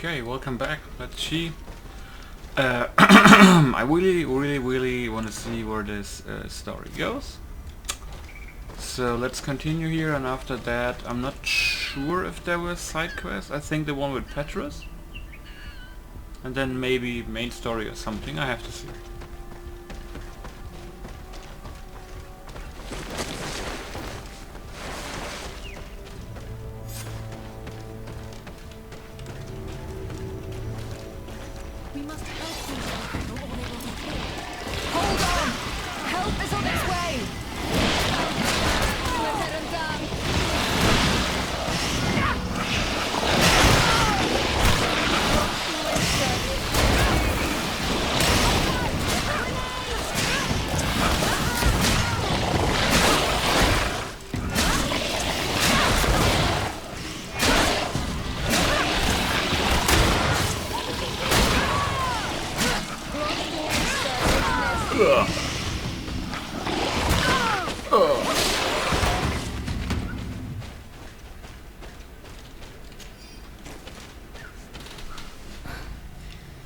Okay, welcome back. Let's see. I really want to see where this story goes. So let's continue here, and after that, I'm not sure if there were side quests. I think the one with Petrus, and then maybe main story or something. I have to see.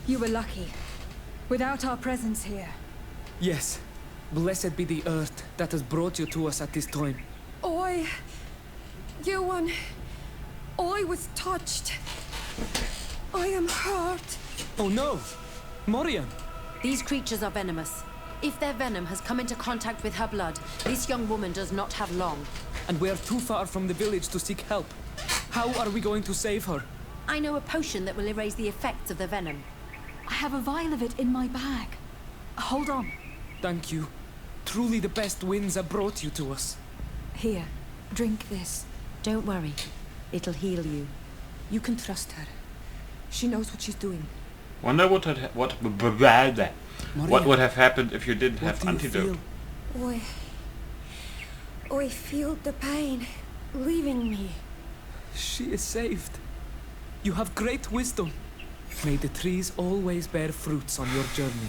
You were lucky. Without our presence here. Yes. Blessed be the earth that has brought you to us at this time. Juan, I was touched. I am hurt. Oh no! Morian! These creatures are venomous. If their venom has come into contact with her blood, this young woman does not have long. And we are too far from the village to seek help. How are we going to save her? I know a potion that will erase the effects of the venom. I have a vial of it in my bag. Hold on. Thank you. Truly the best winds have brought you to us. Here, drink this. Don't worry. It'll heal you. You can trust her. She knows what she's doing. Wonder what would have happened if you didn't have antidote. I feel the pain leaving me. She is saved. You have great wisdom. May the trees always bear fruits on your journey.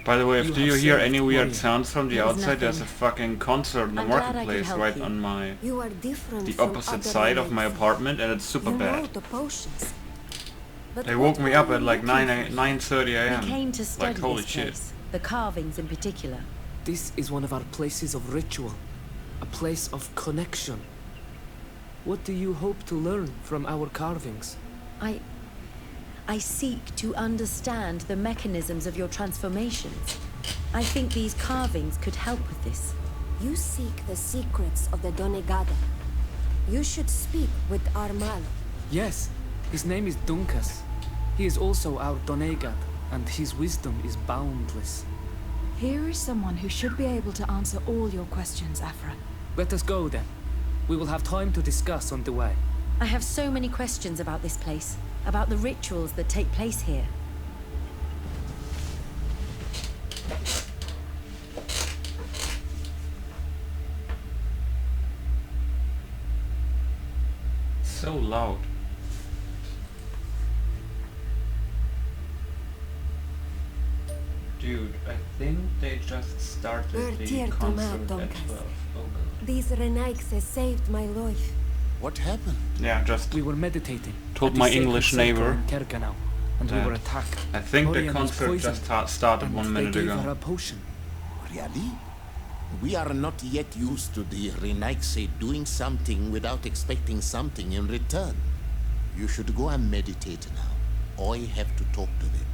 By the way, if you hear any weird Morian. sounds from the outside, there's a fucking concert in the I'm glad I marketplace can help right you. on my You are different the from opposite other side of my relics. apartment, and it's super You know bad. the potions. But They what woke me were up you at like looking 9:30 a.m. We came to study Like holy this shit. place. The carvings in particular. This is one of our places of ritual. A place of connection. What do you hope to learn from our carvings? I seek to understand the mechanisms of your transformations. I think these carvings could help with this. You seek the secrets of the Donegada. You should speak with Armal. Yes, his name is Dunkas. He is also our Donegad, and his wisdom is boundless. Here is someone who should be able to answer all your questions, Afra. Let us go then. We will have time to discuss on the way. I have so many questions about this place, about the rituals that take place here. So loud. Dude, I think they just started the concert at 12. Oh god. These Renaixes saved my life. What happened? Yeah, just We were meditating. Told at the my sacred English circle neighbor in Kerganau, and we that were attacked. I think the Morian was concert just poisoned, started and 1 minute they gave ago. her a potion. Really? We are not yet used to the Renaixes doing something without expecting something in return. You should go and meditate now. I have to talk to them.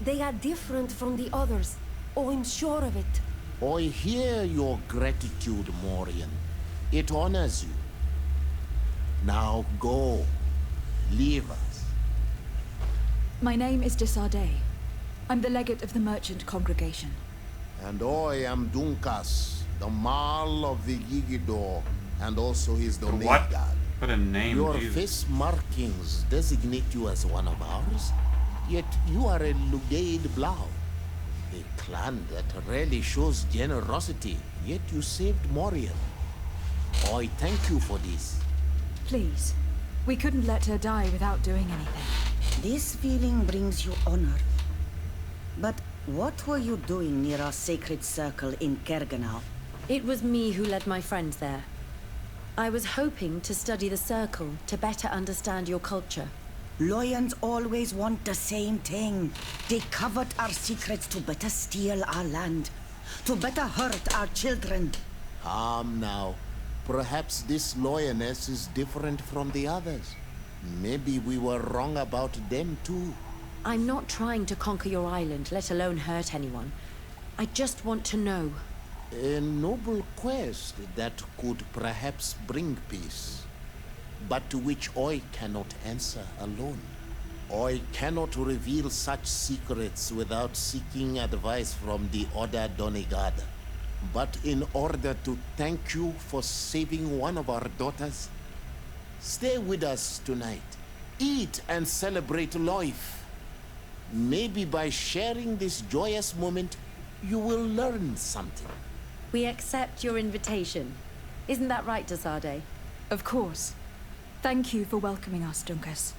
They are different from the others. Oh, I'm sure of it. I hear your gratitude, Morian. It honors you. Now go. Leave us. My name is Desardet. I'm the legate of the merchant congregation. And I am Dunkas, the Marl of the Yigidor, and also his What? Donegad. What a name, Your Jesus. face markings designate you as one of ours, yet you are a Lugaid Blau. A clan that rarely shows generosity, yet you saved Morian. I thank you for this. Please, we couldn't let her die without doing anything. This feeling brings you honor. But what were you doing near our sacred circle in Kerganau? It was me who led my friends there. I was hoping to study the circle to better understand your culture. Lions always want the same thing. They covet our secrets to better steal our land, to better hurt our children. Calm now. Perhaps this lioness is different from the others. Maybe we were wrong about them too. I'm not trying to conquer your island, let alone hurt anyone. I just want to know. A noble quest that could perhaps bring peace, but to which I cannot answer alone. I cannot reveal such secrets without seeking advice from the Order Donegada. But in order to thank you for saving one of our daughters, stay with us tonight. Eat and celebrate life. Maybe by sharing this joyous moment, you will learn something. We accept your invitation. Isn't that right, Desade? Of course. Thank you for welcoming us, Dunkus.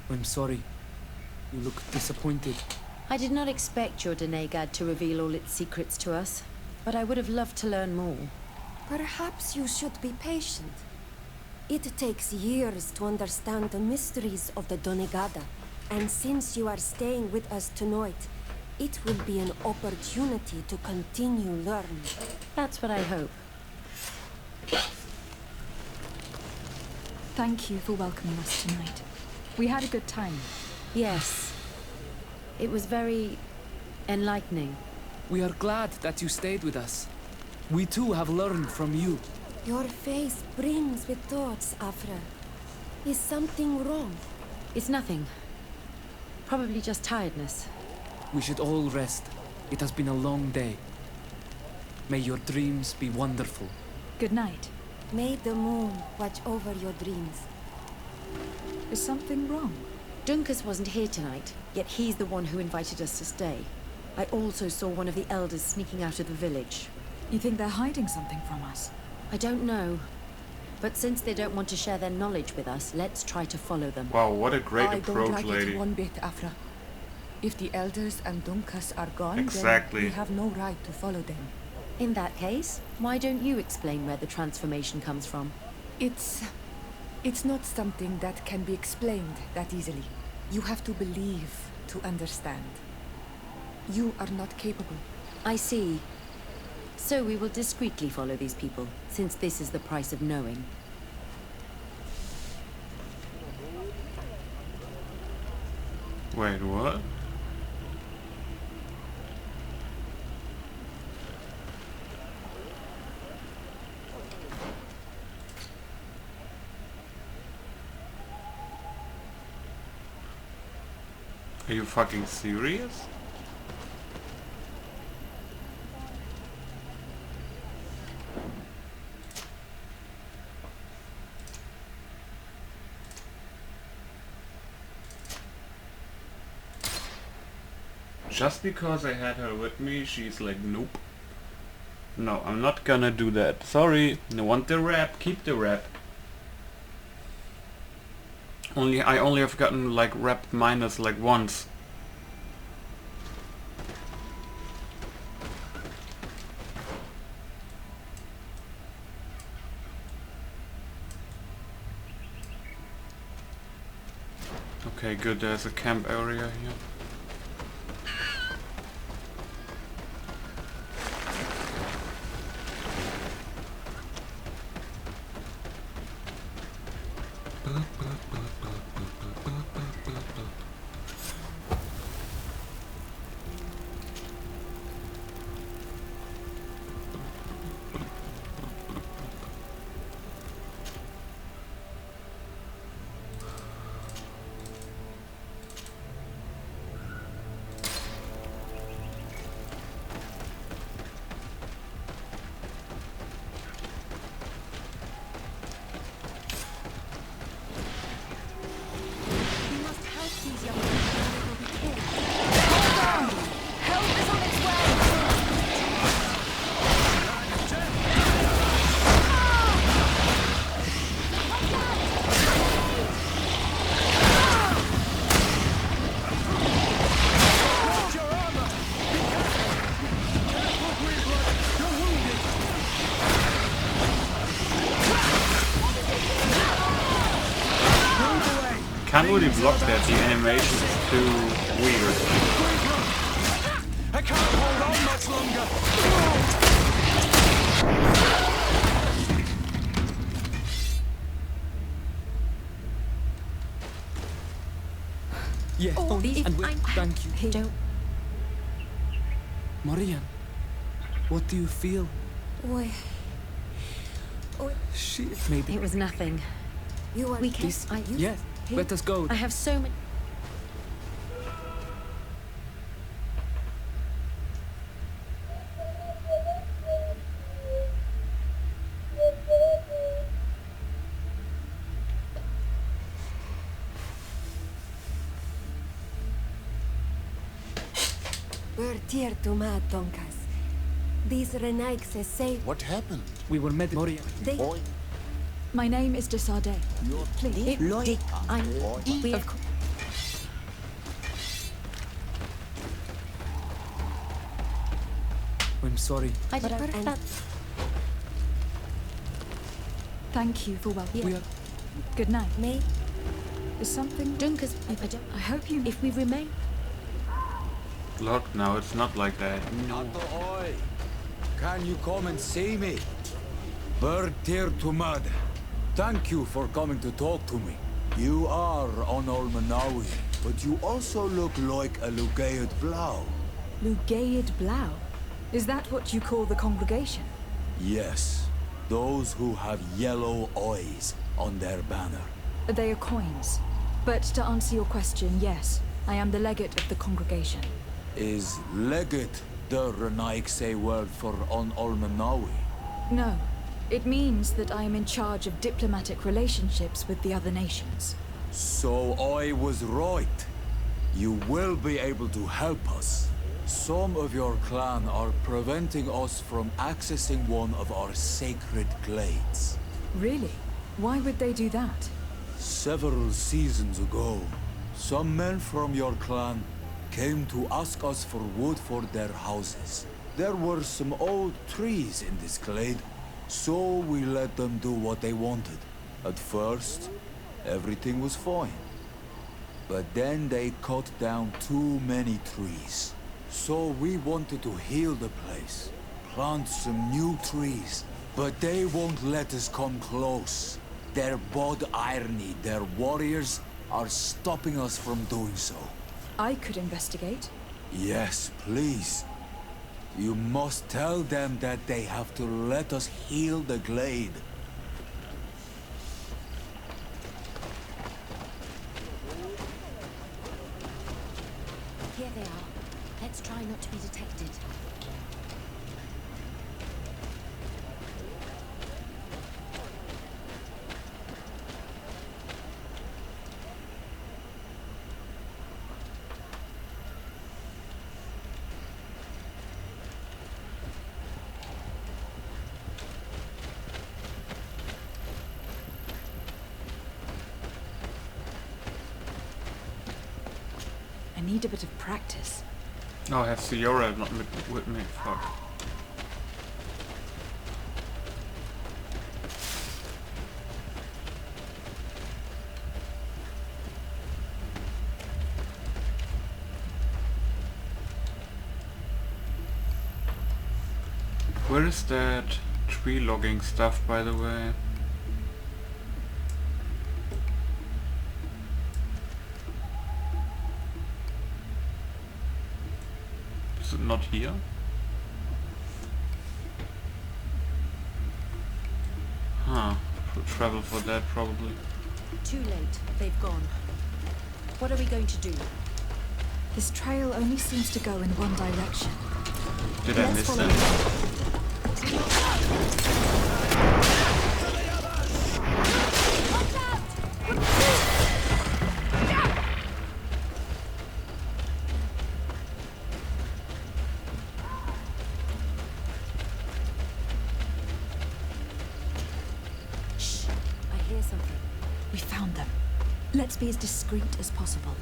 I'm sorry. You look disappointed. I did not expect your Donegad to reveal all its secrets to us, but I would have loved to learn more. Perhaps you should be patient. It takes years to understand the mysteries of the Donegada, and since you are staying with us tonight, it will be an opportunity to continue learning. That's what I hope. Thank you for welcoming us tonight. We had a good time. Yes. It was very enlightening. We are glad that you stayed with us. We too have learned from you. Your face brims with thoughts, Afra. Is something wrong? It's nothing. Probably just tiredness. We should all rest. It has been a long day. May your dreams be wonderful. Good night. May the moon watch over your dreams. Is something wrong? Dunkus wasn't here tonight, yet he's the one who invited us to stay. I also saw one of the elders sneaking out of the village. You think they're hiding something from us? I don't know. But since they don't want to share their knowledge with us, let's try to follow them. Wow, what a great I approach, don't like lady. it one bit, Afra. If the elders and Dunkus are gone, Exactly. then we have no right to follow them. In that case, why don't you explain where the transformation comes from? It's not something that can be explained that easily. You have to believe to understand. You are not capable. I see. So we will discreetly follow these people, since this is the price of knowing. Wait, what? Are you fucking serious? Just because I had her with me, she's like, nope. No, I'm not gonna do that. Sorry, I want the rep, keep the rep. I only have gotten like rep minus like once. Okay, good, there's a camp area here. can't really block that, the animation is too weird. I can't hold on much longer. Yeah, Oh, if and I'm thank you. Don't. Marian, what do you feel? Oi. Oi. Shit, maybe. It was nothing. You are We can. This, I. yes, let us go. I have so many. Bertir to Matonkas. These Renaix say What happened? We were met, Marian. they Boy, My name is Desardet. Please. Lloyd. We. Of course. I'm sorry. I But don't. and- Thank you for welcoming. We are. Good night. may Is something? Dunkas. I don't. I hope you. If we remain. Look, no, it's not like that. Nato oi! Can you come and see me? Bertir to Mad. Thank you for coming to talk to me. You are on Olmanawi, but you also look like a Lugaid Blau. Lugaid Blau. Is that what you call the congregation? Yes, those who have yellow eyes on their banner. They are coins. But to answer your question, yes, I am the legate of the congregation. Is Legate the Renaigse word for on Olmanawi? No. It means that I am in charge of diplomatic relationships with the other nations. So I was right. You will be able to help us. Some of your clan are preventing us from accessing one of our sacred glades. Really? Why would they do that? Several seasons ago, some men from your clan came to ask us for wood for their houses. There were some old trees in this glade, so we let them do what they wanted. At first, everything was fine. But then they cut down too many trees. So we wanted to heal the place, plant some new trees, but they won't let us come close. Their bod irony, their warriors, are stopping us from doing so. I could investigate. Yes, please. You must tell them that they have to let us heal the glade. Here they are. Let's try not to be detected. I need a bit of practice. Oh, I have Fiora not with me, fuck. Where is that tree logging stuff, by the way? Is it not here? Huh. Should travel for that, probably. Too late. They've gone. What are we going to do? This trail only seems to go in one direction. Did I miss follow that? Shh! I hear something. We found them. Let's be as discreet as possible.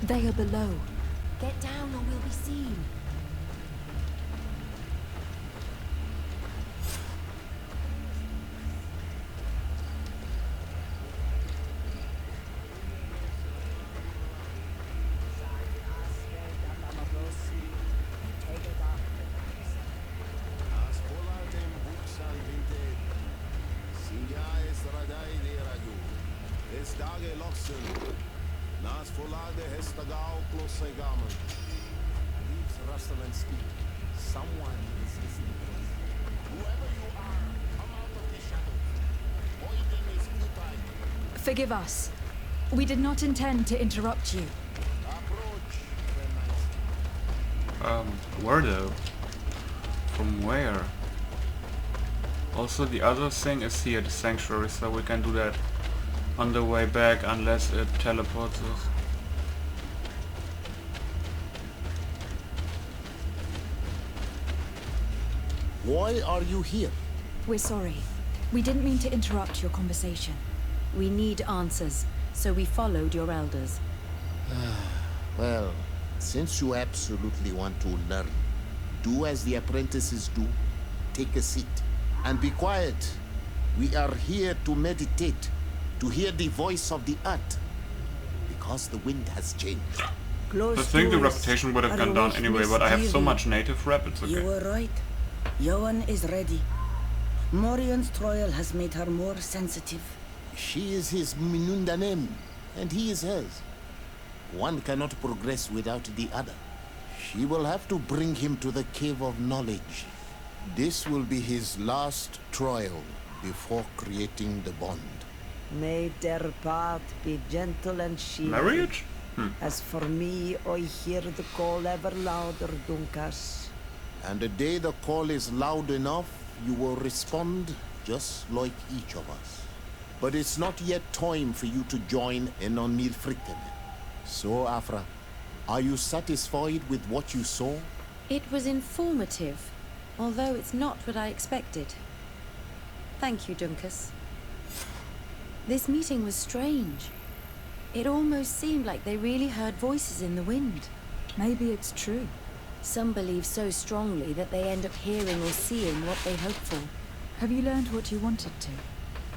They are below. Get down or we'll be seen. Someone is listening to us. Whoever you are, come out of the shadow. Avoiding is futile. Forgive us. We did not intend to interrupt you. Approach, Where though? From where? Also the other thing is here, the sanctuary, so we can do that on the way back unless it teleports us. Why are you here? We're sorry. We didn't mean to interrupt your conversation. We need answers, so we followed your elders. Well, since you absolutely want to learn, do as the apprentices do. Take a seat and be quiet. We are here to meditate, to hear the voice of the earth, because the wind has changed. Close I think the to us. reputation would have Our gone down anyway, but I have so clearly. much native rep, it's You okay. were right. Yoan is ready. Morian's trial has made her more sensitive. She is his Minundanem, and he is hers. One cannot progress without the other. She will have to bring him to the Cave of Knowledge. This will be his last trial before creating the bond. May their path be gentle and shielded. Marriage? As for me, I hear the call ever louder, Dunkas. And the day the call is loud enough, you will respond just like each of us. But it's not yet time for you to join in on Milfritten. So, Afra, are you satisfied with what you saw? It was informative, although it's not what I expected. Thank you, Dunkus. This meeting was strange. It almost seemed like they really heard voices in the wind. Maybe it's true. Some believe so strongly that they end up hearing or seeing what they hope for. Have you learned what you wanted to?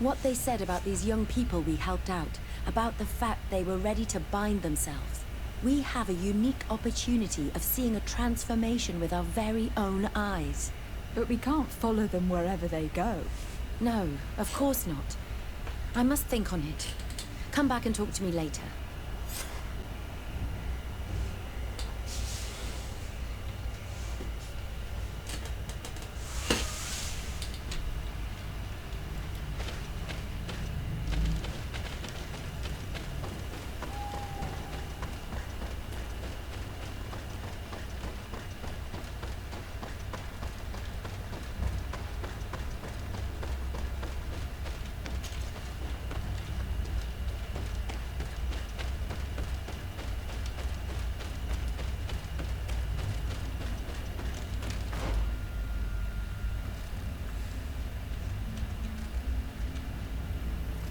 What they said about these young people we helped out, about the fact they were ready to bind themselves. We have a unique opportunity of seeing a transformation with our very own eyes. But we can't follow them wherever they go. No, of course not. I must think on it. Come back and talk to me later.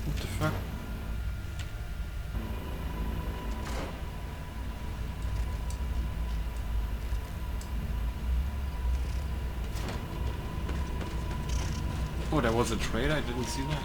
What the fuck? Oh, there was a trade? I didn't see that.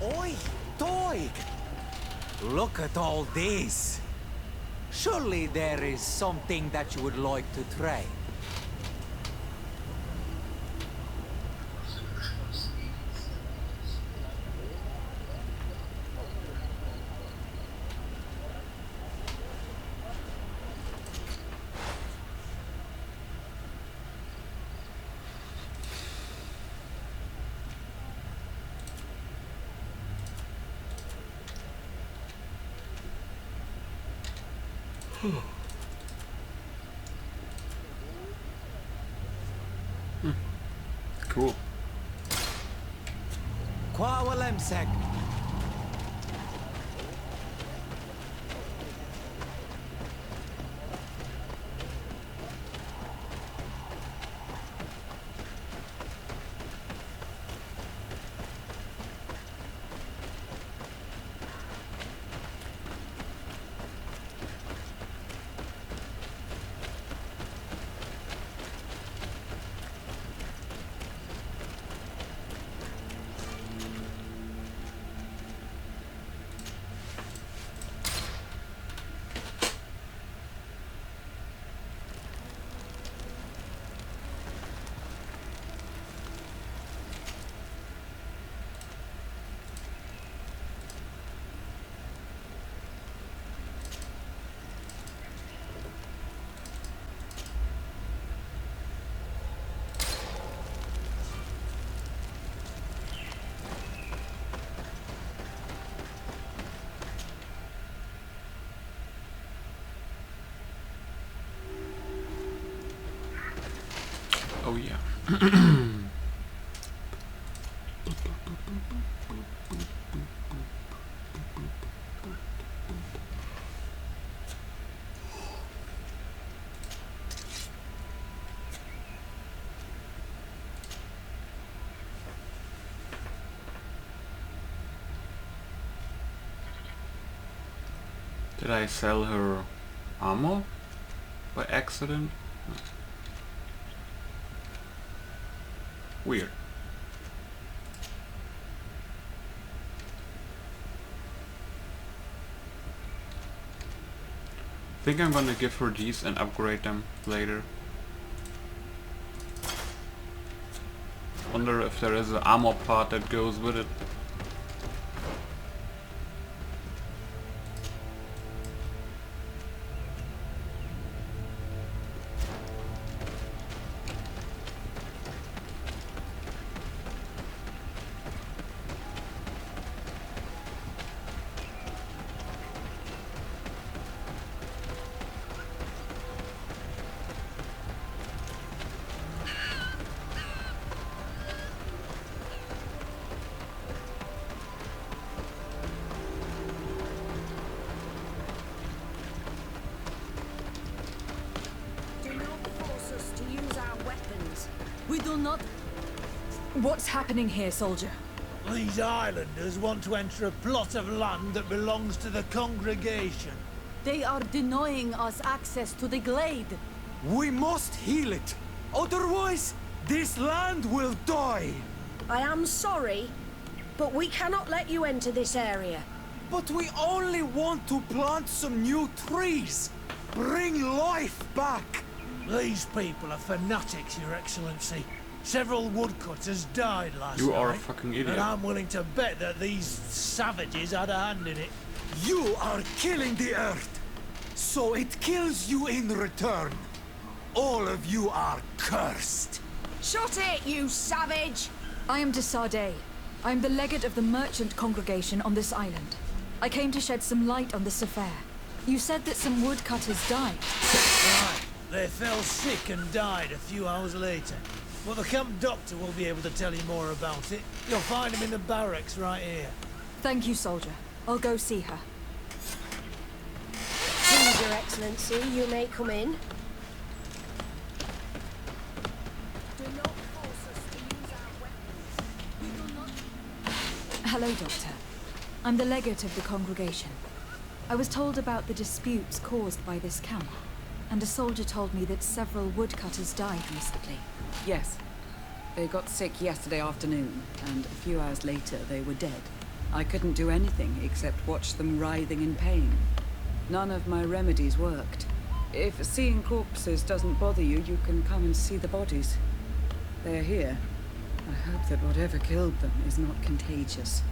Oi, Toig! Look at all this. Surely there is something that you would like to try. Cool. Kwawalemsek. Oh yeah. Did I sell her ammo by accident? No. Weird. I think I'm gonna give her these and upgrade them later. Wonder if there is an ammo part that goes with it. We do not... What's happening here, soldier? These islanders want to enter a plot of land that belongs to the congregation. They are denying us access to the glade. We must heal it. Otherwise, this land will die. I am sorry, but we cannot let you enter this area. But we only want to plant some new trees. Bring life back. These people are fanatics, Your Excellency. Several woodcutters died last night. You are a fucking idiot. And I'm willing to bet that these savages had a hand in it. You are killing the earth, so it kills you in return. All of you are cursed. Shut it, you savage! I am Desarde. I am the legate of the merchant congregation on this island. I came to shed some light on this affair. You said that some woodcutters died. Right. They fell sick and died a few hours later. Well, the camp doctor will be able to tell you more about it. You'll find him in the barracks right here. Thank you, soldier. I'll go see her. Please, Your Excellency, you may come in. Do not force us to use our weapons. We will not... Hello, Doctor. I'm the legate of the congregation. I was told about the disputes caused by this camp, and a soldier told me that several woodcutters died recently. Yes. They got sick yesterday afternoon, and a few hours later they were dead. I couldn't do anything except watch them writhing in pain. None of my remedies worked. If seeing corpses doesn't bother you, you can come and see the bodies. They're here. I hope that whatever killed them is not contagious.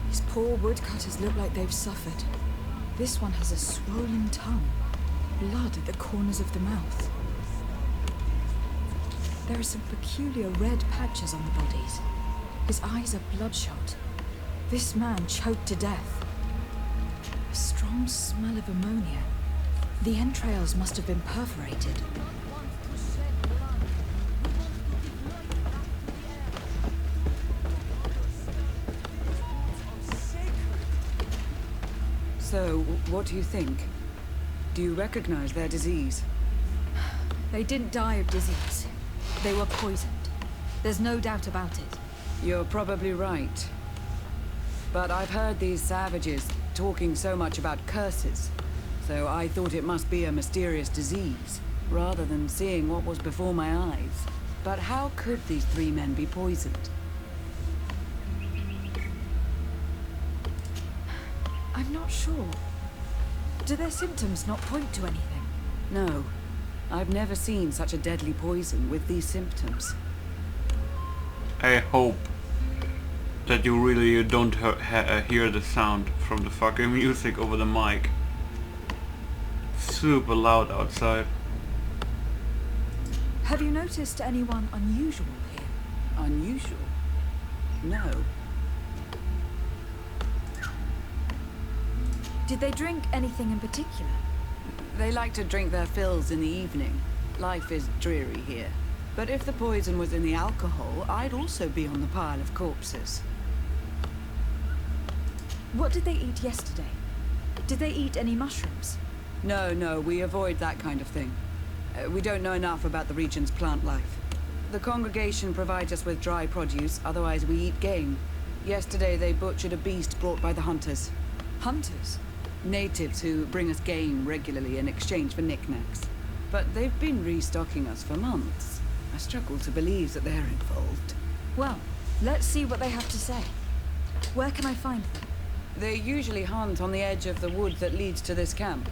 These poor woodcutters look like they've suffered. This one has a swollen tongue, blood at the corners of the mouth. There are some peculiar red patches on the bodies. His eyes are bloodshot. This man choked to death. A strong smell of ammonia. The entrails must have been perforated. So, what do you think? Do you recognize their disease? They didn't die of disease. They were poisoned. There's no doubt about it. You're probably right. But I've heard these savages talking so much about curses, so I thought it must be a mysterious disease, rather than seeing what was before my eyes. But how could these three men be poisoned? I'm not sure. Do their symptoms not point to anything? No. I've never seen such a deadly poison with these symptoms. I hope that you really don't hear the sound from the fucking music over the mic. Super loud outside. Have you noticed anyone unusual here? Unusual? No. Did they drink anything in particular? They like to drink their fills in the evening. Life is dreary here. But if the poison was in the alcohol, I'd also be on the pile of corpses. What did they eat yesterday? Did they eat any mushrooms? No, we avoid that kind of thing. We don't know enough about the region's plant life. The congregation provides us with dry produce, otherwise we eat game. Yesterday they butchered a beast brought by the hunters. Hunters? Natives who bring us game regularly in exchange for knickknacks. But they've been restocking us for months. I struggle to believe that they're involved. Well, let's see what they have to say. Where can I find them? They usually hunt on the edge of the wood that leads to this camp.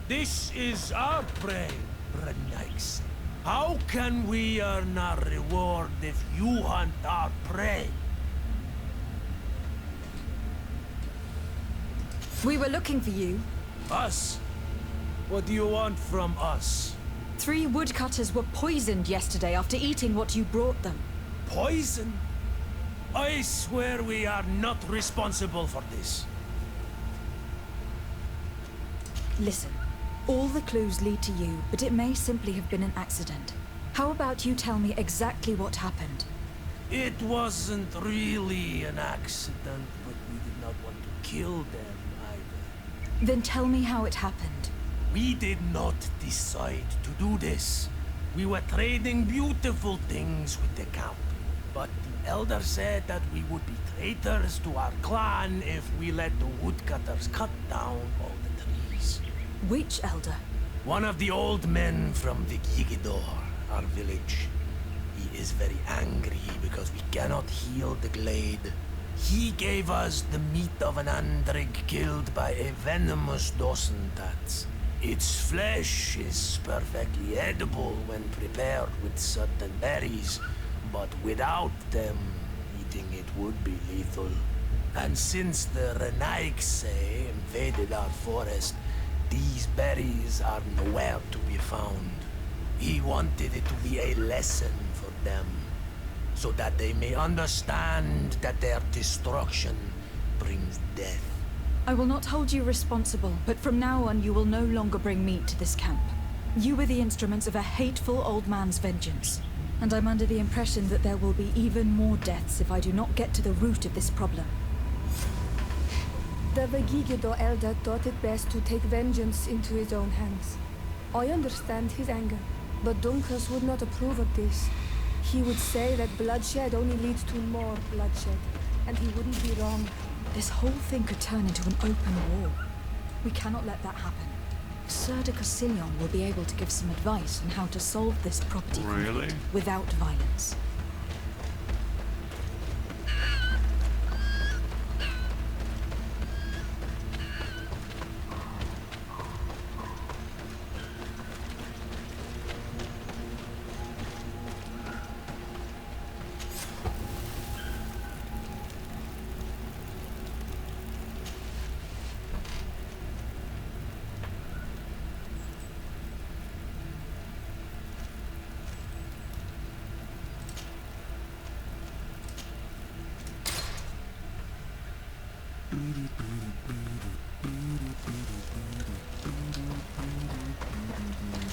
This is our prey, Renix. How can we earn our reward if you hunt our prey? We were looking for you. Us? What do you want from us? 3 woodcutters were poisoned yesterday after eating what you brought them. Poison? I swear we are not responsible for this. Listen, all the clues lead to you, but it may simply have been an accident. How about you tell me exactly what happened? It wasn't really an accident, but we did not want to kill them either. Then tell me how it happened. We did not decide to do this. We were trading beautiful things with the camp, but the elder said that we would be traitors to our clan if we let the woodcutters cut down all the trees. Which elder? One of the old men from Victoriag, our village. He is very angry because we cannot heal the glade. He gave us the meat of an andrig killed by a venomous dosentats. Its flesh is perfectly edible when prepared with certain berries, but without them, eating it would be lethal. And since the Renaigse invaded our forest, these berries are nowhere to be found. He wanted it to be a lesson for them, so that they may understand that their destruction brings death. I will not hold you responsible, but from now on you will no longer bring meat to this camp. You were the instruments of a hateful old man's vengeance, and I'm under the impression that there will be even more deaths if I do not get to the root of this problem. The Vegigido elder thought it best to take vengeance into his own hands. I understand his anger, but Dunkus would not approve of this. He would say that bloodshed only leads to more bloodshed, and he wouldn't be wrong. This whole thing could turn into an open war. We cannot let that happen. Sir de Cassillon will be able to give some advice on how to solve this property conflict without violence.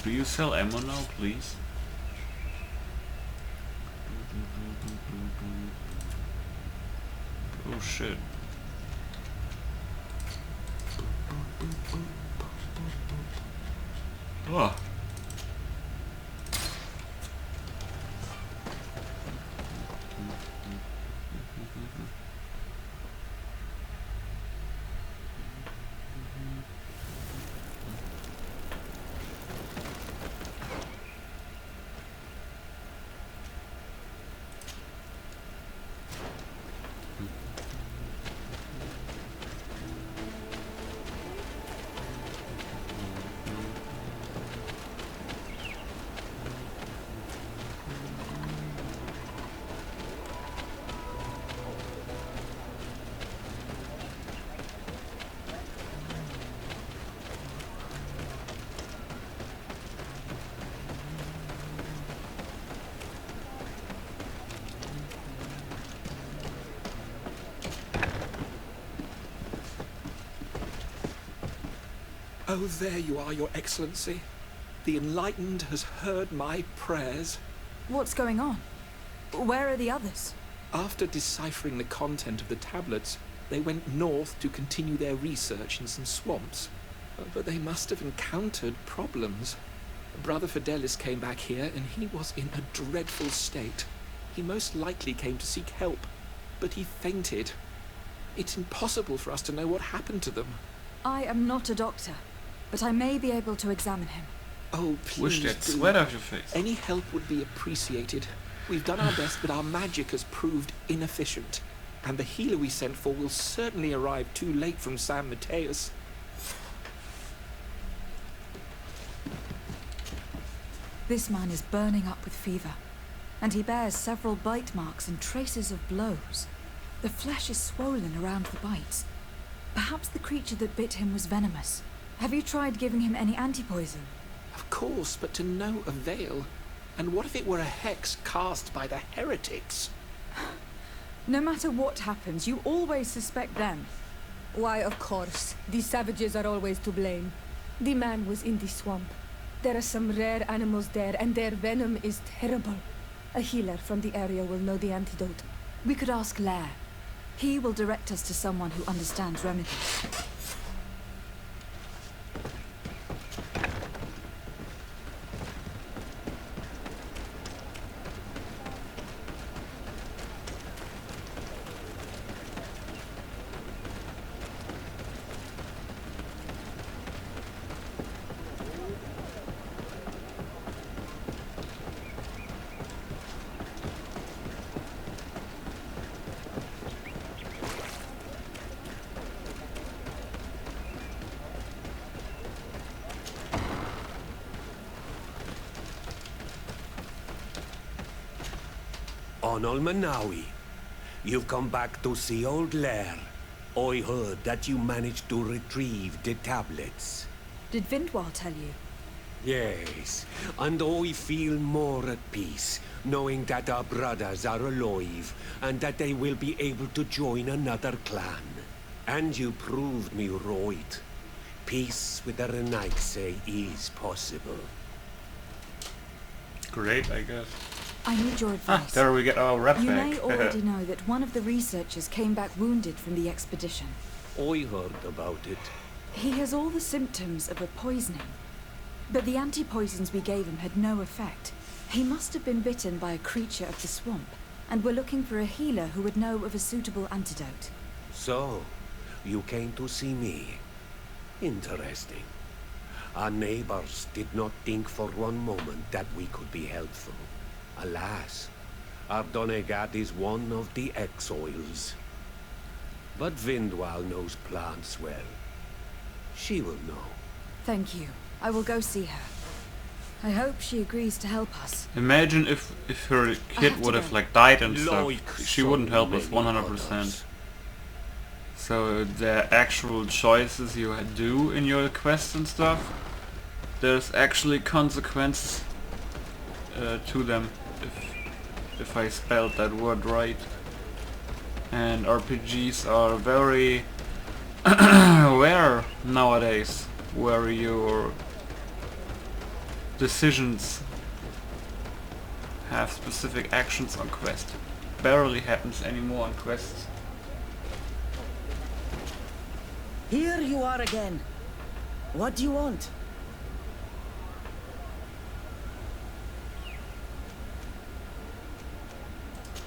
Do you sell ammo now, please? Oh shit. Oh. Oh, there you are, Your Excellency. The Enlightened has heard my prayers. What's going on? Where are the others? After deciphering the content of the tablets, they went north to continue their research in some swamps. But they must have encountered problems. Brother Fidelis came back here and he was in a dreadful state. He most likely came to seek help, but he fainted. It's impossible for us to know what happened to them. I am not a doctor, but I may be able to examine him. Oh, please Wish that do. sweat off your face. Any help would be appreciated. We've done our best, but our magic has proved inefficient. And the healer we sent for will certainly arrive too late from San Matheus. This man is burning up with fever, and he bears several bite marks and traces of blows. The flesh is swollen around the bites. Perhaps the creature that bit him was venomous. Have you tried giving him any anti-poison? Of course, but to no avail. And what if it were a hex cast by the heretics? No matter what happens, you always suspect them. Why, of course. These savages are always to blame. The man was in the swamp. There are some rare animals there, and their venom is terrible. A healer from the area will know the antidote. We could ask Lair. He will direct us to someone who understands remedies. Onol Manawi, you've come back to see old Lair. I heard that you managed to retrieve the tablets. Did Vindwal tell you? Yes, and I feel more at peace, knowing that our brothers are alive, and that they will be able to join another clan. And you proved me right. Peace with the Renaigse is possible. Great, I guess. I need your advice. There we get our rep You back. may already know that one of the researchers came back wounded from the expedition. I heard about it. He has all the symptoms of a poisoning. But the anti-poisons we gave him had no effect. He must have been bitten by a creature of the swamp, and we're looking for a healer who would know of a suitable antidote. So, you came to see me. Interesting. Our neighbors did not think for one moment that we could be helpful. Alas, our Donegad is one of the exiles. But Vindwal knows plants well. She will know. Thank you. I will go see her. I hope she agrees to help us. Imagine if her kid would have like died and stuff. Like She wouldn't help us 100%. So the actual choices you do in your quests and stuff, there's actually consequences to them if I spelled that word right. And RPGs are very aware nowadays where your decisions have specific actions on quest. Barely happens anymore on quests. Here you are again. What do you want?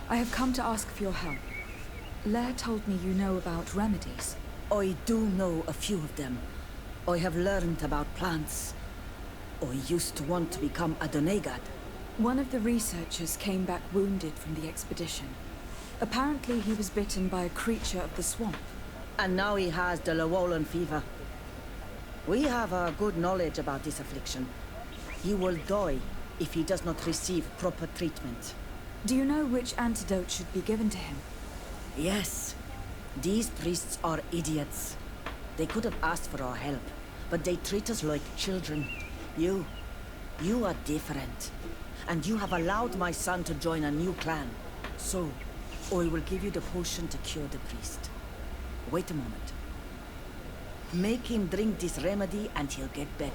I have come to ask for your help. Lair told me you know about remedies. I do know a few of them. I have learned about plants. I used to want to become a Donegad. One of the researchers came back wounded from the expedition. Apparently he was bitten by a creature of the swamp. And now he has the Llewellyn fever. We have a good knowledge about this affliction. He will die if he does not receive proper treatment. Do you know which antidote should be given to him? Yes. These priests are idiots. They could have asked for our help, but they treat us like children. You are different. And you have allowed my son to join a new clan. So, I will give you the potion to cure the priest. Wait a moment. Make him drink this remedy and he'll get better.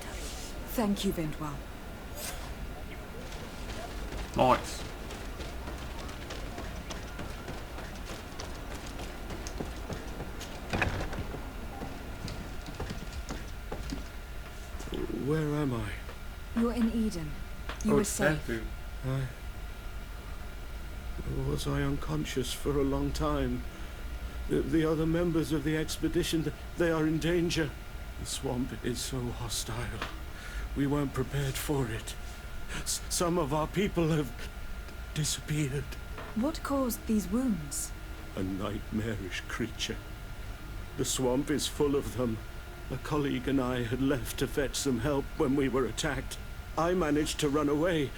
Thank you, Vindwell. Nice. Where am I? You're in Eden. You were safe. Was I unconscious for a long time? The other members of the expedition, they are in danger. The swamp is so hostile. We weren't prepared for it. Some of our people have disappeared. What caused these wounds? A nightmarish creature. The swamp is full of them. A colleague and I had left to fetch some help when we were attacked. I managed to run away,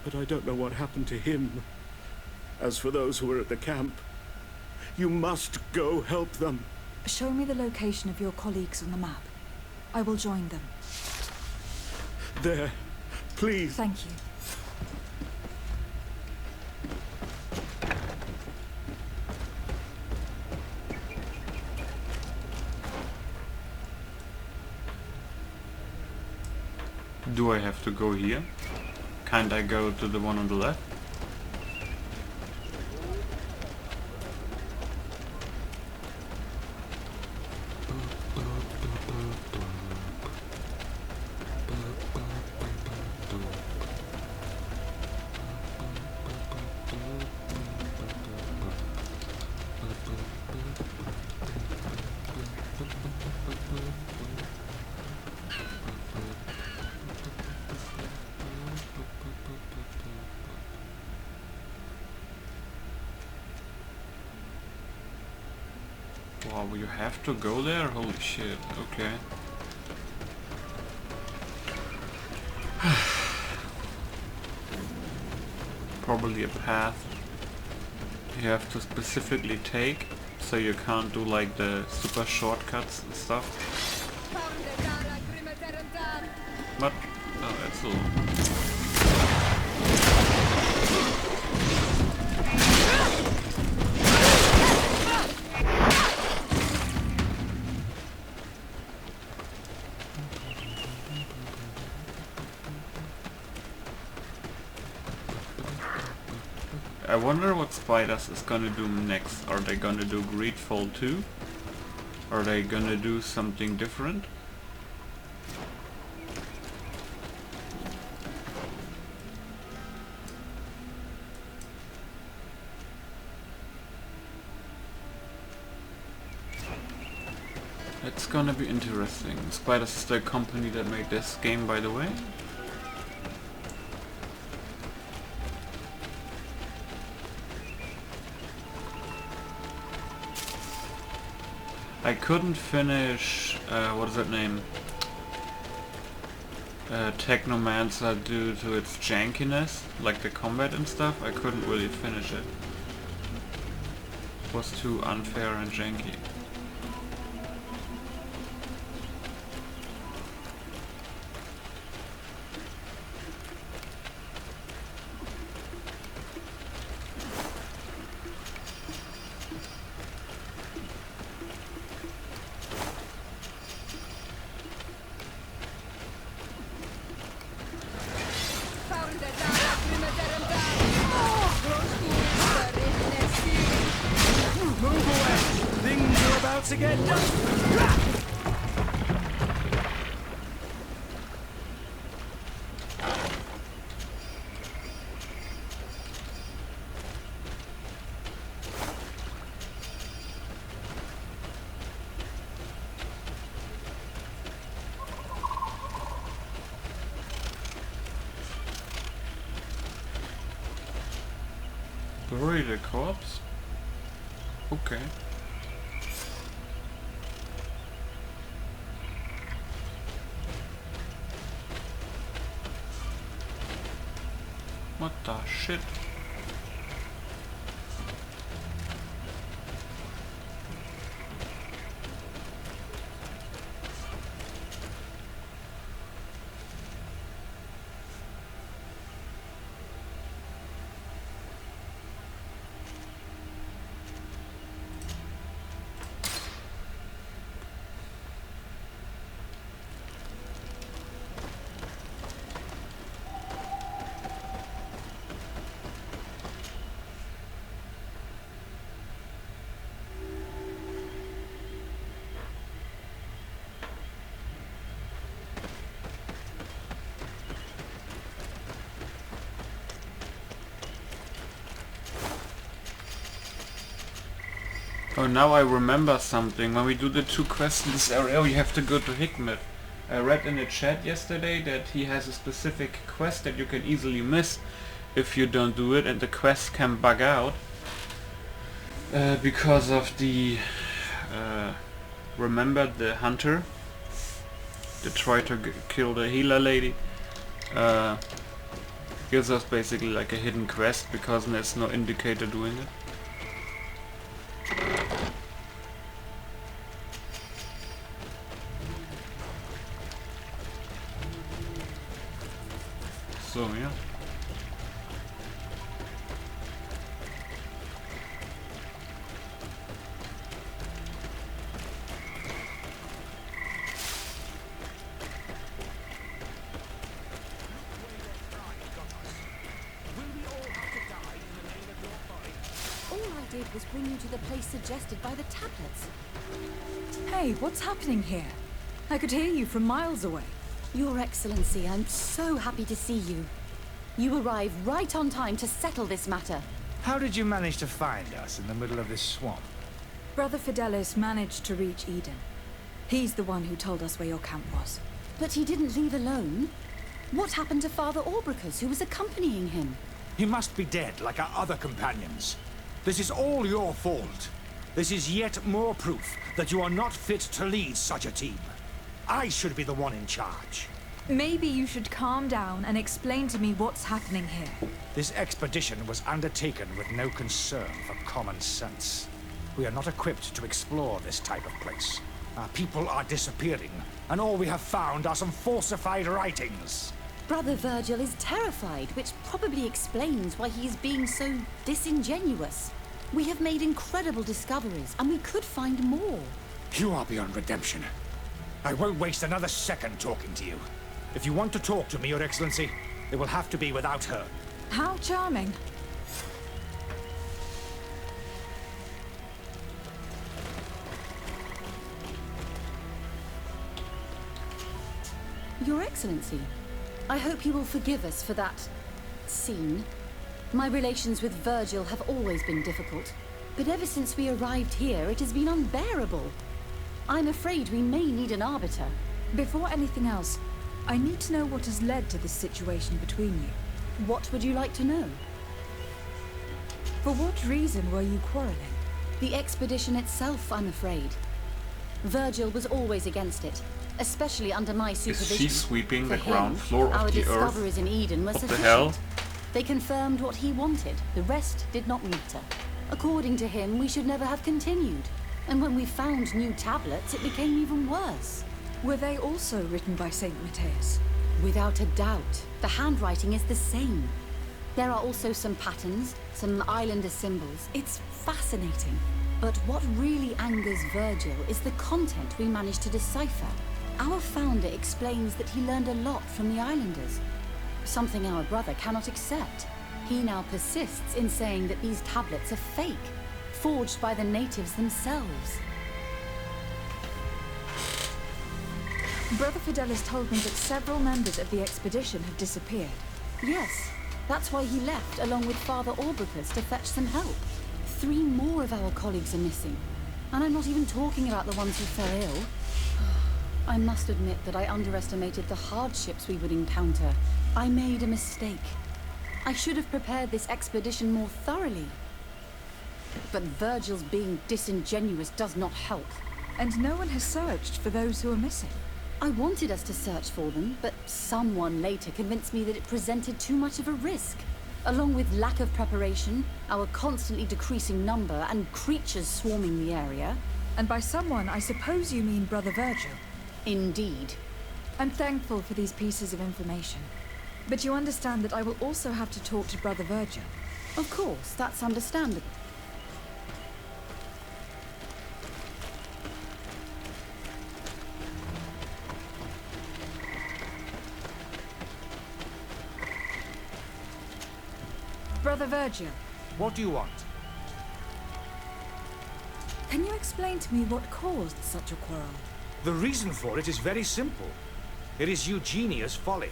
but I don't know what happened to him. As for those who were at the camp, you must go help them. Show me the location of your colleagues on the map. I will join them. There, please. Thank you. Do I have to go here? Can't I go to the one on the left? Wow, you have to go there? Holy shit, okay. Probably a path you have to specifically take, so you can't do like the super shortcuts and stuff. But, oh, that's a little... I wonder what Spiders is gonna do next. Are they gonna do Greedfall 2? Are they gonna do something different? It's gonna be interesting. Spiders is the company that made this game, by the way. I couldn't finish, what is that name? Technomancer due to its jankiness, like the combat and stuff. I couldn't really finish it. It was too unfair and janky. To get done. Bury the corpse? Okay. What the shit? Oh, now I remember something. When we do the 2 quests in this area, we have to go to Hikmet. I read in the chat yesterday that he has a specific quest that you can easily miss if you don't do it, and the quest can bug out because of the remember the hunter that tried to kill the healer lady. Gives us basically like a hidden quest because there's no indicator doing it. So yeah. Was bring you to the place suggested by the tablets. Hey, what's happening here? I could hear you from miles away. Your Excellency, I'm so happy to see you. You arrived right on time to settle this matter. How did you manage to find us in the middle of this swamp? Brother Fidelis managed to reach Eden. He's the one who told us where your camp was. But he didn't leave alone. What happened to Father Orbricus, who was accompanying him? He must be dead, like our other companions. This is all your fault. This is yet more proof that you are not fit to lead such a team. I should be the one in charge. Maybe you should calm down and explain to me what's happening here. This expedition was undertaken with no concern for common sense. We are not equipped to explore this type of place. Our people are disappearing, and all we have found are some falsified writings. Brother Virgil is terrified, which probably explains why he is being so disingenuous. We have made incredible discoveries, and we could find more. You are beyond redemption. I won't waste another second talking to you. If you want to talk to me, Your Excellency, it will have to be without her. How charming. Your Excellency, I hope you will forgive us for that scene. My relations with Virgil have always been difficult, but ever since we arrived here, it has been unbearable. I'm afraid we may need an arbiter. Before anything else, I need to know what has led to this situation between you. What would you like to know? For what reason were you quarreling? The expedition itself, I'm afraid. Virgil was always against it, especially under my supervision. Is she sweeping For the ground floor of our the earth? discoveries in Eden were What the sufficient. hell? They confirmed what he wanted. The rest did not matter. According to him, we should never have continued. And when we found new tablets, it became even worse. Were they also written by Saint Matheus? Without a doubt. The handwriting is the same. There are also some patterns, some islander symbols. It's fascinating. But what really angers Virgil is the content we managed to decipher. Our founder explains that he learned a lot from the islanders. Something our brother cannot accept. He now persists in saying that these tablets are fake, forged by the natives themselves. Brother Fidelis told me that several members of the expedition have disappeared. Yes, that's why he left along with Father Orbricus to fetch some help. 3 more of our colleagues are missing, and I'm not even talking about the ones who fell ill. I must admit that I underestimated the hardships we would encounter. I made a mistake. I should have prepared this expedition more thoroughly. But Virgil's being disingenuous does not help. And no one has searched for those who are missing. I wanted us to search for them, but someone later convinced me that it presented too much of a risk. Along with lack of preparation, our constantly decreasing number, and creatures swarming the area. And by someone, I suppose you mean Brother Virgil. Indeed. I'm thankful for these pieces of information. But you understand that I will also have to talk to Brother Virgil. Of course, that's understandable. Brother Virgil. What do you want? Can you explain to me what caused such a quarrel? The reason for it is very simple. It is Eugenia's folly.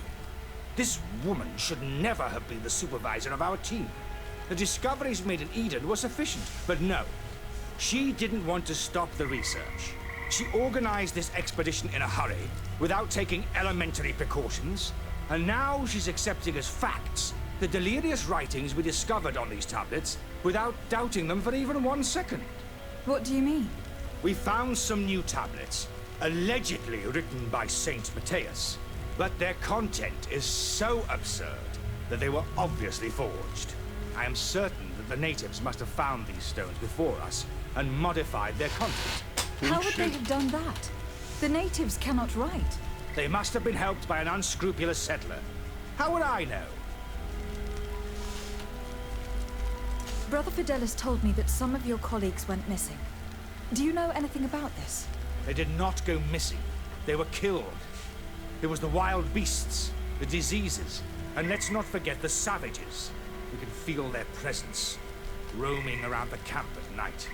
This woman should never have been the supervisor of our team. The discoveries made in Eden were sufficient, but no. She didn't want to stop the research. She organized this expedition in a hurry, without taking elementary precautions, and now she's accepting as facts the delirious writings we discovered on these tablets without doubting them for even 1 second. What do you mean? We found some new tablets, allegedly written by Saint Matheus, but their content is so absurd that they were obviously forged. I am certain that the natives must have found these stones before us and modified their content. How would they have done that? The natives cannot write. They must have been helped by an unscrupulous settler. How would I know? Brother Fidelis told me that some of your colleagues went missing. Do you know anything about this? They did not go missing. They were killed. It was the wild beasts, the diseases, and let's not forget the savages. We can feel their presence, roaming around the camp at night.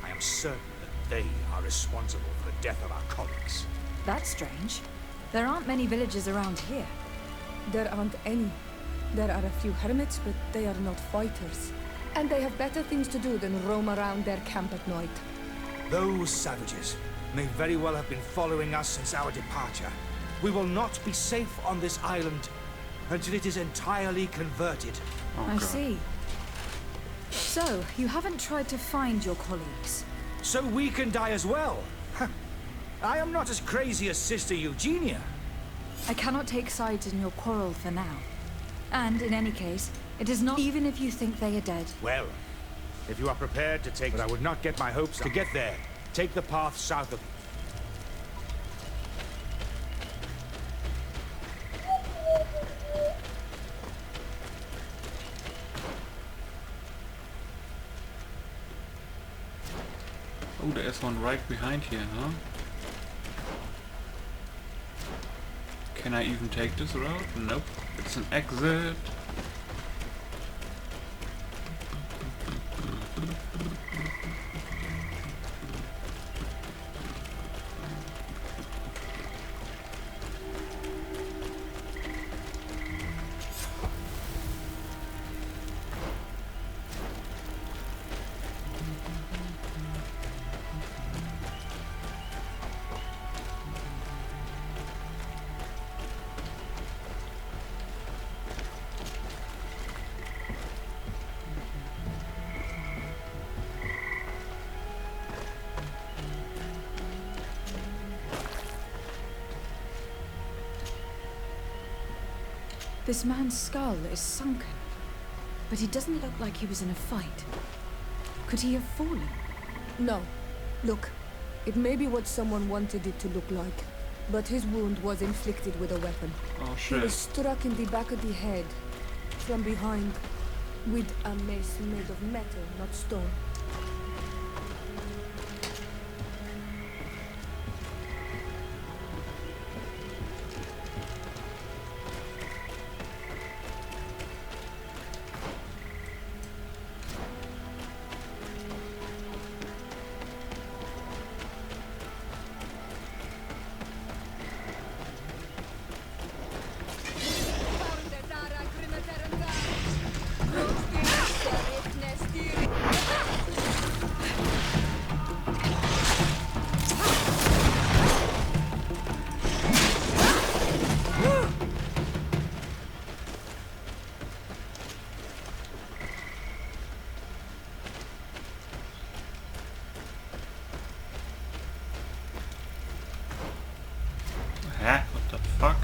I am certain that they are responsible for the death of our colleagues. That's strange. There aren't many villages around here. There aren't any. There are a few hermits, but they are not fighters. And they have better things to do than roam around their camp at night. Those savages may very well have been following us since our departure. We will not be safe on this island until it is entirely converted. I see. So, you haven't tried to find your colleagues? So we can die as well? I am not as crazy as Sister Eugenia. I cannot take sides in your quarrel for now. And in any case, it is not even if you think they are dead. Well, if you are prepared to take... But I would not get my hopes up. To get there, take the path south of... Oh, there's one right behind here, huh? Can I even take this route? Nope. It's an exit. This man's skull is sunken, but he doesn't look like he was in a fight. Could he have fallen? No. Look, it may be what someone wanted it to look like, but his wound was inflicted with a weapon. Oh He shit. was struck in the back of the head, from behind, with a mace made of metal, not stone. Huh? What the fuck?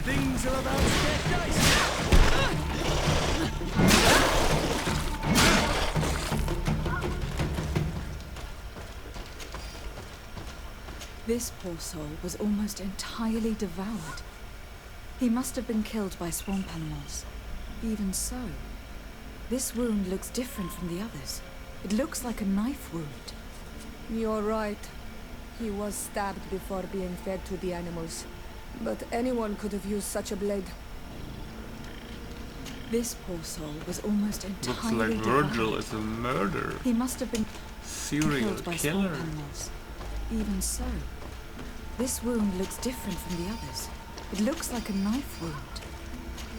Things are about to get dicey. This poor soul was almost entirely devoured. He must have been killed by swamp animals. Even so, this wound looks different from the others. It looks like a knife wound. You're right. He was stabbed before being fed to the animals. But anyone could have used such a blade. This poor soul was almost Looks entirely like devoured. Virgil is a murderer. He must have been Serial killed by killer. swamp animals. Even so, this wound looks different from the others. It looks like a knife wound.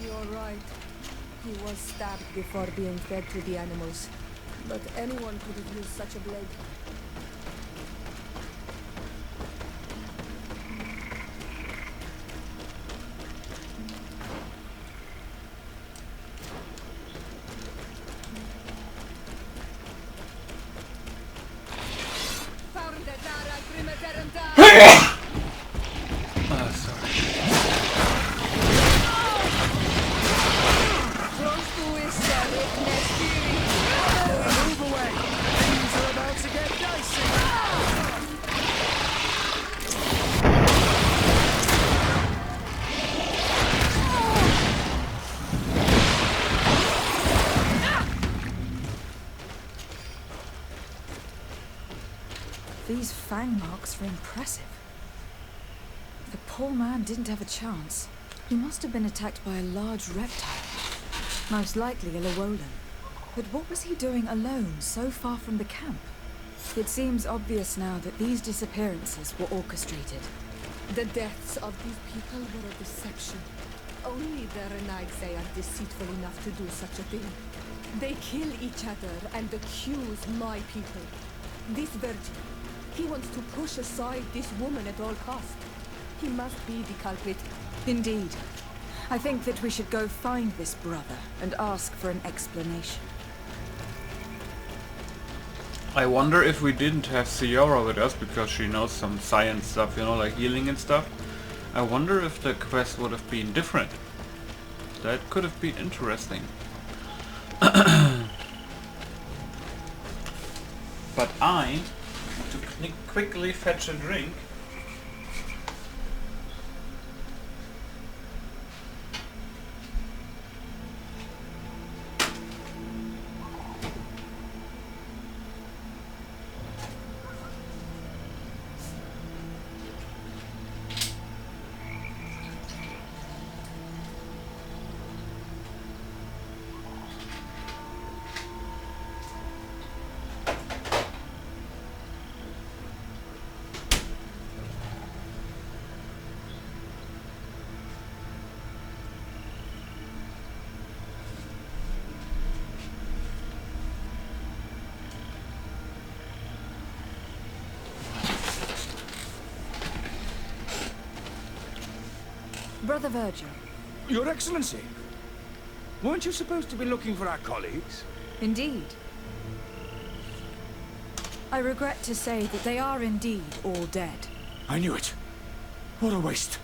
You're right. He was stabbed before being fed to the animals. But anyone could have used such a blade. Move away! Things are about to get dicey! These fang marks are impressive. The poor man didn't have a chance. He must have been attacked by a large reptile. Most likely a Llewellyn. But what was he doing alone, so far from the camp? It seems obvious now that these disappearances were orchestrated. The deaths of these people were a deception. Only the Renaigse are deceitful enough to do such a thing. They kill each other and accuse my people. This virgin, he wants to push aside this woman at all costs. He must be the culprit. Indeed. I think that we should go find this brother and ask for an explanation. I wonder if we didn't have Ciara with us because she knows some science stuff, you know, like healing and stuff. I wonder if the quest would have been different. That could have been interesting. But I want to quickly fetch a drink. Brother Virgil. Your Excellency, weren't you supposed to be looking for our colleagues? Indeed. I regret to say that they are indeed all dead. I knew it. What a waste.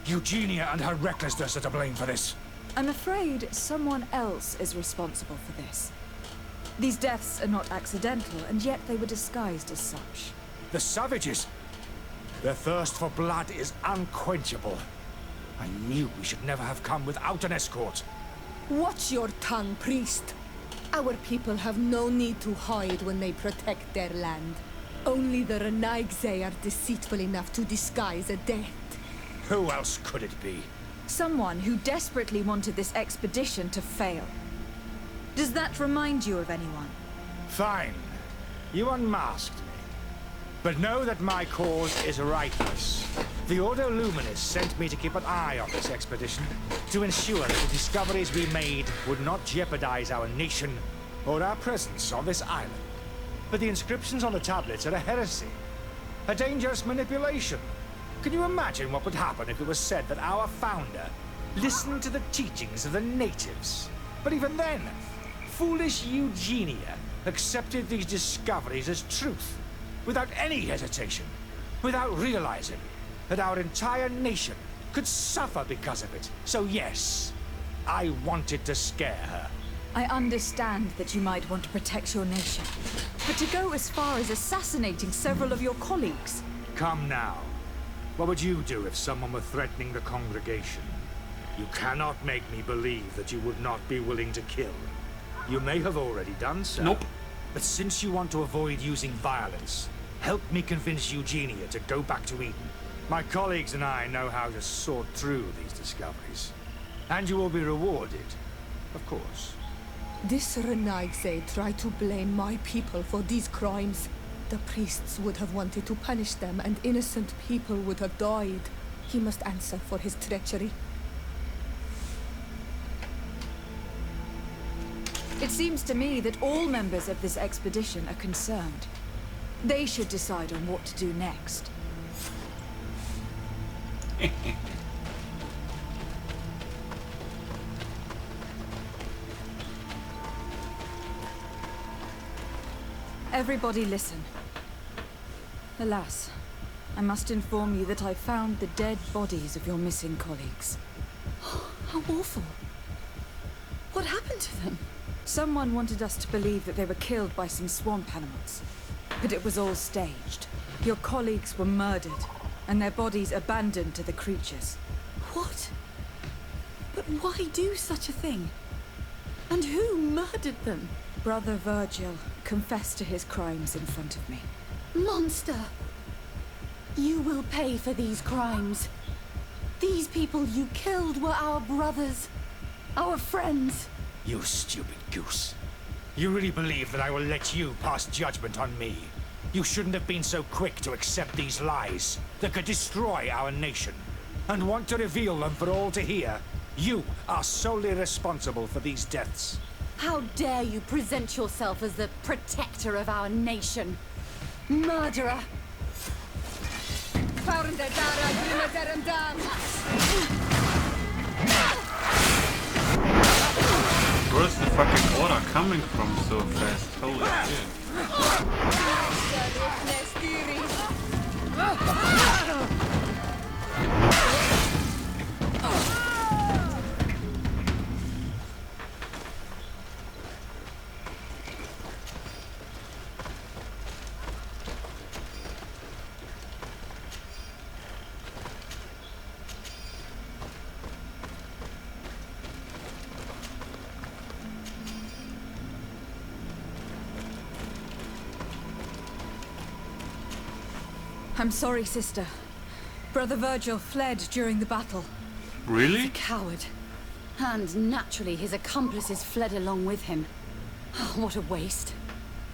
Eugenia and her recklessness are to blame for this. I'm afraid someone else is responsible for this. These deaths are not accidental, and yet they were disguised as such. The savages! Their thirst for blood is unquenchable. I knew we should never have come without an escort. Watch your tongue, priest. Our people have no need to hide when they protect their land. Only the Renaigse are deceitful enough to disguise a death. Who else could it be? Someone who desperately wanted this expedition to fail. Does that remind you of anyone? Fine. You unmasked me. But know that my cause is righteous. The Ordo Luminis sent me to keep an eye on this expedition, to ensure that the discoveries we made would not jeopardize our nation or our presence on this island. But the inscriptions on the tablets are a heresy, a dangerous manipulation. Can you imagine what would happen if it was said that our founder listened to the teachings of the natives? But even then, foolish Eugenia accepted these discoveries as truth, without any hesitation, without realizing that our entire nation could suffer because of it. So yes, I wanted to scare her. I understand that you might want to protect your nation, but to go as far as assassinating several of your colleagues, Come now. What would you do if someone were threatening the congregation? You cannot make me believe that you would not be willing to kill. You may have already done so. Nope. But since you want to avoid using violence, help me convince Eugenia to go back to Eden. My colleagues and I know how to sort through these discoveries. And you will be rewarded, of course. This Renaigse tried to blame my people for these crimes. The priests would have wanted to punish them, and innocent people would have died. He must answer for his treachery. It seems to me that all members of this expedition are concerned. They should decide on what to do next. Everybody listen. Alas, I must inform you that I found the dead bodies of your missing colleagues. How awful. What happened to them? Someone wanted us to believe that they were killed by some swamp animals. But it was all staged. Your colleagues were murdered, and their bodies abandoned to the creatures. What? But why do such a thing? And who murdered them? Brother Virgil confessed to his crimes in front of me. Monster! You will pay for these crimes. These people you killed were our brothers, our friends. You stupid goose. You really believe that I will let you pass judgment on me? You shouldn't have been so quick to accept these lies that could destroy our nation, and want to reveal them for all to hear. You are solely responsible for these deaths. How dare you present yourself as the protector of our nation? Murderer! Where's the fucking order coming from so fast? Holy I'm sorry, sister. Brother Virgil fled during the battle. Really? He's a coward. And naturally, his accomplices fled along with him. Oh, what a waste.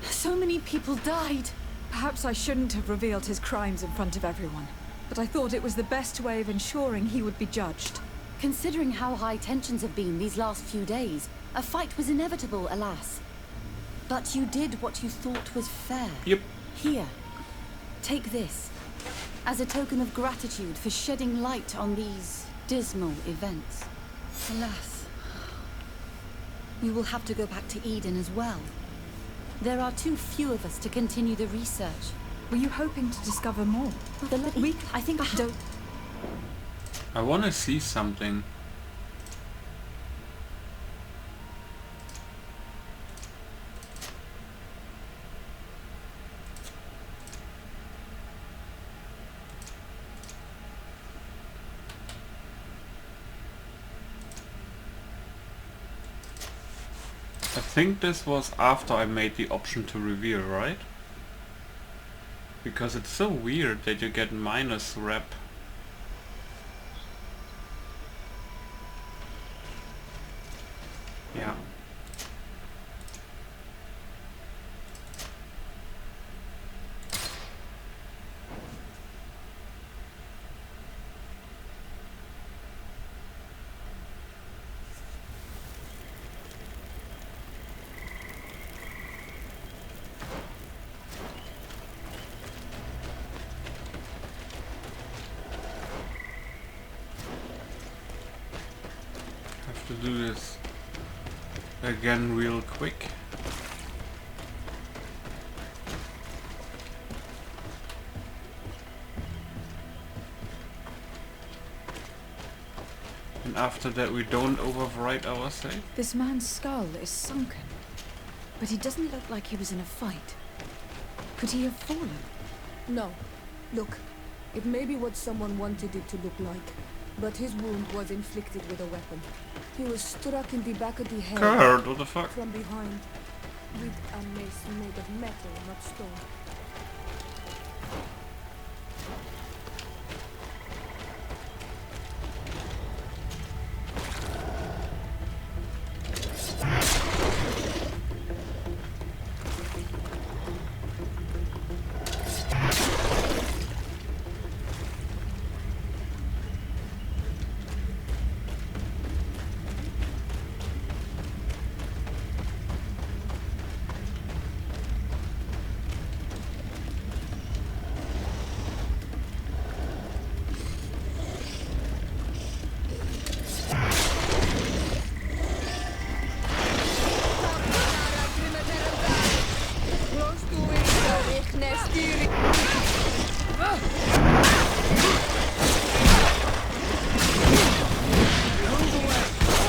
So many people died. Perhaps I shouldn't have revealed his crimes in front of everyone, but I thought it was the best way of ensuring he would be judged. Considering how high tensions have been these last few days, a fight was inevitable, alas. But you did what you thought was fair. Yep. Here, take this, as a token of gratitude for shedding light on these dismal events. Alas, you will have to go back to Eden as well. There are too few of us to continue the research. Were you hoping to discover more? I think I don't... I want to see something. I think this was after I made the option to reveal, right? Because it's so weird that you get minus rep. Yeah. To do this again real quick. And after that we don't overwrite our save. This man's skull is sunken, but he doesn't look like he was in a fight. Could he have fallen? No. Look, it may be what someone wanted it to look like, but his wound was inflicted with a weapon. He was struck in the back of the head Kurt, what the fuck? from behind with a mace made of metal, not stone.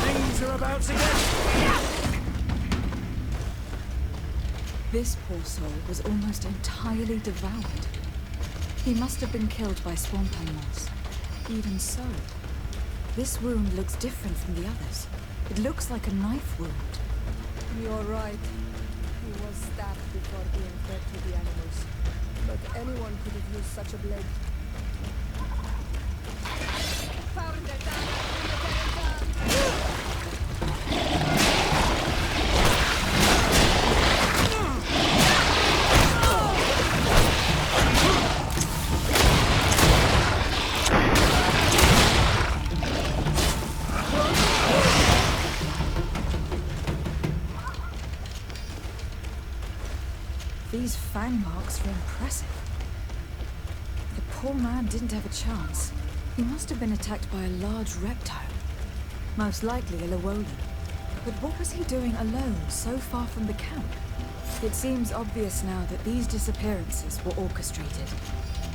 Things are about to get... This poor soul was almost entirely devoured. He must have been killed by swamp animals. Even so, this wound looks different from the others. It looks like a knife wound. You're right. He was stabbed before being fed to the animals. But anyone could have used such a blade. These fang marks are impressive. The poor man didn't have a chance. He must have been attacked by a large reptile. Most likely a Llewellyn. But what was he doing alone, so far from the camp? It seems obvious now that these disappearances were orchestrated.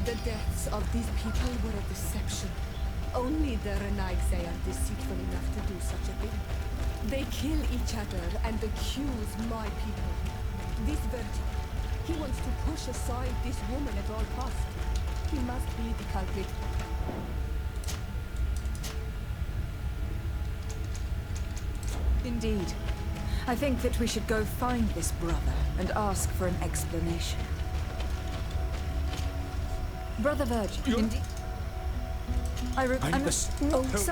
The deaths of these people were a deception. Only the Renaigse are deceitful enough to do such a thing. They kill each other and accuse my people. This virgin, he wants to push aside this woman at all costs. He must be the culprit. Indeed. I think that we should go find this brother and ask for an explanation. Brother Virgil, indeed.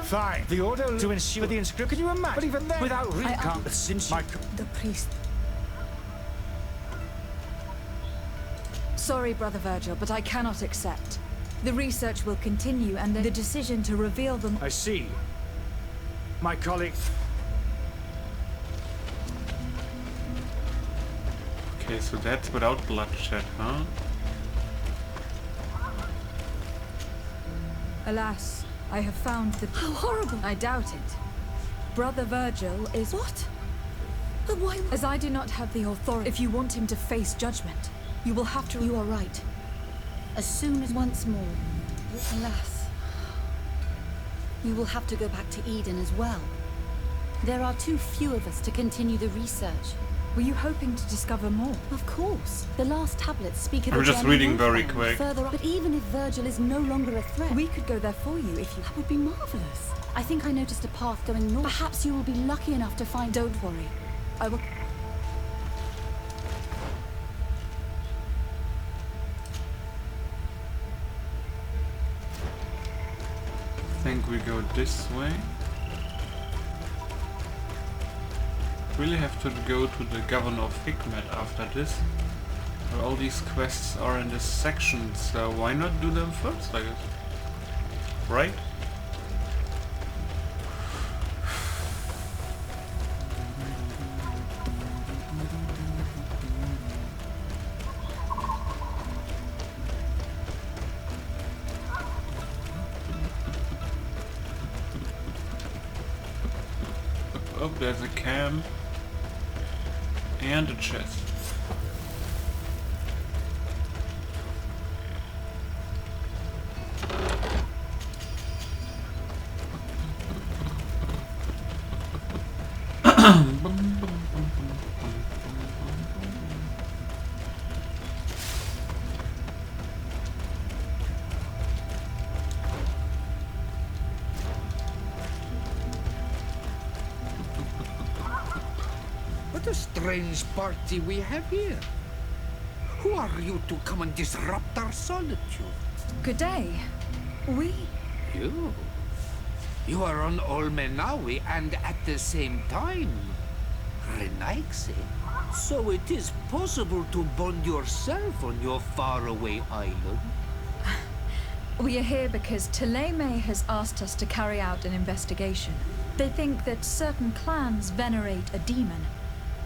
Fine. The order to ensure the inscription. Can you imagine? But even then, without recount, since my... The priest. Sorry, Brother Virgil, but I cannot accept. The research will continue, and the decision to reveal them... I see. My colleague... Okay, so that's without bloodshed, huh? Alas, I have found the... How horrible! I doubt it. Brother Virgil is... What? But why... As I do not have the authority, if you want him to face judgment, you will have to... You are right. As soon as once more. Alas. We will have to go back to Eden as well. There are too few of us to continue the research. Were you hoping to discover more? Of course. The last tablets speak of I'm a just German reading very warfare quick. Further up, but even if Virgil is no longer a threat... We could go there for you if you... That would be marvelous. I think I noticed a path going north. Perhaps you will be lucky enough to find... Don't worry. I will... I think we go this way. Really have to go to the Governor of Hikmet after this. Well, all these quests are in this section, so why not do them first, I guess? Right? Oh, there's a camp. And a chest. What a strange party we have here. Who are you to come and disrupt our solitude? Good day. We... You are on Olmenawi and at the same time, Renaigse. So it is possible to bond yourself on your faraway island? We are here because Teleme has asked us to carry out an investigation. They think that certain clans venerate a demon,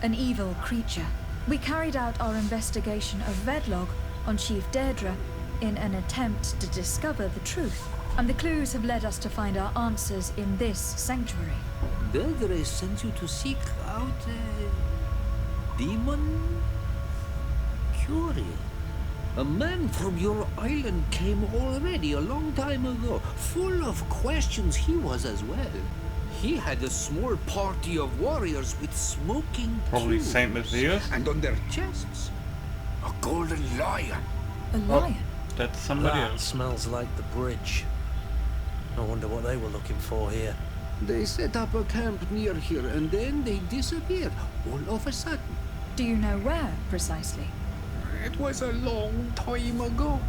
an evil creature. We carried out our investigation of Vedlog on Chief Deirdre in an attempt to discover the truth. And the clues have led us to find our answers in this sanctuary. Deirdre sent you to seek out a demon? Curious. A man from your island came already a long time ago. Full of questions he was as well. He had a small party of warriors with smoking Probably tubes. Saint Matheus. And on their chests, a golden lion. A lion? That's somebody That else. smells like the bridge. I wonder what they were looking for here. They set up a camp near here and then they disappeared all of a sudden. Do you know where, precisely? It was a long time ago.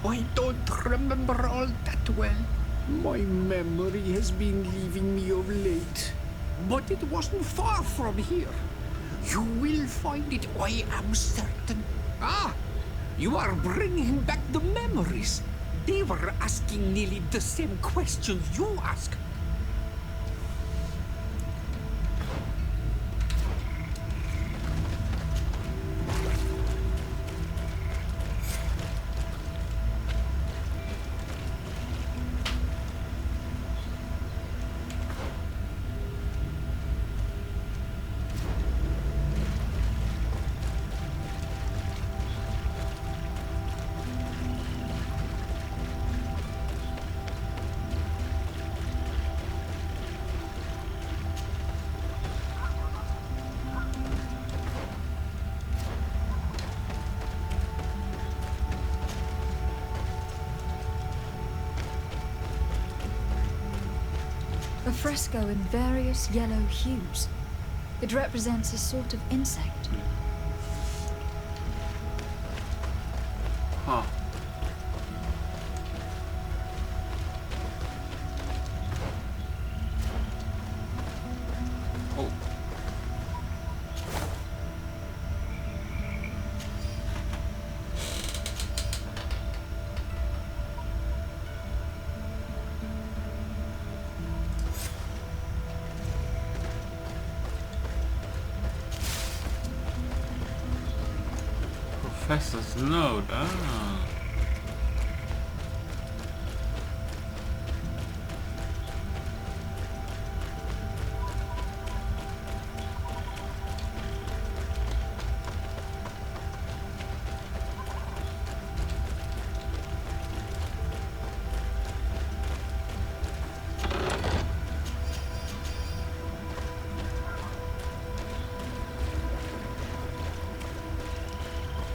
I don't remember all that well. My memory has been leaving me of late. But it wasn't far from here. You will find it, I am certain. Ah! You are bringing back the memories. They were asking nearly the same questions you asked. A fresco in various yellow hues. It represents a sort of insect. Huh. Oh. Professor's note. Ah.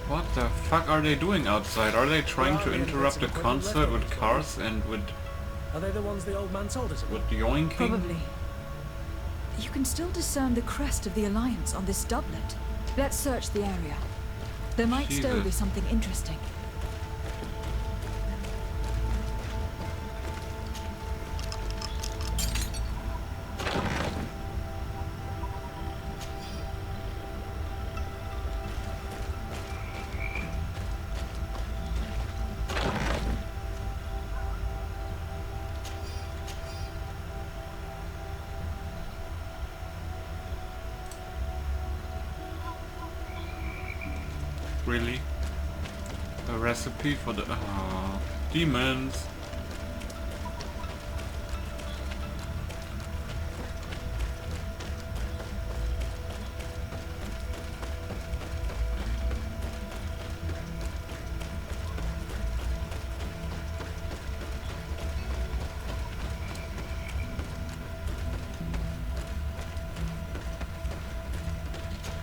What the fuck are they doing outside? Are they trying to interrupt a concert with cars and with Are they the ones the old man told us about? with yoinking? Probably. You can still discern the crest of the Alliance on this doublet. Let's search the area. There might still be Jesus. something interesting. Really? A recipe for the demons.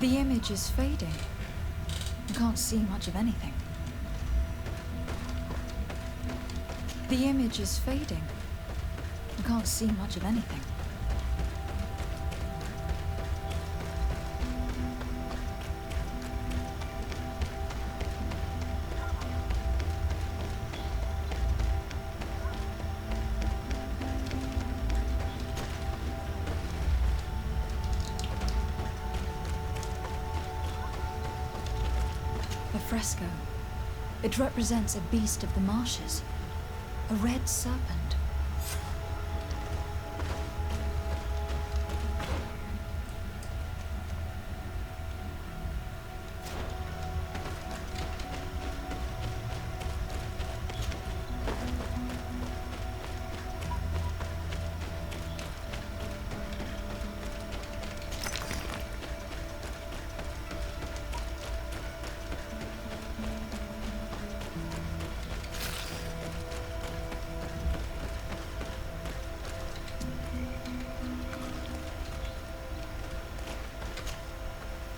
The image is fading. I can't see much of anything. The image is fading. I can't see much of anything. fresco. It represents a beast of the marshes. A red serpent.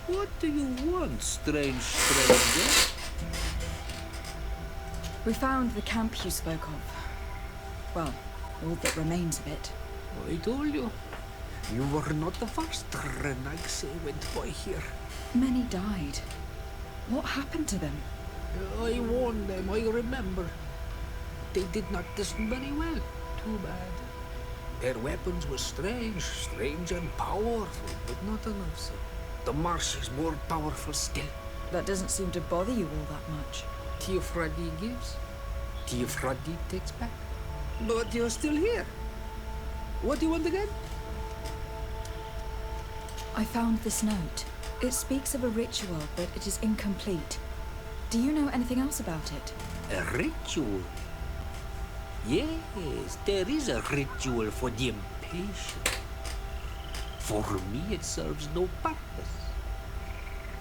What do you want, strange stranger? We found the camp you spoke of. Well, all that remains of it. I told you. You were not the first Renags went by here. Many died. What happened to them? I warned them, I remember. They did not listen very well. Too bad. Their weapons were strange and powerful, but not enough so. The marsh is more powerful still. That doesn't seem to bother you all that much. Teofradi gives, Teofradi takes back. But you're still here. What do you want again? I found this note. It speaks of a ritual, but it is incomplete. Do you know anything else about it? A ritual? Yes, there is a ritual for the impatient. For me, it serves no purpose.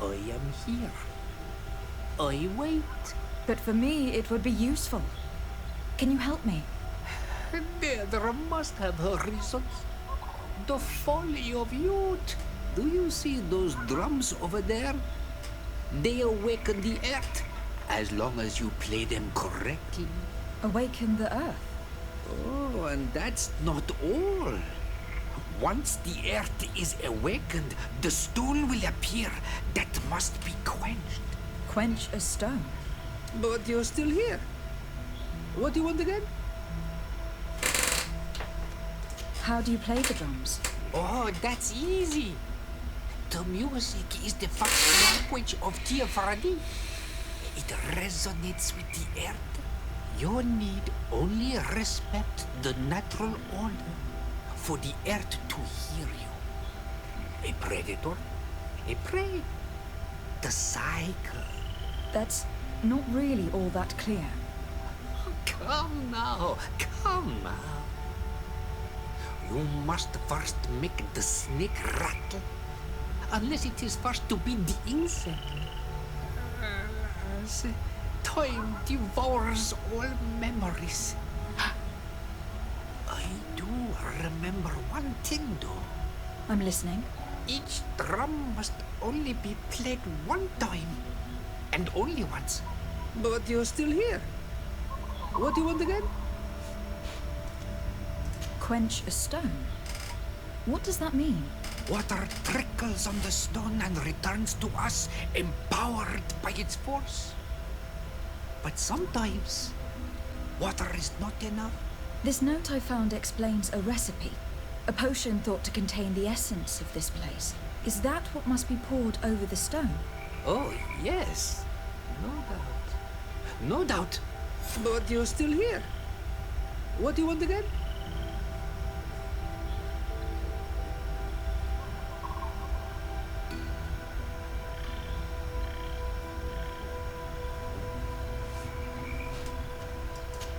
I am here. I wait. But for me, it would be useful. Can you help me? There must have her reasons. The folly of youth. Do you see those drums over there? They awaken the earth, as long as you play them correctly. Awaken the earth? Oh, and that's not all. Once the earth is awakened, the stone will appear that must be quenched. Quench a stone? But you're still here. What do you want again? How do you play the drums? Oh, that's easy. The music is the first language of Teofradi. It resonates with the earth. You need only respect the natural order for the earth to hear you. A predator, a prey, the cycle. That's not really all that clear. Come now, come now. You must first make the snake rattle, unless it is first to be the insect. Time devours all memories. I do remember one thing, though. I'm listening. Each drum must only be played one time, and only once. But you're still here. What do you want again? Quench a stone? What does that mean? Water trickles on the stone and returns to us, empowered by its force. But sometimes, water is not enough. This note I found explains a recipe. A potion thought to contain the essence of this place. Is that what must be poured over the stone? Oh, yes. No doubt. No doubt. But you're still here. What do you want again?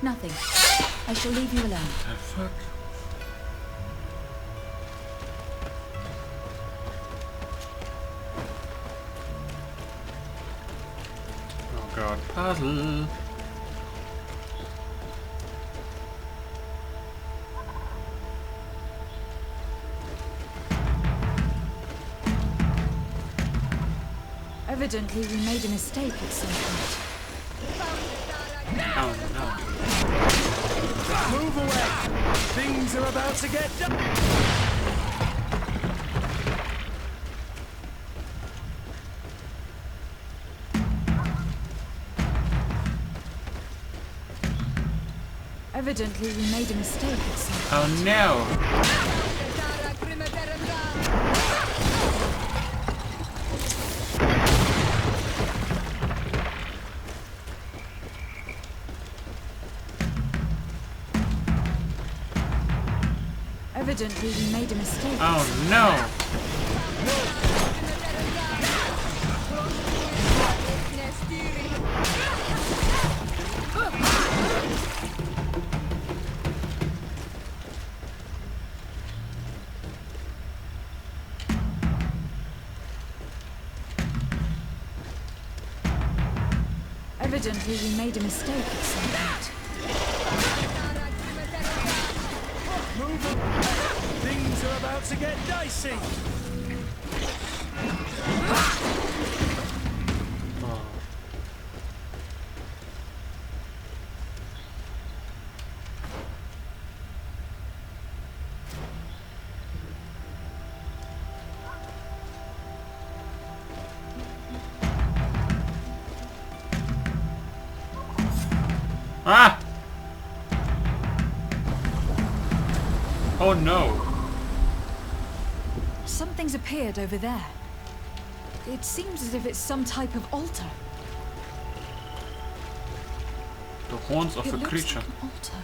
Nothing. I shall leave you alone. The fuck? Oh god, puzzle. Evidently, we made a mistake at some point. Oh no. Move away! Things are about to get done! Evidently, we made a mistake at some point. Oh no! Evidently, we made a mistake. Oh no! Evidently, we made a mistake at some point. Move on. Things are about to get dicey. Ah! Oh no! Something's appeared over there. It seems as if it's some type of altar. The horns of a creature. Like an altar.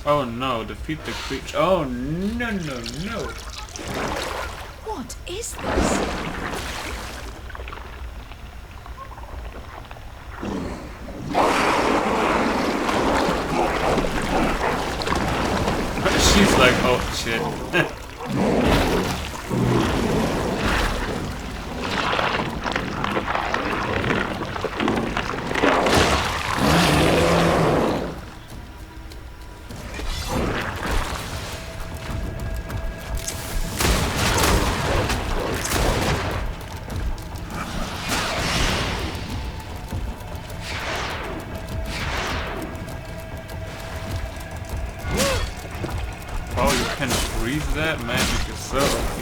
Oh no, defeat the creature. Oh no no no! What is this? She's like, oh shit. That magic is so OP.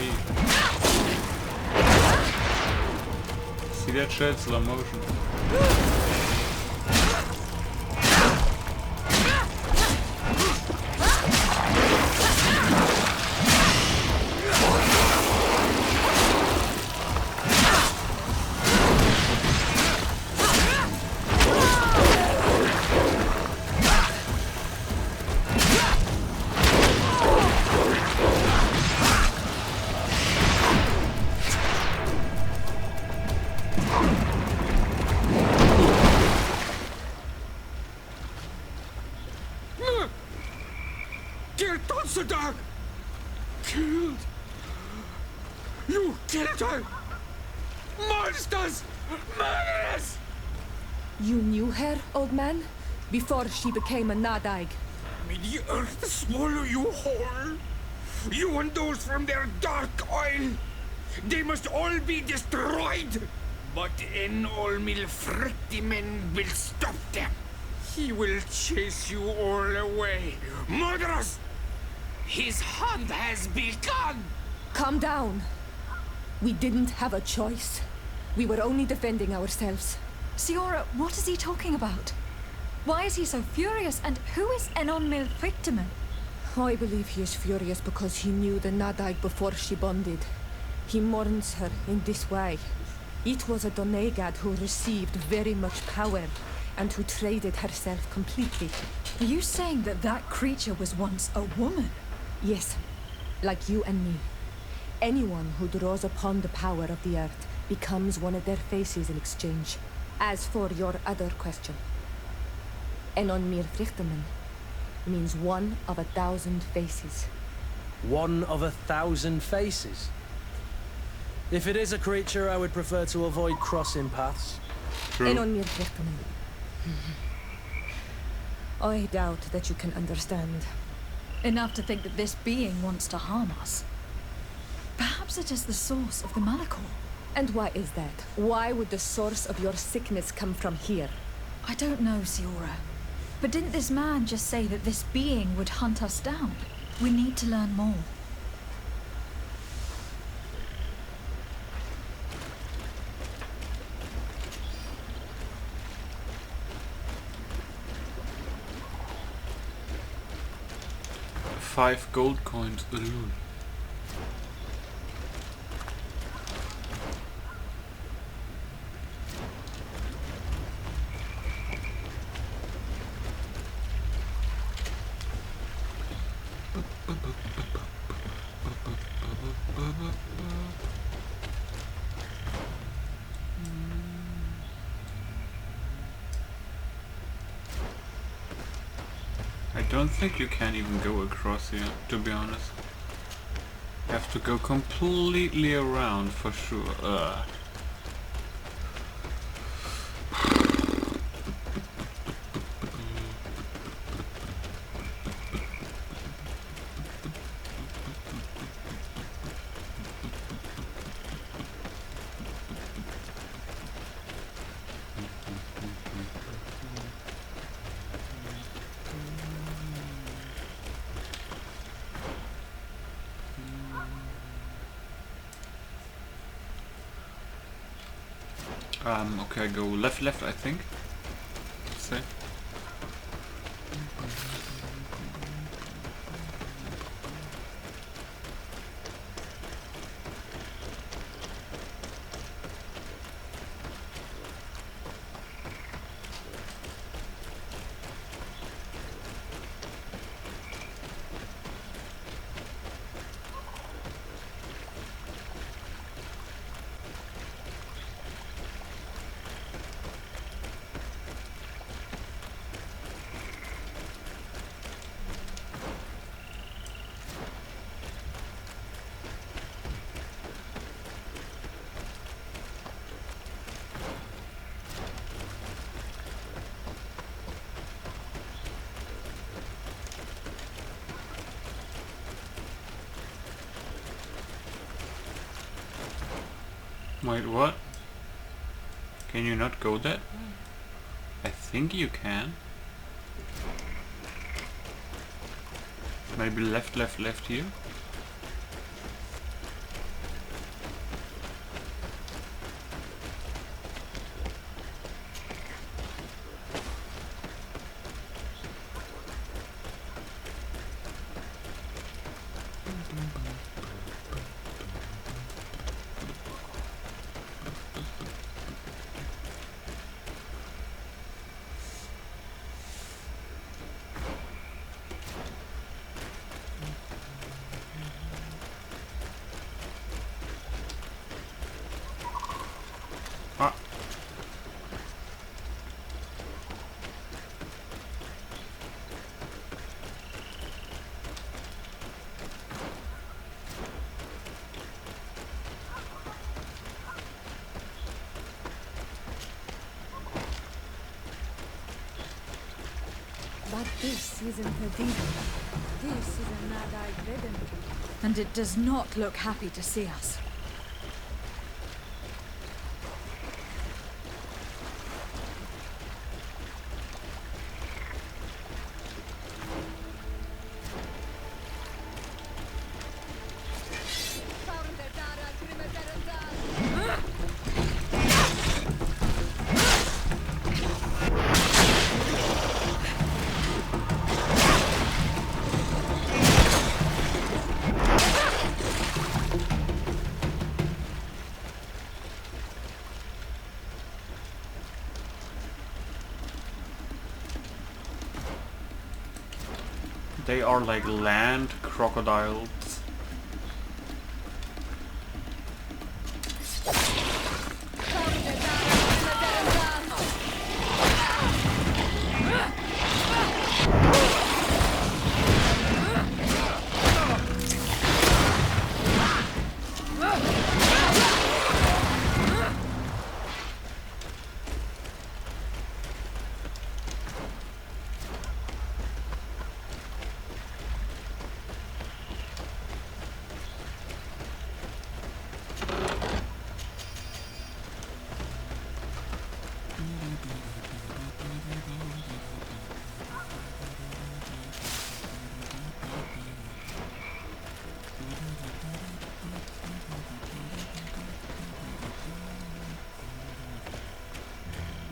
See that shit? Slow motion. Killed! You killed her! Monsters! Murderers! You knew her, old man? Before she became a Nadaig? May the earth swallow you whole! You and those from their dark oil! They must all be destroyed! But Enolmil Frictimen will stop them! He will chase you all away! Murderers! His hunt has begun! Calm down. We didn't have a choice. We were only defending ourselves. Siora, what is he talking about? Why is he so furious, and who is Enonmil Frictimen? I believe he is furious because he knew the Nadaig before she bonded. He mourns her in this way. It was a Donegad who received very much power, and who traded herself completely. Are you saying that that creature was once a woman? Yes, like you and me. Anyone who draws upon the power of the earth becomes one of their faces in exchange. As for your other question, Enonmir Frichtemen means one of 1,000 faces. One of 1,000 faces? If it is a creature, I would prefer to avoid crossing paths. Enonmir Frichtemen. I doubt that you can understand. Enough to think that this being wants to harm us. Perhaps it is the source of the Malachor. And why is that? Why would the source of your sickness come from here? I don't know, Siora. But didn't this man just say that this being would hunt us down? We need to learn more. Five gold coins. Ooh. don't think you can even go across here, to be honest. You have to go completely around for sure. Ugh. Okay, go left, I think. Let's see. Wait, what? Can you not go that way? I think you can. Maybe left here? But this isn't a demon. This is a mad-eyed ribbon. And it does not look happy to see us. They are like land crocodiles.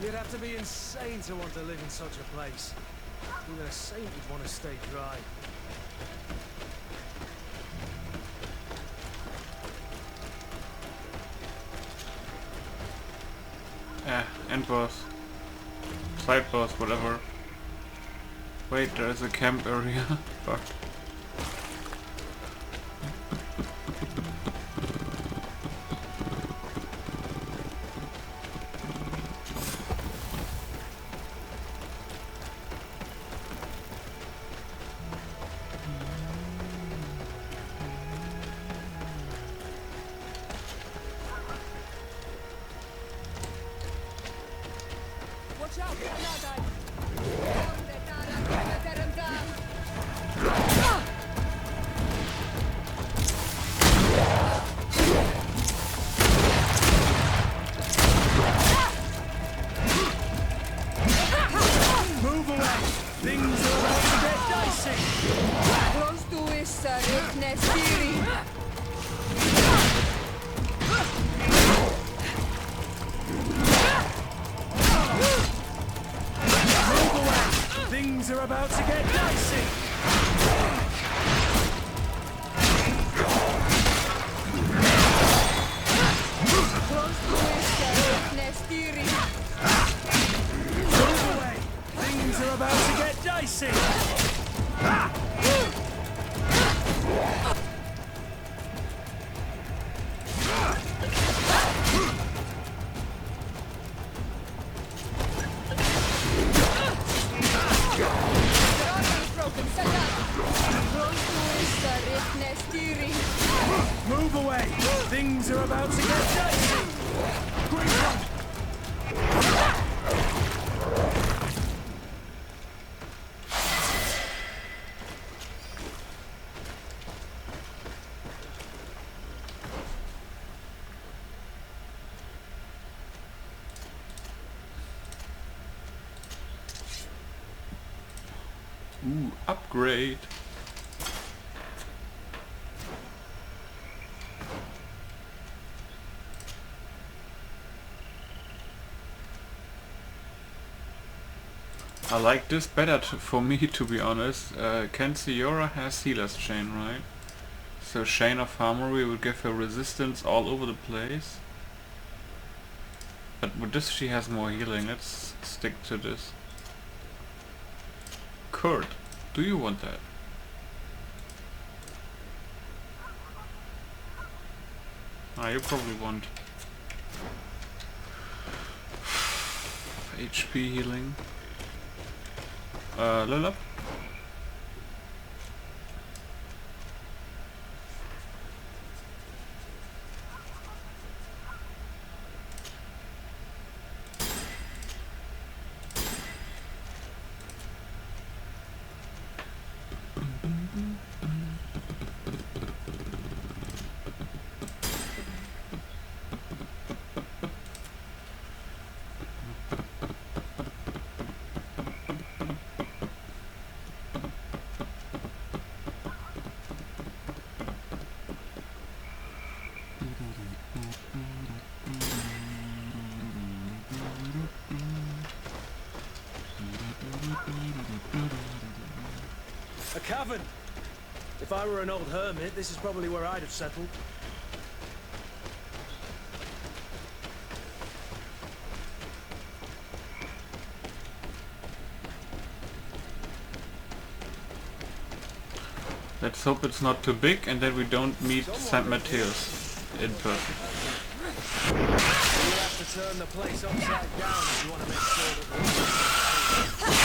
You'd have to be insane to want to live in such a place. Even a saint would want to stay dry. End boss. Side boss, whatever. Wait, there's a camp area. Fuck. Things are about to get dicey! Move away! Things are about to get dicey! Move away! Things are about to get dicey! Ooh, upgrade. I like this better for me, to be honest. Kensiora has Healer's Chain, right? So Chain of Armory will give her resistance all over the place. But with this she has more healing. Let's stick to this. Kurt, do you want that? You probably want HP healing. Level up. A cavern! If I were an old hermit, this is probably where I'd have settled. Let's hope it's not too big and that we don't meet St. Matheus in person. You have to turn the place upside down if you want to make sure that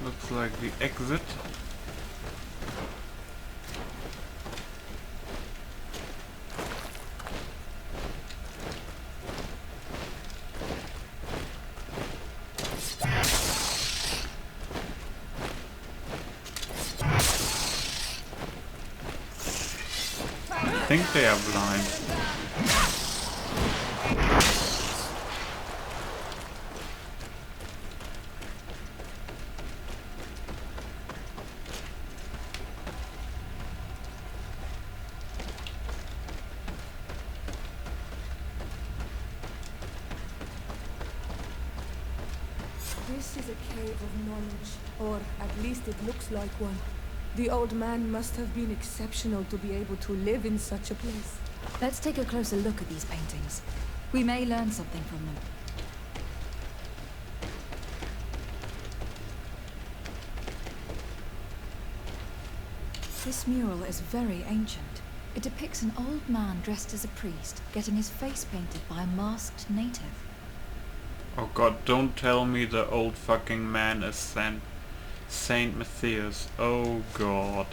Looks like the exit. I think they are blind. This is a cave of knowledge, or at least it looks like one. The old man must have been exceptional to be able to live in such a place. Let's take a closer look at these paintings. We may learn something from them. This mural is very ancient. It depicts an old man dressed as a priest, getting his face painted by a masked native. Oh god, don't tell me the old fucking man is San. Saint Matheus. Oh god.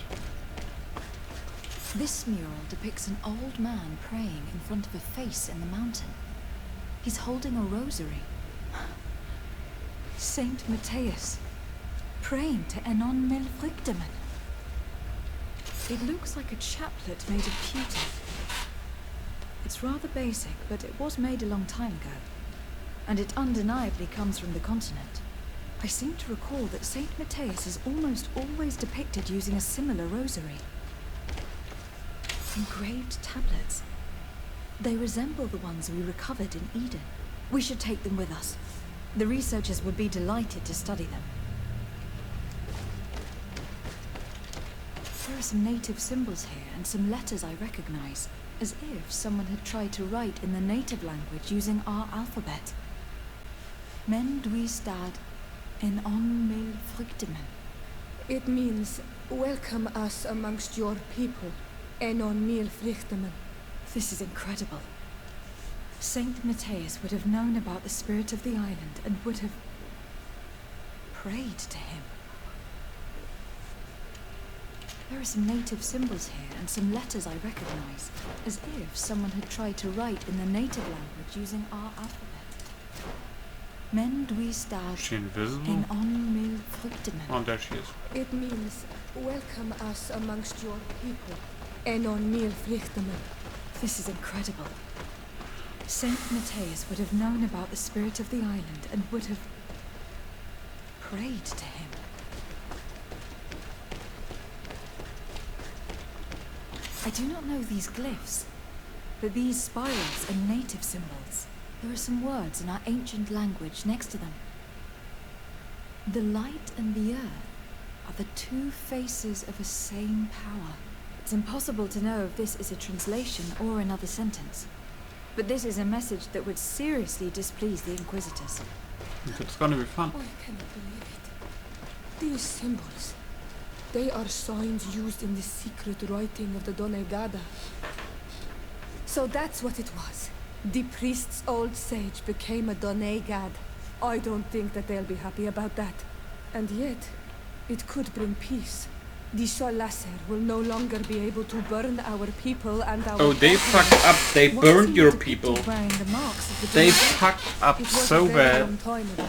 This mural depicts an old man praying in front of a face in the mountain. He's holding a rosary. Saint Matheus, praying to Enon Mil Frichtemen. It looks like a chaplet made of pewter. It's rather basic, but it was made a long time ago. And it undeniably comes from the continent. I seem to recall that Saint Matheus is almost always depicted using a similar rosary. Engraved tablets. They resemble the ones we recovered in Eden. We should take them with us. The researchers would be delighted to study them. There are some native symbols here and some letters I recognize, as if someone had tried to write in the native language using our alphabet. Men dwi stad en on mil frichtemen. It means, welcome us amongst your people, Enon Mil Frichtemen. This is incredible. Saint Matheus would have known about the spirit of the island and would have prayed to him. There are some native symbols here and some letters I recognize, as if someone had tried to write in the native language using our alphabet. Men dwi stad Is she invisible? en on mil frichtemen. Oh, there she is. It means, welcome us amongst your people, Enon Mil Frichtemen. This is incredible. Saint Matheus would have known about the spirit of the island and would have prayed to him. I do not know these glyphs, but these spirals are native symbols. There are some words in our ancient language next to them. The light and the earth are the two faces of a same power. It's impossible to know if this is a translation or another sentence. But this is a message that would seriously displease the Inquisitors. It's gonna be fun. I cannot believe it. These symbols, they are signs used in the secret writing of the Donegada. So that's what it was. The priest's old sage became a Donegad. I don't think that they'll be happy about that. And yet, it could bring peace. The Solasser will no longer be able to burn our people and our... Oh, they fucked up. They burned your people. The marks of the They Donegada. fucked up It was so a very bad. long time ago.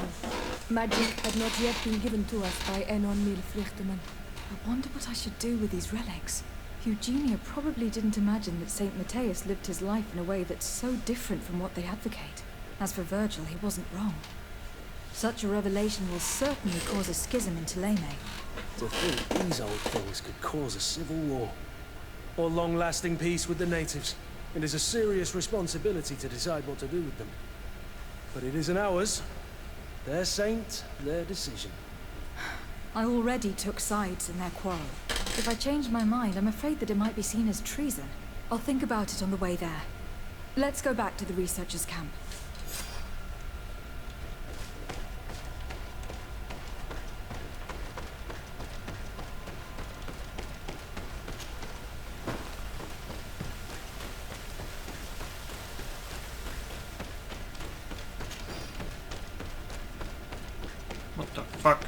Magic had not yet been given to us by Enon Mil Frichtemen. I wonder what I should do with these relics. Eugenia probably didn't imagine that Saint Matheus lived his life in a way that's so different from what they advocate. As for Virgil, he wasn't wrong. Such a revelation will certainly cause a schism in Tulane. To think these old things could cause a civil war. Or long-lasting peace with the natives. It is a serious responsibility to decide what to do with them. But it isn't ours. Their saint, their decision. I already took sides in their quarrel. If I change my mind, I'm afraid that it might be seen as treason. I'll think about it on the way there. Let's go back to the researchers' camp. What the fuck?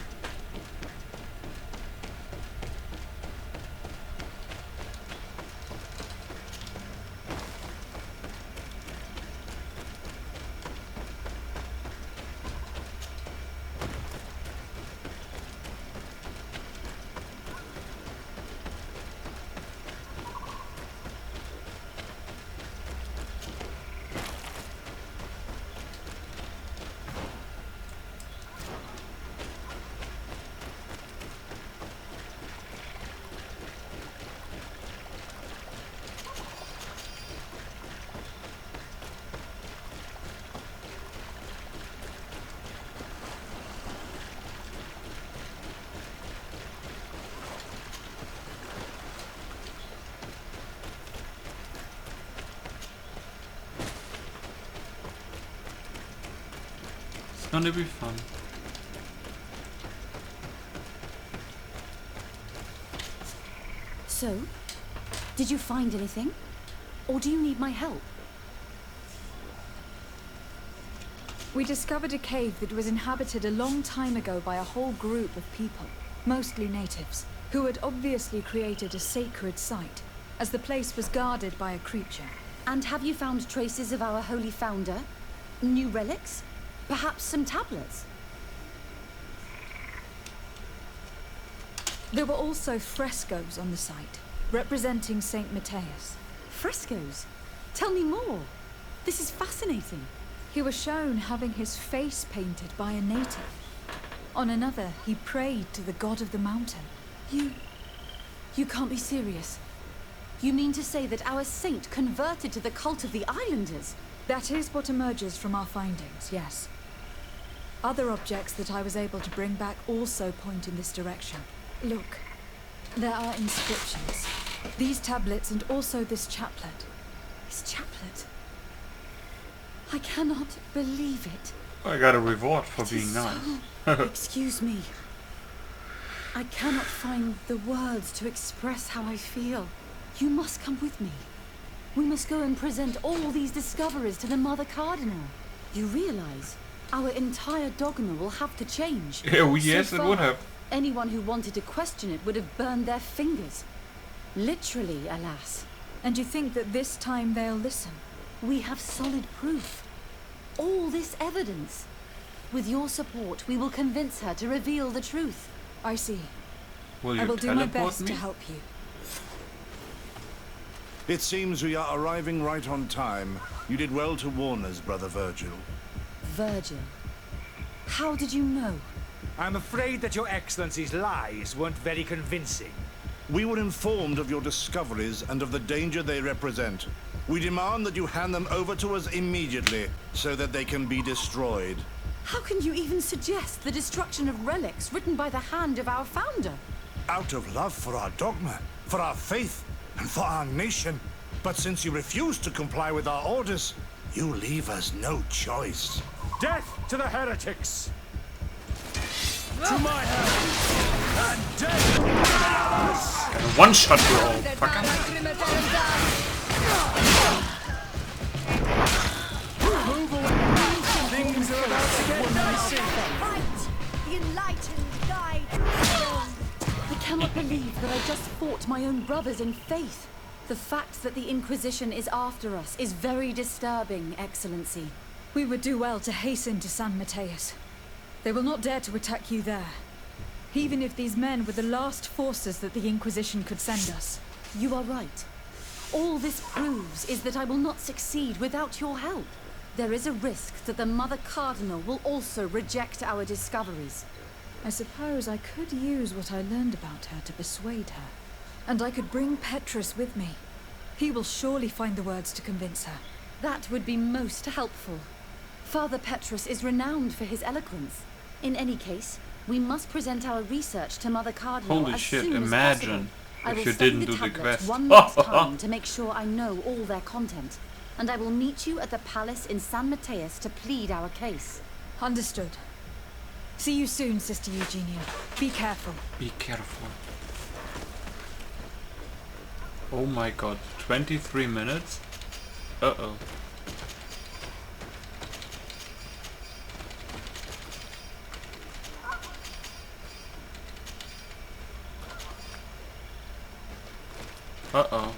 It's gonna be fun. So, did you find anything? Or do you need my help? We discovered a cave that was inhabited a long time ago by a whole group of people. Mostly natives, who had obviously created a sacred site, as the place was guarded by a creature. And have you found traces of our holy founder? New relics? Perhaps some tablets? There were also frescoes on the site, representing Saint Matheus. Frescoes? Tell me more. This is fascinating. He was shown having his face painted by a native. On another, he prayed to the god of the mountain. You can't be serious. You mean to say that our saint converted to the cult of the islanders? That is what emerges from our findings, yes. Other objects that I was able to bring back also point in this direction. Look, there are inscriptions. These tablets and also this chaplet. This chaplet? I cannot believe it. I got a reward for being nice. Excuse me. I cannot find the words to express how I feel. You must come with me. We must go and present all these discoveries to the Mother Cardinal. You realize our entire dogma will have to change. Yes, it would have. Anyone who wanted to question it would have burned their fingers. Literally, alas. And you think that this time they'll listen? We have solid proof. All this evidence. With your support, we will convince her to reveal the truth. I see. Will I will do my best me? to help you. It seems we are arriving right on time. You did well to warn us, Brother Virgil. Virgil? How did you know? I'm afraid that your Excellency's lies weren't very convincing. We were informed of your discoveries and of the danger they represent. We demand that you hand them over to us immediately, so that they can be destroyed. How can you even suggest the destruction of relics written by the hand of our founder? Out of love for our dogma, for our faith, and for our nation. But since you refuse to comply with our orders, you leave us no choice. Death to the heretics! To my hand! And death to us! One shot roll. Fucker. Move away! Things are about to get dicey! Fight! The enlightened guide! I cannot believe that I just fought my own brothers in faith. The fact that the Inquisition is after us is very disturbing, Excellency. We would do well to hasten to San Matheus. They will not dare to attack you there. Even if these men were the last forces that the Inquisition could send us. You are right. All this proves is that I will not succeed without your help. There is a risk that the Mother Cardinal will also reject our discoveries. I suppose I could use what I learned about her to persuade her. And I could bring Petrus with me. He will surely find the words to convince her. That would be most helpful. Father Petrus is renowned for his eloquence. In any case, we must present our research to Mother Cardinal Holy as shit, soon imagine as if possible. you didn't do the quest. One last time to make sure I know all their content. And I will meet you at the palace in San Matheus to plead our case. Understood. See you soon, Sister Eugenia. Be careful. Be careful. Oh my god, 23 minutes? Uh-oh. Uh-oh.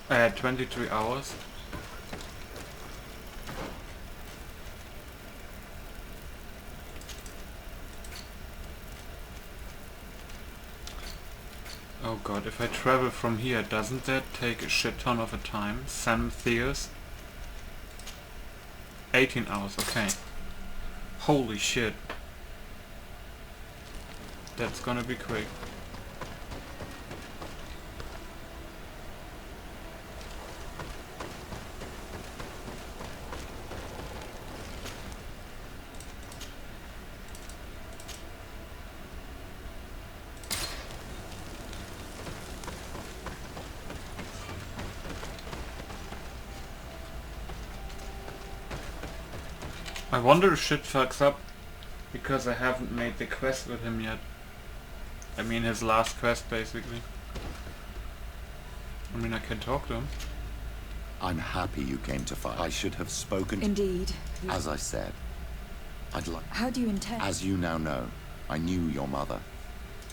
I had 23 hours. Oh god, if I travel from here, doesn't that take a shit ton of a time? San Matheus? 18 hours, okay. Holy shit. That's gonna be quick. I wonder if shit fucks up because I haven't made the quest with him yet. I mean his last quest basically. I mean I can talk to him. I'm happy you came to fight. I should have spoken to... Indeed. As I said, I'd like... How do you intend? As you now know, I knew your mother.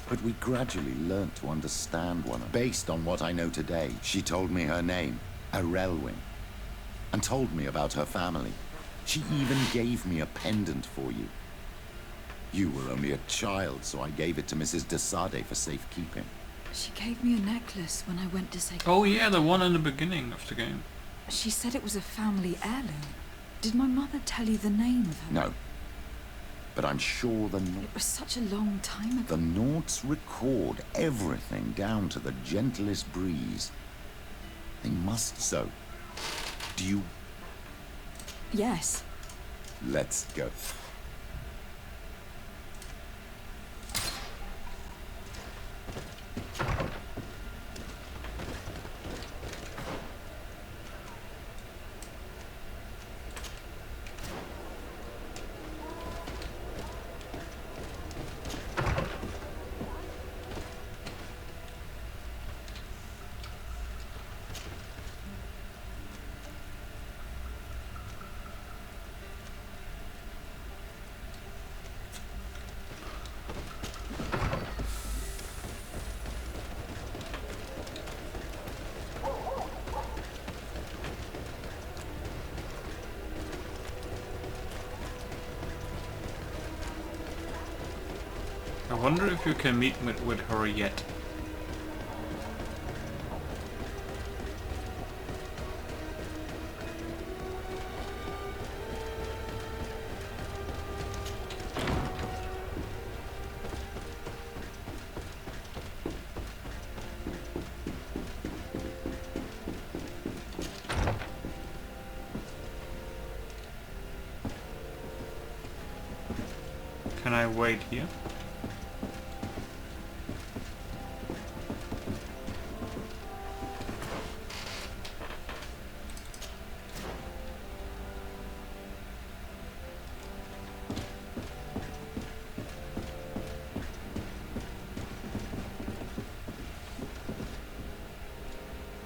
But we gradually learnt to understand one another. Based on what I know today, she told me her name, Arelwin, and told me about her family. She even gave me a pendant for you. You were only a child, so I gave it to Mrs. de Sade for safekeeping. She gave me a necklace when I went to say... Oh yeah, the one in the beginning of the game. She said it was a family heirloom. Did my mother tell you the name of her? No. But I'm sure the... It was such a long time ago. The Nords record everything down to the gentlest breeze. They must so. Do you... Yes. Let's go. I wonder if you can meet with her yet. Can I wait here?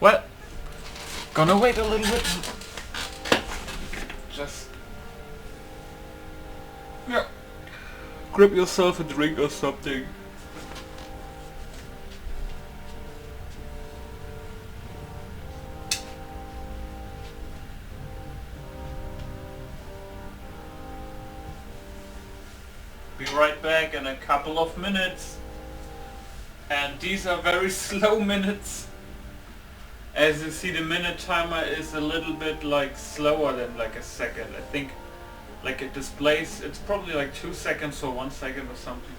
Well, gonna wait a little bit. Just, yeah, grab yourself a drink or something. Be right back in a couple of minutes. And these are very slow minutes. As you see, the minute timer is a little bit like slower than like a second. I think like it displays, it's probably like 2 seconds or 1 second or something.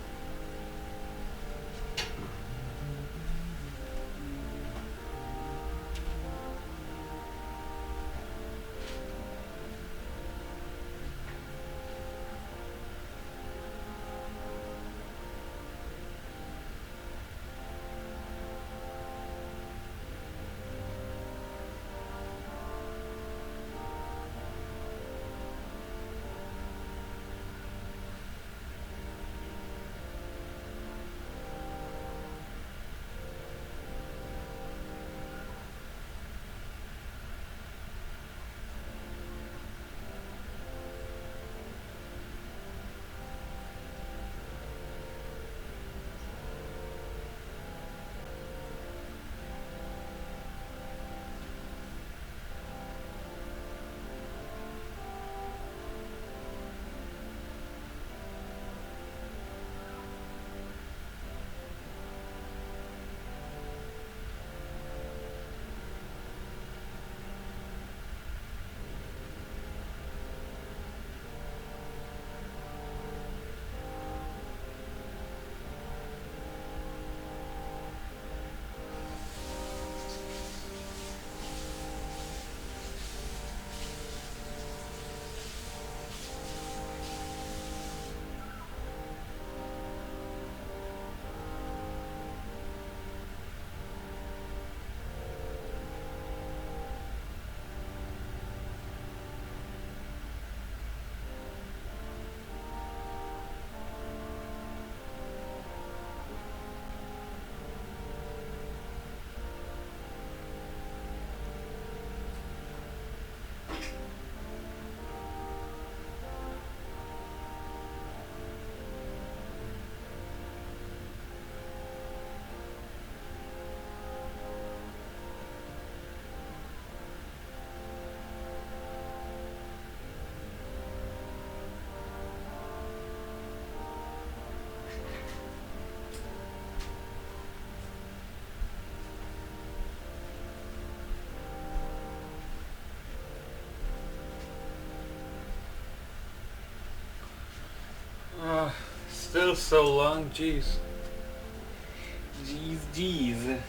Still so long, jeez. Jeez.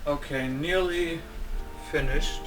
Okay, nearly finished.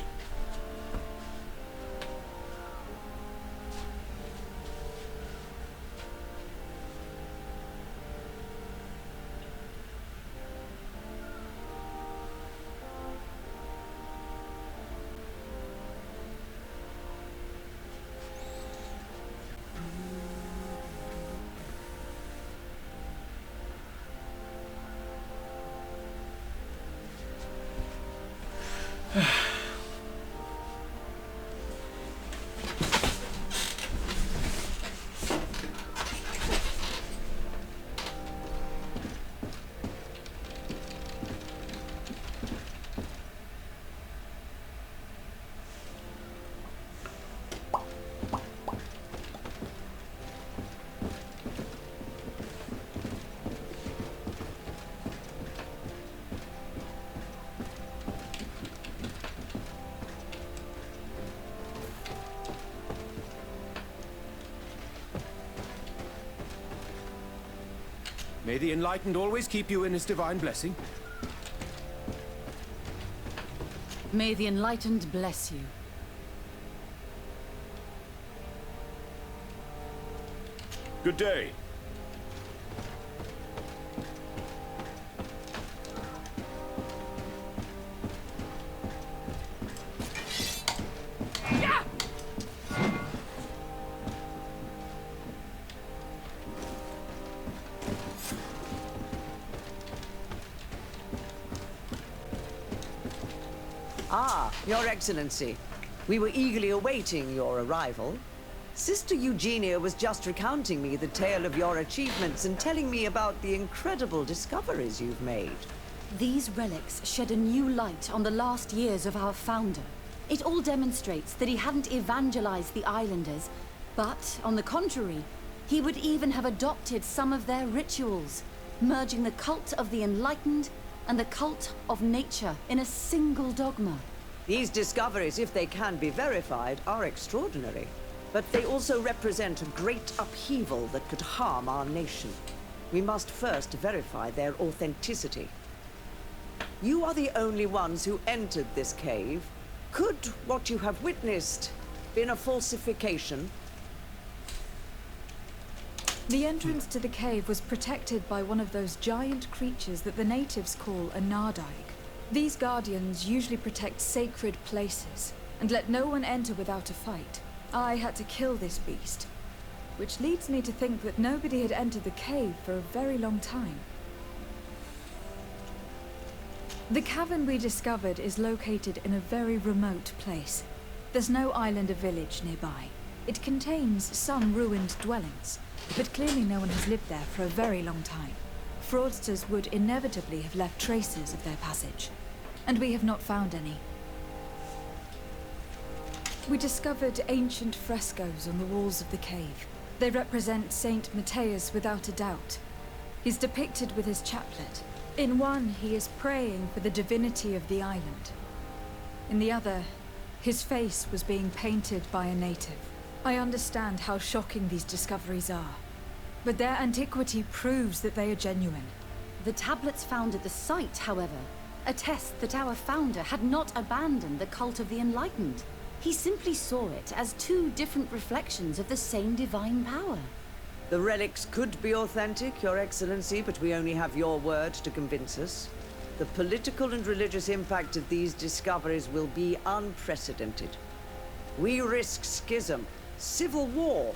May the Enlightened always keep you in his divine blessing. May the Enlightened bless you. Good day. Ah, Your Excellency. We were eagerly awaiting your arrival. Sister Eugenia was just recounting me the tale of your achievements and telling me about the incredible discoveries you've made. These relics shed a new light on the last years of our founder. It all demonstrates that he hadn't evangelized the islanders, But, on the contrary, he would even have adopted some of their rituals, merging the cult of the enlightened and the cult of nature in a single dogma. These discoveries, if they can be verified, are extraordinary. But they also represent a great upheaval that could harm our nation. We must first verify their authenticity. You are the only ones who entered this cave. Could what you have witnessed been a falsification? The entrance to the cave was protected by one of those giant creatures that the natives call a Nardaig. These guardians usually protect sacred places and let no one enter without a fight. I had to kill this beast, which leads me to think that nobody had entered the cave for a very long time. The cavern we discovered is located in a very remote place. There's no island or village nearby. It contains some ruined dwellings, but clearly no one has lived there for a very long time. Fraudsters would inevitably have left traces of their passage, and we have not found any. We discovered ancient frescoes on the walls of the cave. They represent Saint Matheus without a doubt. He's depicted with his chaplet. In one, he is praying for the divinity of the island. In the other, his face was being painted by a native. I understand how shocking these discoveries are, but their antiquity proves that they are genuine. The tablets found at the site, however, attest that our founder had not abandoned the cult of the enlightened. He simply saw it as two different reflections of the same divine power. The relics could be authentic, Your Excellency, but we only have your word to convince us. The political and religious impact of these discoveries will be unprecedented. We risk schism, civil war,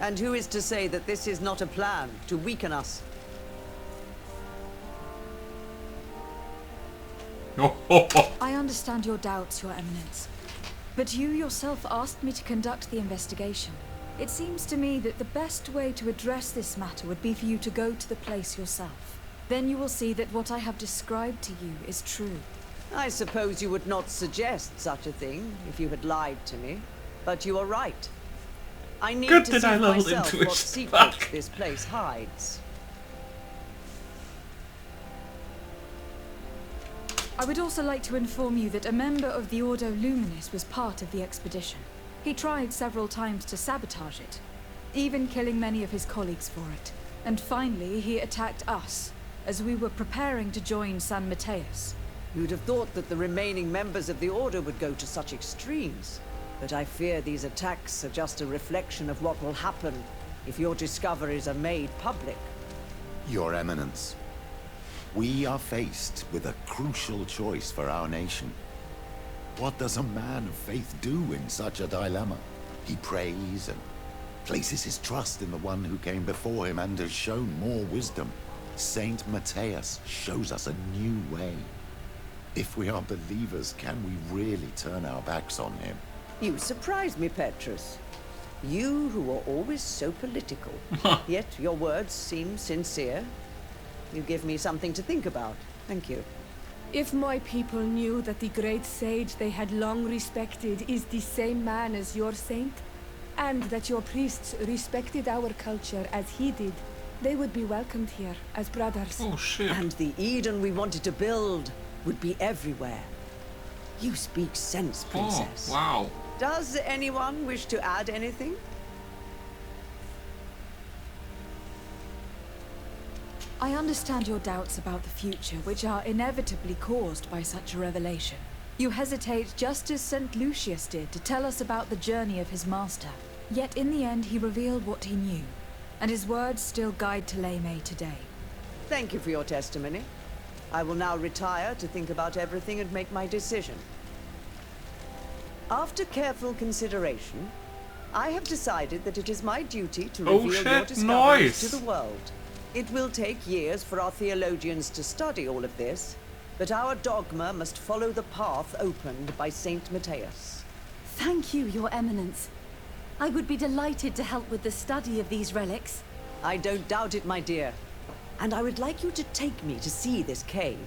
and who is to say that this is not a plan to weaken us? I understand your doubts, Your Eminence. But you yourself asked me to conduct the investigation. It seems to me that the best way to address this matter would be for you to go to the place yourself. Then you will see that what I have described to you is true. I suppose you would not suggest such a thing if you had lied to me. But you are right. I need to see for myself what secrets this place hides. I would also like to inform you that a member of the Ordo Luminis was part of the expedition. He tried several times to sabotage it, even killing many of his colleagues for it. And finally, he attacked us, as we were preparing to join San Matheus. You'd have thought that the remaining members of the Order would go to such extremes. But I fear these attacks are just a reflection of what will happen if your discoveries are made public. Your Eminence, we are faced with a crucial choice for our nation. What does a man of faith do in such a dilemma? He prays and places his trust in the one who came before him and has shown more wisdom. Saint Matheus shows us a new way. If we are believers, can we really turn our backs on him? You surprise me, Petrus. You who are always so political, yet your words seem sincere. You give me something to think about. Thank you. If my people knew that the great sage they had long respected is the same man as your saint, and that your priests respected our culture as he did, they would be welcomed here as brothers. Oh shit. And the Eden we wanted to build would be everywhere. You speak sense, Princess. Oh, wow. Does anyone wish to add anything? I understand your doubts about the future, which are inevitably caused by such a revelation. You hesitate just as St. Lucius did to tell us about the journey of his master. Yet in the end he revealed what he knew, and his words still guide Ptolemy today. Thank you for your testimony. I will now retire to think about everything and make my decision. After careful consideration, I have decided that it is my duty to reveal your discoveries to the world. It will take years for our theologians to study all of this, but our dogma must follow the path opened by Saint Matheus. Thank you, Your Eminence. I would be delighted to help with the study of these relics. I don't doubt it, my dear. And I would like you to take me to see this cave.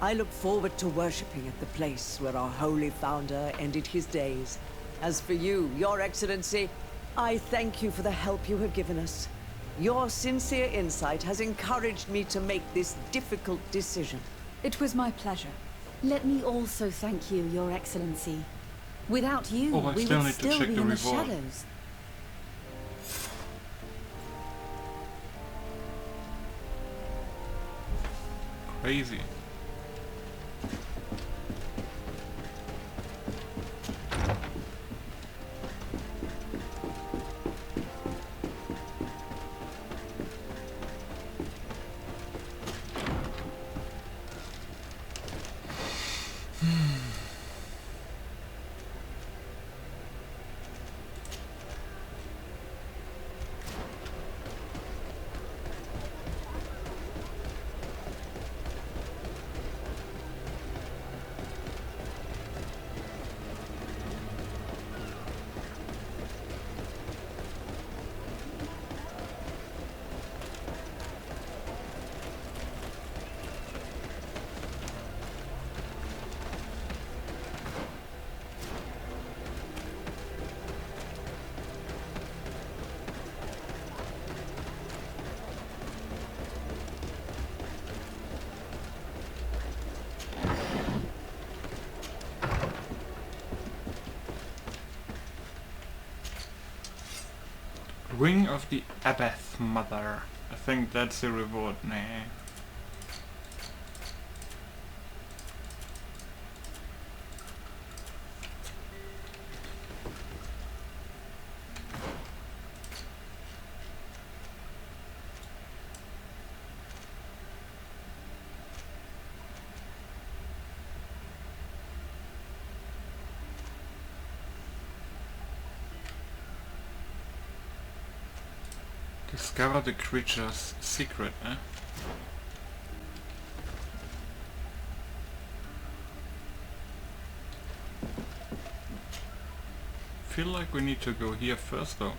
I look forward to worshipping at the place where our holy founder ended his days. As for you, Your Excellency, I thank you for the help you have given us. Your sincere insight has encouraged me to make this difficult decision. It was my pleasure. Let me also thank you, Your Excellency. Without you, Oh, I we still would need to still check be the in the reward. shadows. Crazy. Ring of the Abbess Mother. I think that's the reward. Nah. Discover the creature's secret, eh? Feel like we need to go here first though.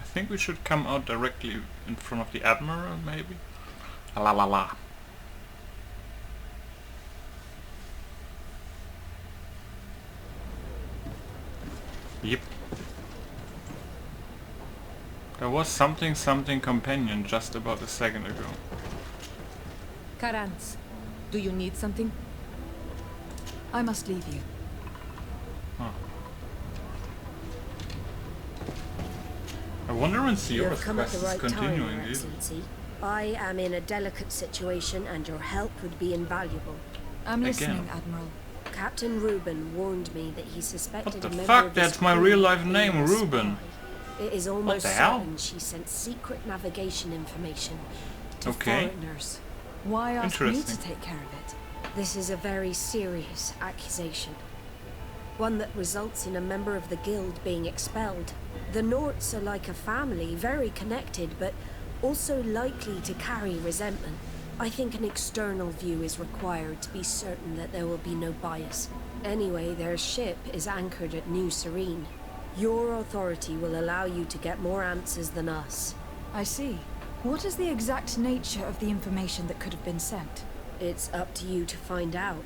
I think we should come out directly in front of the Admiral, maybe? La la la. Yep. There was something companion just about a second ago. Karantz, do you need something? I must leave you. Huh. I wonder when You Sierra's have come at quest the is right time, continuing, Your dude. Excellency. I am in a delicate situation and your help would be invaluable. I'm Again. listening, Admiral. Captain Reuben warned me that he suspected What the a member fuck? of his That's my crew real of life being name, a Reuben. spy. It is almost the hell? certain she sent secret navigation information to Okay. foreigners. Why ask me to Interesting. take care of it? This is a very serious accusation. One that results in a member of the guild being expelled. The Norts are like a family, very connected, but also likely to carry resentment. I think an external view is required to be certain that there will be no bias. Anyway, their ship is anchored at New Serene. Your authority will allow you to get more answers than us. I see. What is the exact nature of the information that could have been sent? It's up to you to find out.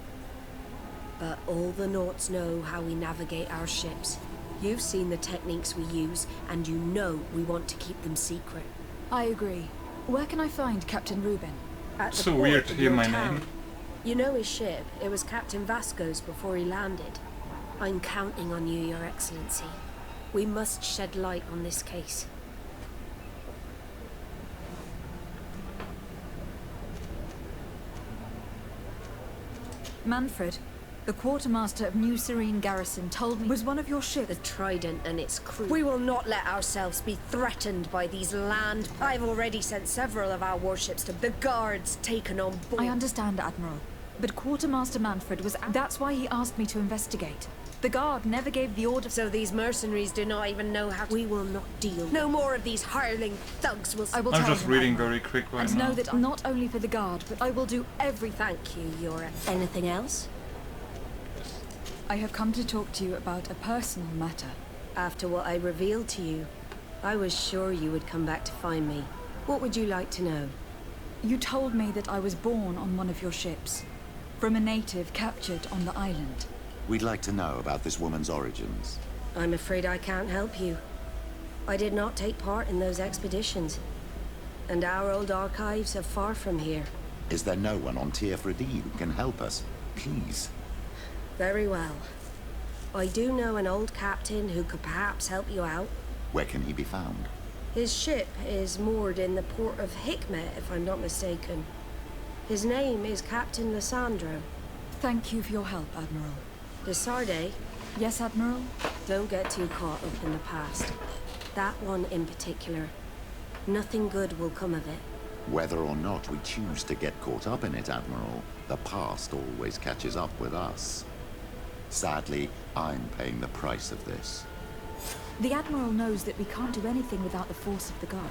But all the Norts know how we navigate our ships. You've seen the techniques we use, and you know we want to keep them secret. I agree. Where can I find Captain Reuben? At the So port weird of to hear your my town. name. You know his ship. It was Captain Vasco's before he landed. I'm counting on you, Your Excellency. We must shed light on this case. Manfred, the quartermaster of New Serene Garrison, told me was one of your ships. The Trident and its crew. We will not let ourselves be threatened by these land. I've already sent several of our warships to the guards taken on board. I understand, Admiral. But Quartermaster Manfred was... That's why he asked me to investigate. The guard never gave the order... So these mercenaries do not even know how... We will not deal. No more of these hireling thugs will... I will I'm tell just him, reading Admiral, very quick right and now. know that not only for the guard, but I will do everything. Thank you, Yora. Anything else? I have come to talk to you about a personal matter. After what I revealed to you, I was sure you would come back to find me. What would you like to know? You told me that I was born on one of your ships, from a native captured on the island. We'd like to know about this woman's origins. I'm afraid I can't help you. I did not take part in those expeditions, and our old archives are far from here. Is there no one on Tier-Fredy who can help us? Please. Very well. I do know an old captain who could perhaps help you out. Where can he be found? His ship is moored in the port of Hikmet, if I'm not mistaken. His name is Captain Lissandro. Thank you for your help, Admiral. Desarde? Yes, Admiral? Don't get too caught up in the past. That one in particular. Nothing good will come of it. Whether or not we choose to get caught up in it, Admiral, the past always catches up with us. Sadly, I'm paying the price of this. The Admiral knows that we can't do anything without the force of the Guard.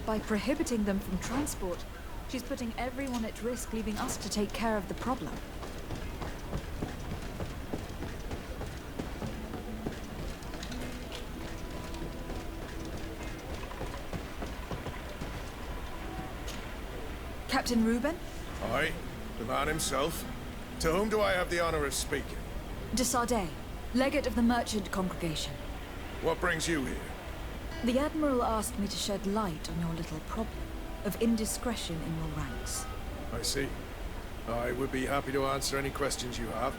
By prohibiting them from transport, she's putting everyone at risk, leaving us to take care of the problem. Captain Reuben? Aye, the man himself. To whom do I have the honor of speaking? Desarde, legate of the merchant congregation. What brings you here? The Admiral asked me to shed light on your little problem of indiscretion in your ranks. I see. I would be happy to answer any questions you have.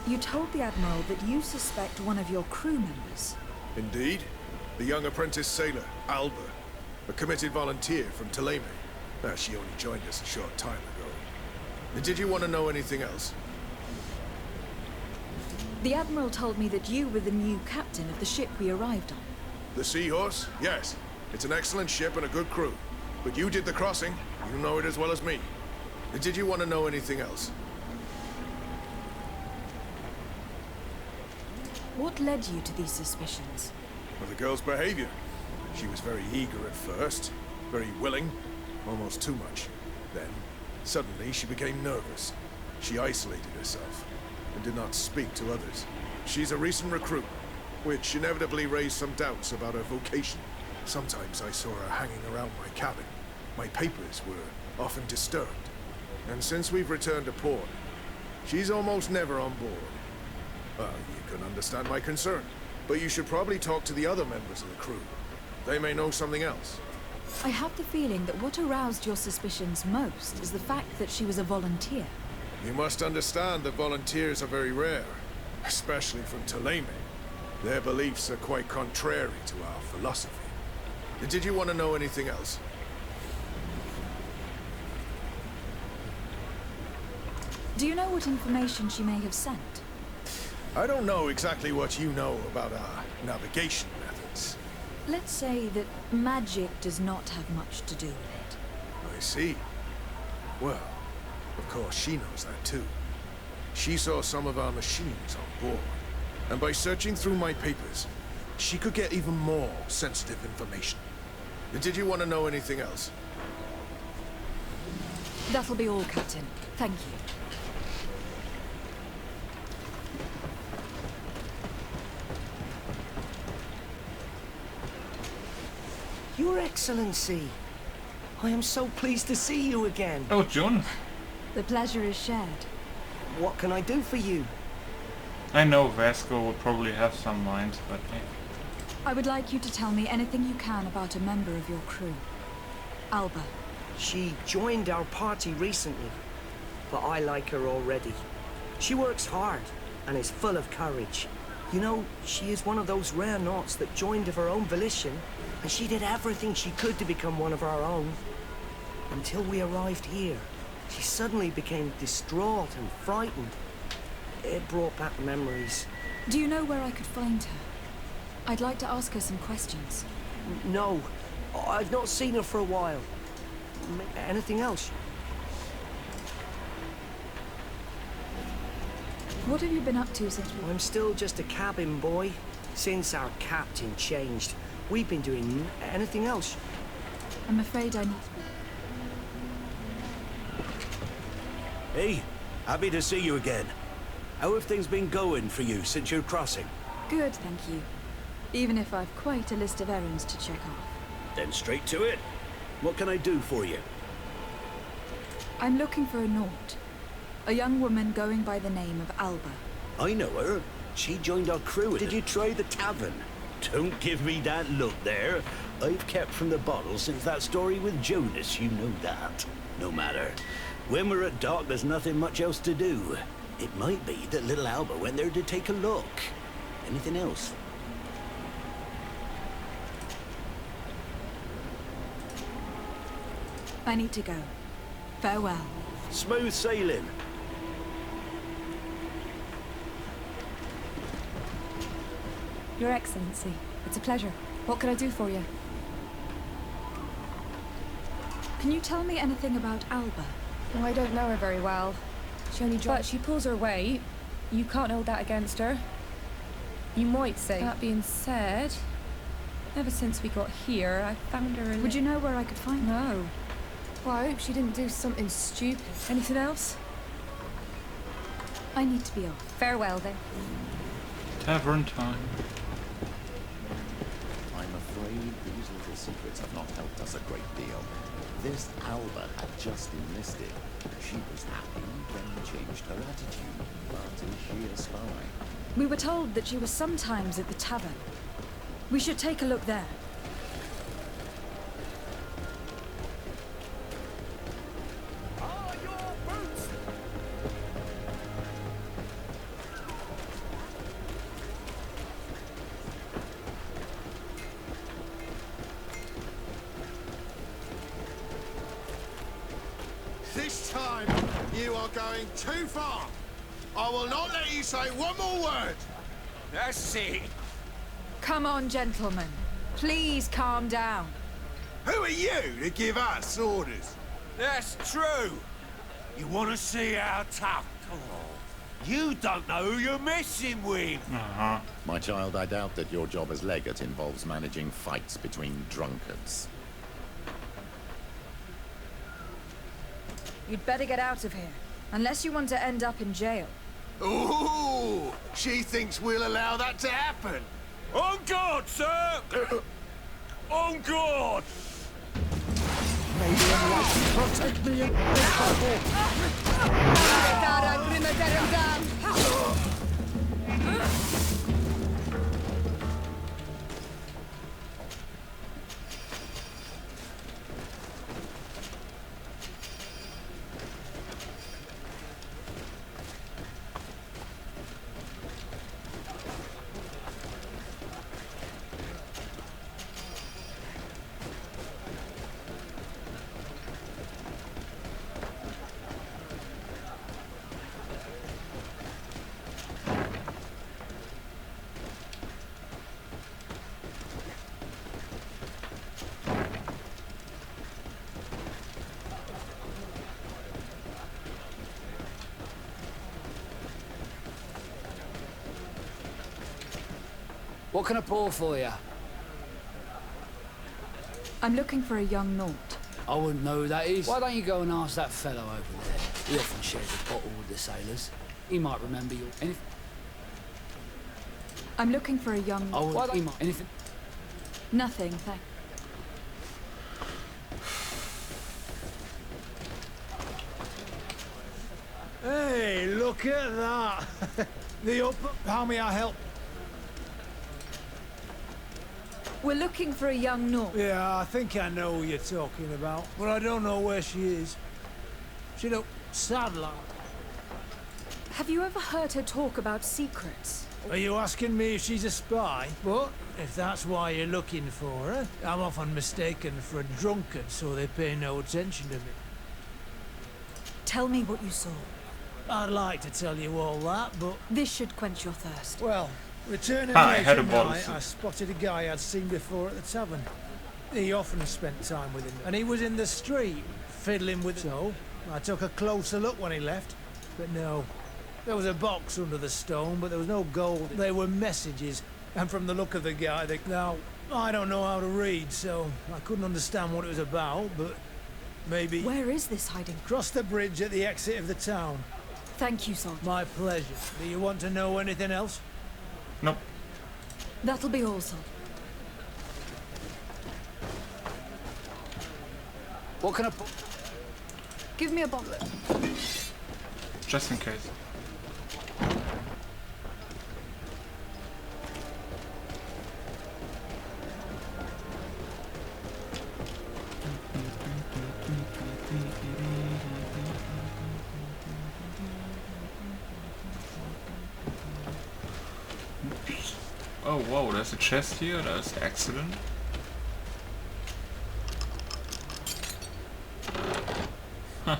You told the Admiral that you suspect one of your crew members. Indeed. The young apprentice sailor, Alba. A committed volunteer from Ptolemy. She only joined us a short time ago. And did you want to know anything else? The Admiral told me that you were the new captain of the ship we arrived on. The Seahorse? Yes. It's an excellent ship and a good crew. But you did the crossing. You know it as well as me. And did you want to know anything else? What led you to these suspicions? Well, the girl's behavior. She was very eager at first, very willing, almost too much. Then, suddenly, she became nervous. She isolated herself and did not speak to others. She's a recent recruit, which inevitably raised some doubts about her vocation. Sometimes I saw her hanging around my cabin. My papers were often disturbed. And since we've returned to port, she's almost never on board. Well, you can understand my concern, but you should probably talk to the other members of the crew. They may know something else. I have the feeling that what aroused your suspicions most is the fact that she was a volunteer. You must understand that volunteers are very rare, especially from Ptolemy. Their beliefs are quite contrary to our philosophy. Did you want to know anything else? Do you know what information she may have sent? I don't know exactly what you know about our navigation methods. Let's say that magic does not have much to do with it. I see. Well, of course she knows that too. She saw some of our machines on board, and by searching through my papers, she could get even more sensitive information. Did you want to know anything else? That'll be all, Captain. Thank you. Your Excellency, I am so pleased to see you again. Oh, John. The pleasure is shared. What can I do for you? I know Vasco will probably have some mind, but... I would like you to tell me anything you can about a member of your crew. Alba. She joined our party recently, but I like her already. She works hard and is full of courage. You know, she is one of those rare knots that joined of her own volition, and she did everything she could to become one of our own. Until we arrived here, she suddenly became distraught and frightened. It brought back memories. Do you know where I could find her? I'd like to ask her some questions. No, I've not seen her for a while. Anything else? What have you been up to since we... I'm still just a cabin boy. Since our captain changed, we've been doing anything else. I'm afraid I need... Hey, happy to see you again. How have things been going for you since your crossing? Good, thank you. Even if I've quite a list of errands to check off. Then straight to it. What can I do for you? I'm looking for a Naut. A young woman going by the name of Alba. I know her. She joined our crew. Did you try the tavern? Don't give me that look there. I've kept from the bottle since that story with Jonas, you know that. No matter. When we're at dock, there's nothing much else to do. It might be that little Alba went there to take a look. Anything else? I need to go. Farewell. Smooth sailing. Your Excellency, it's a pleasure. What can I do for you? Can you tell me anything about Alba? Oh, I don't know her very well. She only but she pulls her weight. You can't hold that against her. You might say. That being said, ever since we got here, I found her. Would you know where I could find her? No. Well, I hope she didn't do something stupid. Anything else? I need to be off. Farewell, then. Tavern time. I'm afraid these little secrets have not helped us a great deal. This Alba had just enlisted. She was happy, then changed her attitude. But is she a spy? We were told that she was sometimes at the tavern. We should take a look there. This time, you are going too far. I will not let you say one more word. That's it. Come on, gentlemen. Please calm down. Who are you to give us orders? That's true. You want to see how tough? Oh, you don't know who you're messing with. My child, I doubt that your job as legate involves managing fights between drunkards. You'd better get out of here, unless you want to end up in jail. Ooh, she thinks we'll allow that to happen. On guard, sir! On guard! Maybe protect me in this What can I pour for you? I'm looking for a young Naut. I wouldn't know who that is. Why don't you go and ask that fellow over there? He often shares a bottle with the sailors. He might remember you. Anything? I'm looking for a young... I would... He might... Anything? Nothing, thank... Hey, look at that! How may I help? We're looking for a young Naut. Yeah, I think I know who you're talking about, but I don't know where she is. She looked sad like. Have you ever heard her talk about secrets? Are you asking me if she's a spy? But if that's why you're looking for her, I'm often mistaken for a drunkard, so they pay no attention to me. Tell me what you saw. I'd like to tell you all that, but... This should quench your thirst. Well, returning I late at night, I spotted a guy I'd seen before at the tavern. He often spent time with him, and he was in the street, fiddling with... So, I took a closer look when he left, but no, There was a box under the stone, but there was no gold. They were messages, and from the look of the guy, now, I don't know how to read, so I couldn't understand what it was about, but maybe... Where is this hiding? Cross the bridge at the exit of the town. Thank you, Sergeant. My pleasure. Do you want to know anything else? Nope. That'll be all, Sergeant. What can I... Give me a bottle. Just in case. Oh, whoa, there's a chest here, that's excellent. Huh.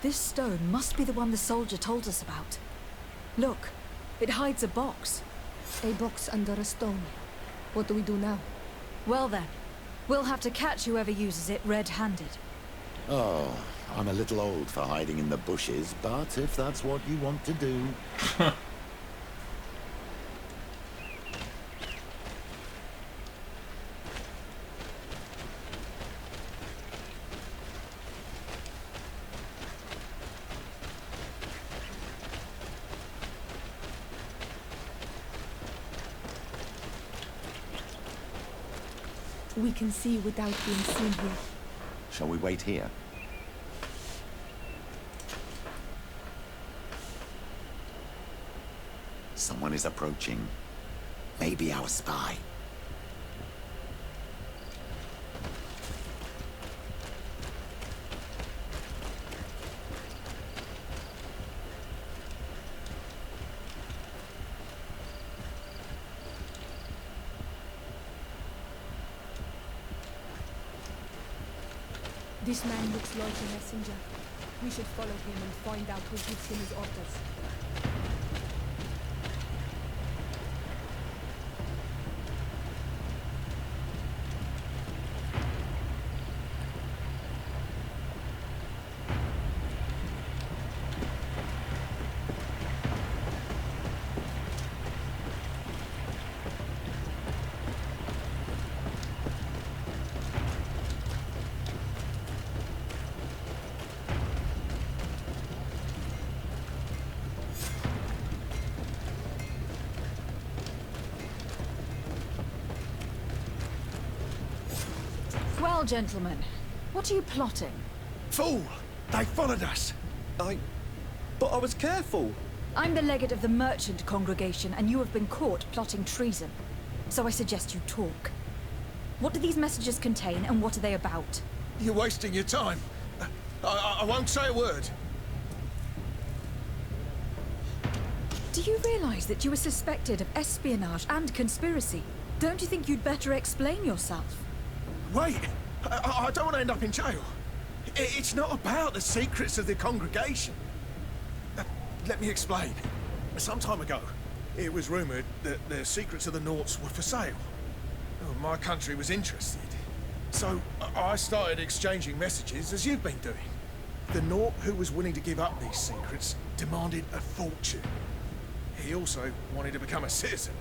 This stone must be the one the soldier told us about. Look, it hides a box. A box under a stone. What do we do now? Well then, we'll have to catch whoever uses it red-handed. Oh, I'm a little old for hiding in the bushes, but if that's what you want to do... We can see without being seen here. Shall we wait here? Someone is approaching. Maybe our spy. This man looks like a messenger. We should follow him and find out who gives him his orders. Well, gentlemen, what are you plotting? Fool! They followed us! But I was careful! I'm the legate of the merchant congregation, and you have been caught plotting treason. So I suggest you talk. What do these messages contain, and what are they about? You're wasting your time. I won't say a word. Do you realize that you are suspected of espionage and conspiracy? Don't you think you'd better explain yourself? Wait! I don't want to end up in jail. It's not about the secrets of the congregation. Let me explain. Some time ago, it was rumoured that the secrets of the Naughts were for sale. My country was interested. So I started exchanging messages as you've been doing. The Naught who was willing to give up these secrets demanded a fortune. He also wanted to become a citizen.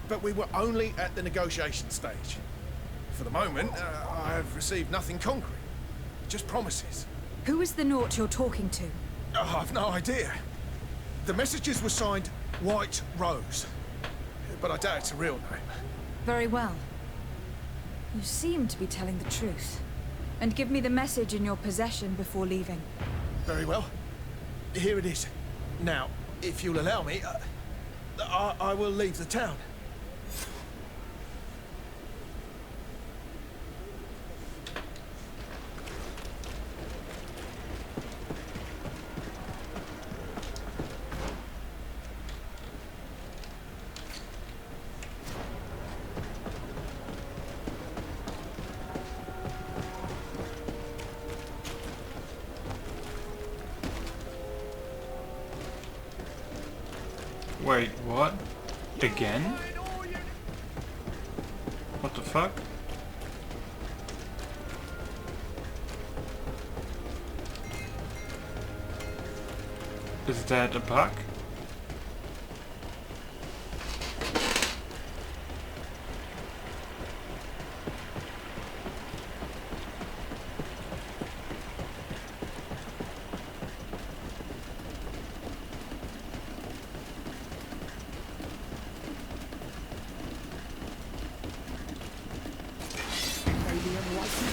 But we were only at the negotiation stage. For the moment, I have received nothing concrete. Just promises. Who is the Naught you're talking to? I've no idea. The messages were signed White Rose. But I doubt it's a real name. Very well. You seem to be telling the truth. And give me the message in your possession before leaving. Very well. Here it is. Now, if you'll allow me, I will leave the town. Wait, what? Again? What the fuck? Is that a bug?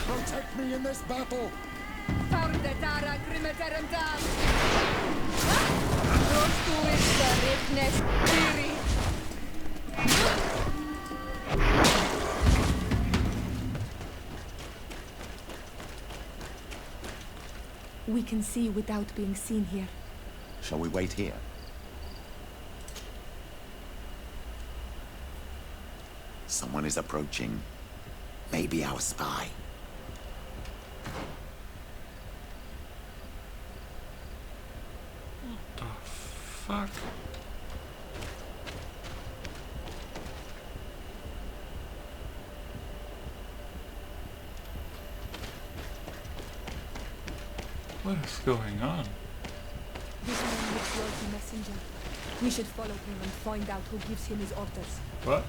Protect me in this battle! We can see without being seen here. Shall we wait here? Someone is approaching. Maybe our spy. Fuck. What is going on? This man looks like a messenger. We should follow him and find out who gives him his orders. What?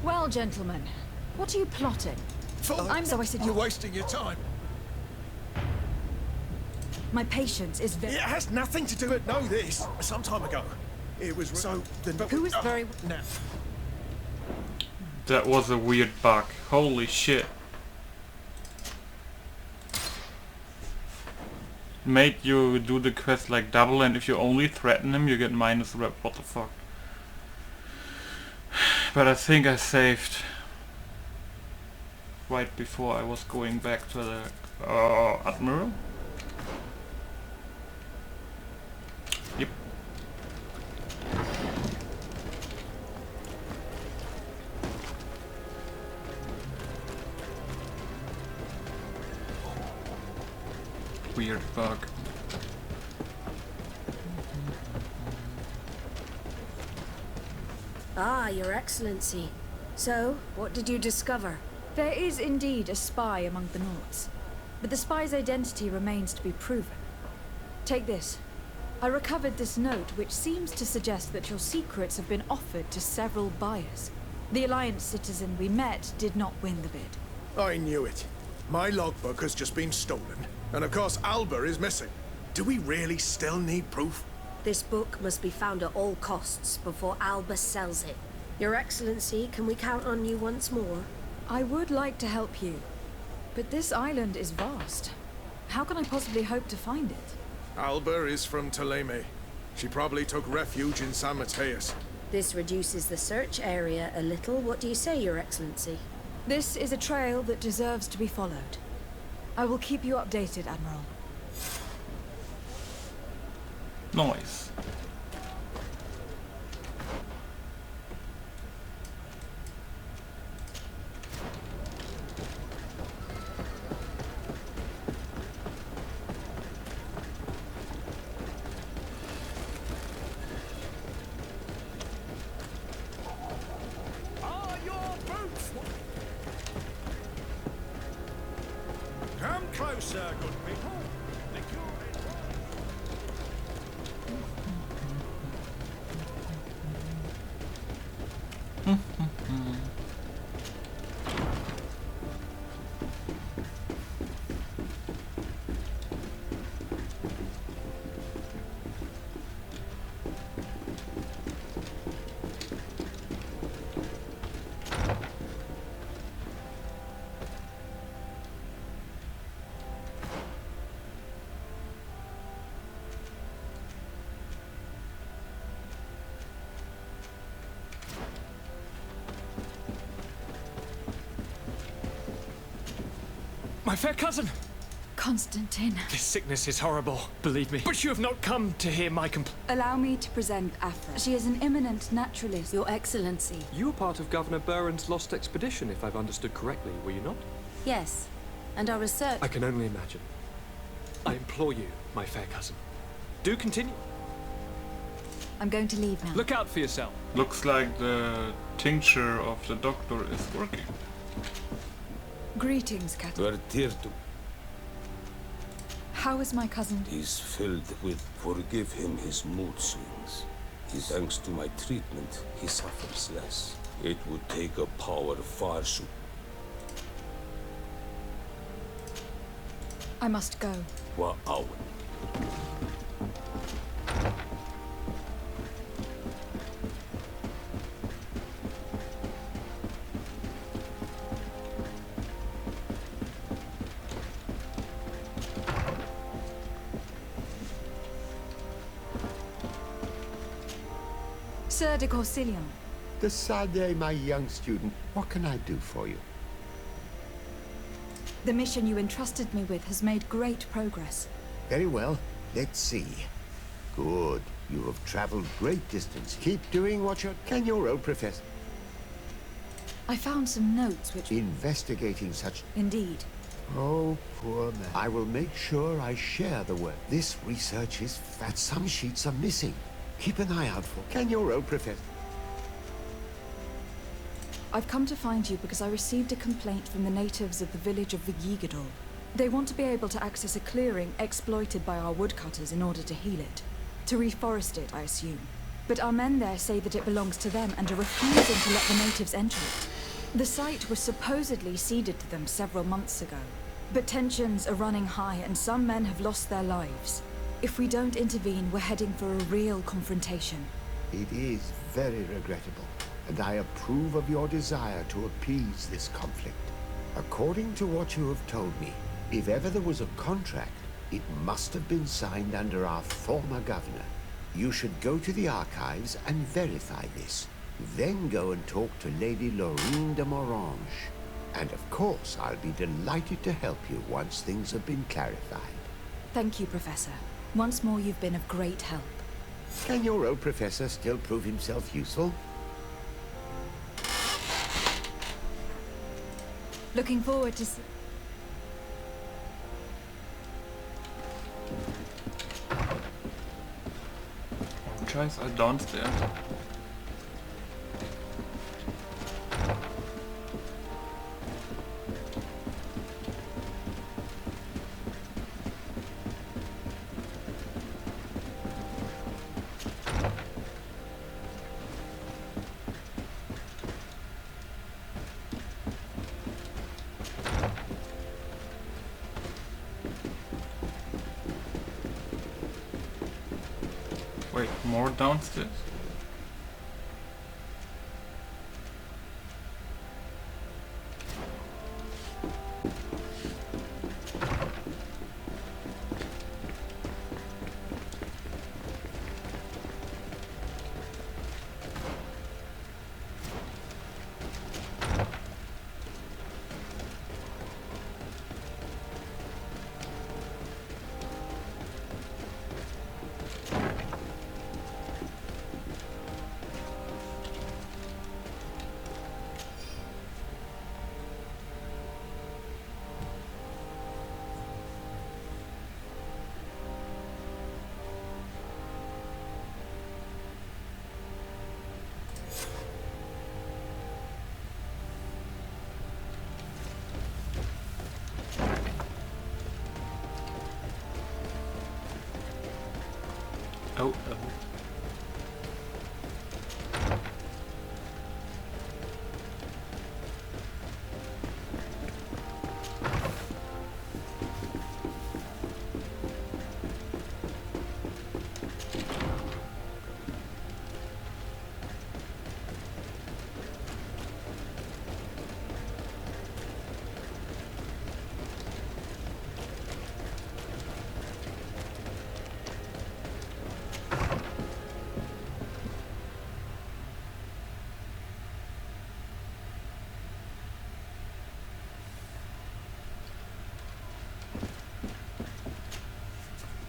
Well, gentlemen, what are you plotting? So I said you're wasting your time. My patience is very... It has nothing to do with know this. Some time ago. It was so... Who is very... Now. That was a weird bug. Holy shit. Made you do the quest like double, and if you only threaten him you get minus rep. What the fuck? But I think I saved right before I was going back to the Admiral. Yep. Weird bug. Ah, Your Excellency. So, what did you discover? There is indeed a spy among the Nords, but the spy's identity remains to be proven. Take this. I recovered this note which seems to suggest that your secrets have been offered to several buyers. The Alliance citizen we met did not win the bid. I knew it. My logbook has just been stolen, and of course Alba is missing. Do we really still need proof? This book must be found at all costs before Alba sells it. Your Excellency, can we count on you once more? I would like to help you, but this island is vast. How can I possibly hope to find it? Alba is from Ptolemy. She probably took refuge in San Matheus. This reduces the search area a little. What do you say, Your Excellency? This is a trail that deserves to be followed. I will keep you updated, Admiral. Nice. Are your boots? Come closer, good people. My fair cousin! Constantine. This sickness is horrible, believe me. But you have not come to hear my Allow me to present Afra. She is an eminent naturalist, Your Excellency. You were part of Governor Buren's lost expedition, if I've understood correctly, were you not? Yes, and our research... I can only imagine. I implore you, my fair cousin. Do continue. I'm going to leave now. Look out for yourself. Looks like the tincture of the doctor is working. Greetings, Captain. Vertirtu. How is my cousin? He's filled with forgive him his mood swings. Thanks to my treatment, he suffers less. It would take a power far superior. I must go. Wow. Sir de Corsilion. Decidez, my young student. What can I do for you? The mission you entrusted me with has made great progress. Very well. Let's see. Good. You have traveled great distance. Keep doing what you're... Can your role, Professor? I found some notes which... Investigating such... Indeed. Oh, poor man. I will make sure I share the work. This research is that some sheets are missing. Keep an eye out for... Can your role, Professor? I've come to find you because I received a complaint from the natives of the village of Vigigador. They want to be able to access a clearing exploited by our woodcutters in order to heal it. To reforest it, I assume. But our men there say that it belongs to them and are refusing to let the natives enter it. The site was supposedly ceded to them several months ago. But tensions are running high and some men have lost their lives. If we don't intervene, we're heading for a real confrontation. It is very regrettable, and I approve of your desire to appease this conflict. According to what you have told me, if ever there was a contract, it must have been signed under our former governor. You should go to the archives and verify this. Then go and talk to Lady Lorraine de Morange. And of course, I'll be delighted to help you once things have been clarified. Thank you, Professor. Once more, you've been of great help. Can your old professor still prove himself useful? Looking forward to see... Guys are downstairs. Wait, more downstairs? Oh,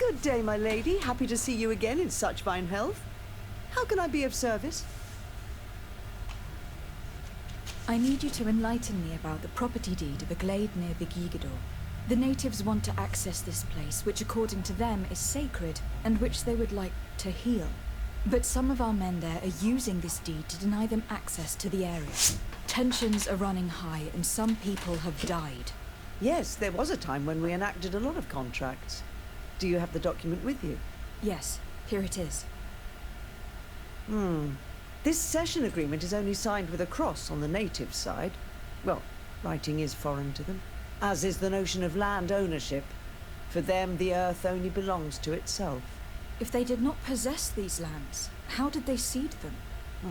Good day, my lady. Happy to see you again in such fine health. How can I be of service? I need you to enlighten me about the property deed of a glade near VictoriaG. The natives want to access this place, which according to them is sacred, and which they would like to heal. But some of our men there are using this deed to deny them access to the area. Tensions are running high, and some people have died. Yes, there was a time when we enacted a lot of contracts. Do you have the document with you? Yes, here it is. This cession agreement is only signed with a cross on the native side. Well, writing is foreign to them, as is the notion of land ownership. For them, the earth only belongs to itself. If they did not possess these lands, how did they cede them?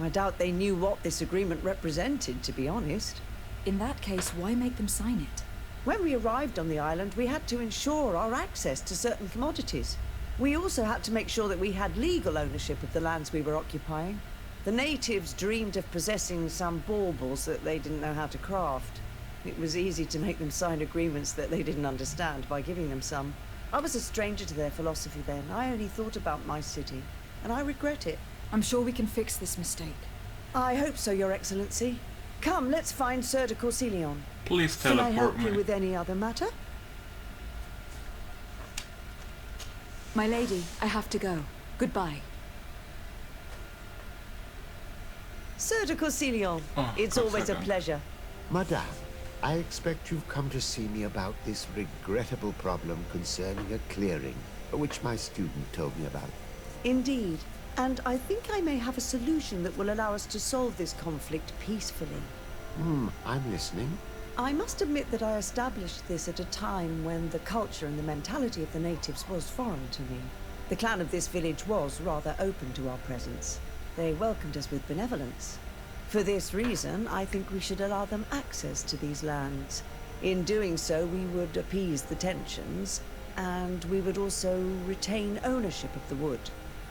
I doubt they knew what this agreement represented, to be honest. In that case, why make them sign it? When we arrived on the island, we had to ensure our access to certain commodities. We also had to make sure that we had legal ownership of the lands we were occupying. The natives dreamed of possessing some baubles that they didn't know how to craft. It was easy to make them sign agreements that they didn't understand by giving them some. I was a stranger to their philosophy then. I only thought about my city, and I regret it. I'm sure we can fix this mistake. I hope so, Your Excellency. Come, let's find Sir de Corsilion. Please Can I teleport help you me. with any other matter? My lady, I have to go. Goodbye. Sir de Corsilion, it's always a pleasure. Madame, I expect you've come to see me about this regrettable problem concerning a clearing, which my student told me about. Indeed. And I think I may have a solution that will allow us to solve this conflict peacefully. I'm listening. I must admit that I established this at a time when the culture and the mentality of the natives was foreign to me. The clan of this village was rather open to our presence. They welcomed us with benevolence. For this reason, I think we should allow them access to these lands. In doing so, we would appease the tensions, and we would also retain ownership of the wood.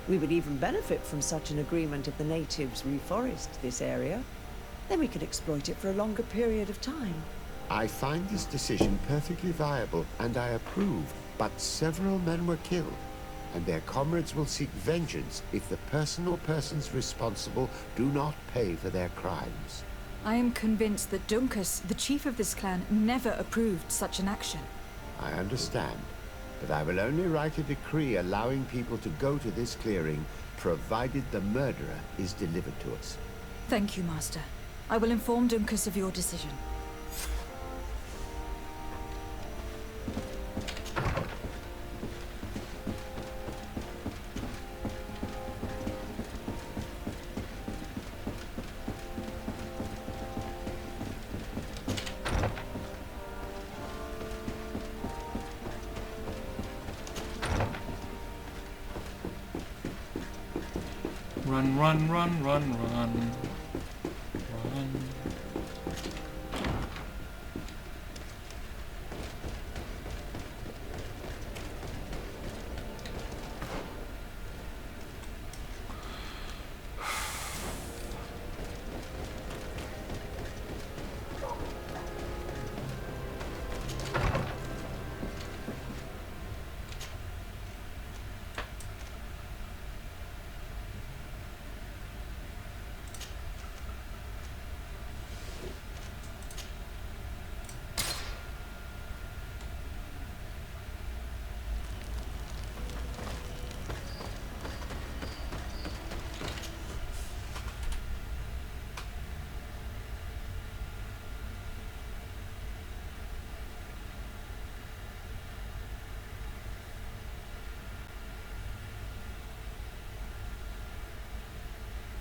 We would even benefit from such an agreement if the natives reforest this area. Then we could exploit it for a longer period of time. I find this decision perfectly viable, and I approve, but several men were killed, and their comrades will seek vengeance if the person or persons responsible do not pay for their crimes. I am convinced that Dunkus, the chief of this clan, never approved such an action. I understand, but I will only write a decree allowing people to go to this clearing, provided the murderer is delivered to us. Thank you, Master. I will inform Dunkus of your decision. Run, run, run, run, run. Run.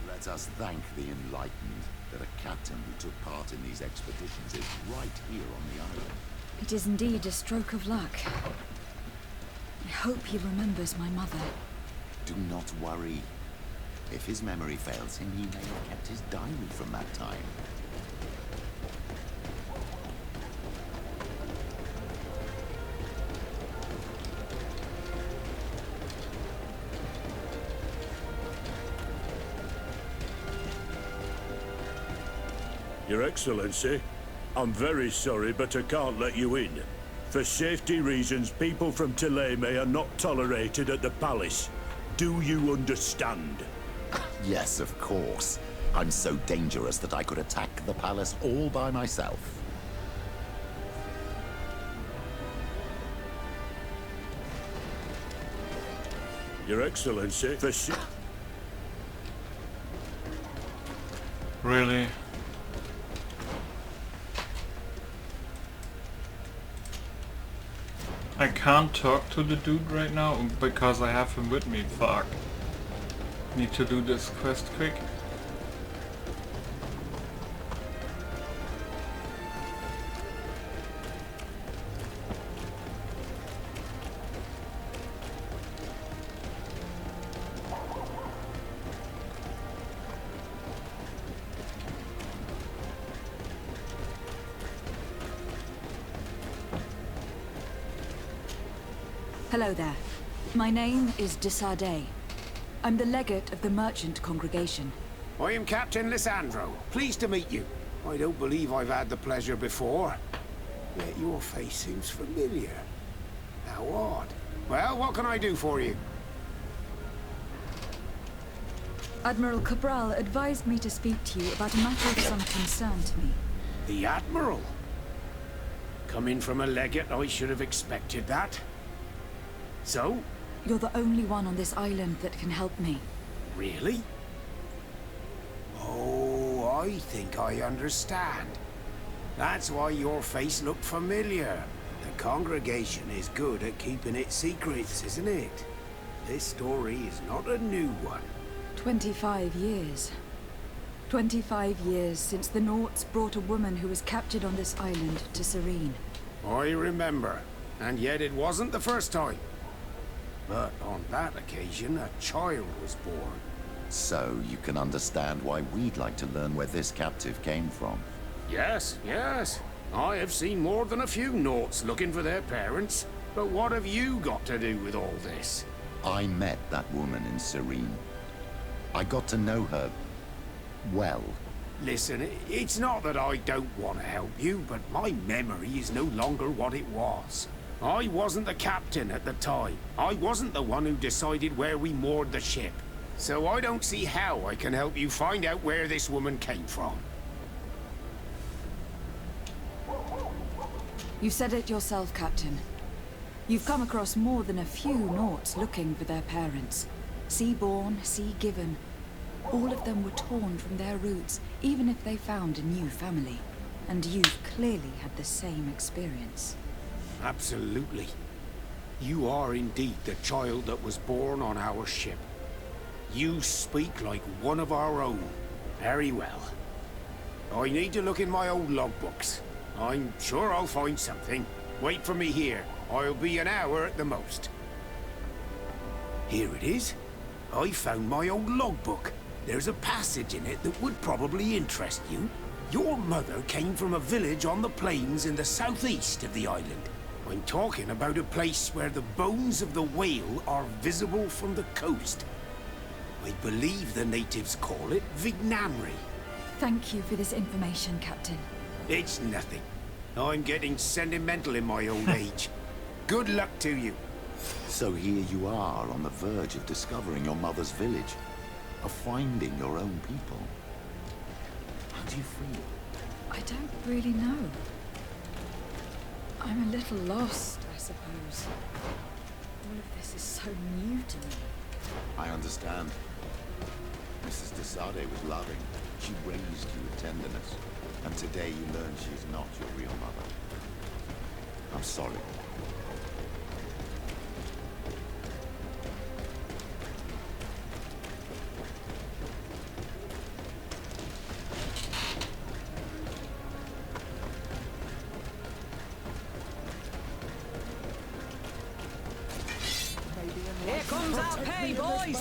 Let us thank the enlightened that a captain who took part in these expeditions is right here on the island. It is indeed a stroke of luck. I hope he remembers my mother. Do not worry. If his memory fails him, he may have kept his diary from that time. Your Excellency, I'm very sorry, but I can't let you in. For safety reasons, people from Thélème are not tolerated at the palace. Do you understand? Yes, of course. I'm so dangerous that I could attack the palace all by myself. Your Excellency, for Really? I can't talk to the dude right now because I have him with me. Fuck. Need to do this quest quick. Hello there. My name is de Sardet. I'm the legate of the merchant congregation. I am Captain Lissandro. Pleased to meet you. I don't believe I've had the pleasure before. Yet your face seems familiar. How odd. Well, what can I do for you? Admiral Cabral advised me to speak to you about a matter of some concern to me. The Admiral? Coming from a legate, I should have expected that. So? You're the only one on this island that can help me. Really? Oh, I think I understand. That's why your face looked familiar. The congregation is good at keeping its secrets, isn't it? This story is not a new one. 25 years. 25 years since the Nauts brought a woman who was captured on this island to Serene. I remember. And yet it wasn't the first time. But on that occasion, a child was born. So you can understand why we'd like to learn where this captive came from. Yes, yes. I have seen more than a few Nauts looking for their parents. But what have you got to do with all this? I met that woman in Serene. I got to know her well. Listen, it's not that I don't want to help you, but my memory is no longer what it was. I wasn't the captain at the time. I wasn't the one who decided where we moored the ship. So I don't see how I can help you find out where this woman came from. You said it yourself, Captain. You've come across more than a few Nauts looking for their parents. Sea-born, sea-given. All of them were torn from their roots, even if they found a new family. And you've clearly had the same experience. Absolutely. You are indeed the child that was born on our ship. You speak like one of our own. Very well. I need to look in my old logbooks. I'm sure I'll find something. Wait for me here. I'll be an hour at the most. Here it is. I found my old logbook. There's a passage in it that would probably interest you. Your mother came from a village on the plains in the southeast of the island. I'm talking about a place where the bones of the whale are visible from the coast. I believe the natives call it Vignamri. Thank you for this information, Captain. It's nothing. I'm getting sentimental in my old age. Good luck to you. So here you are on the verge of discovering your mother's village, of finding your own people. How do you feel? I don't really know. I'm a little lost, I suppose. All of this is so new to me. I understand. Mrs. de Sardet was loving. She raised you with tenderness. And today you learn she is not your real mother. I'm sorry. Here comes our pay, boys!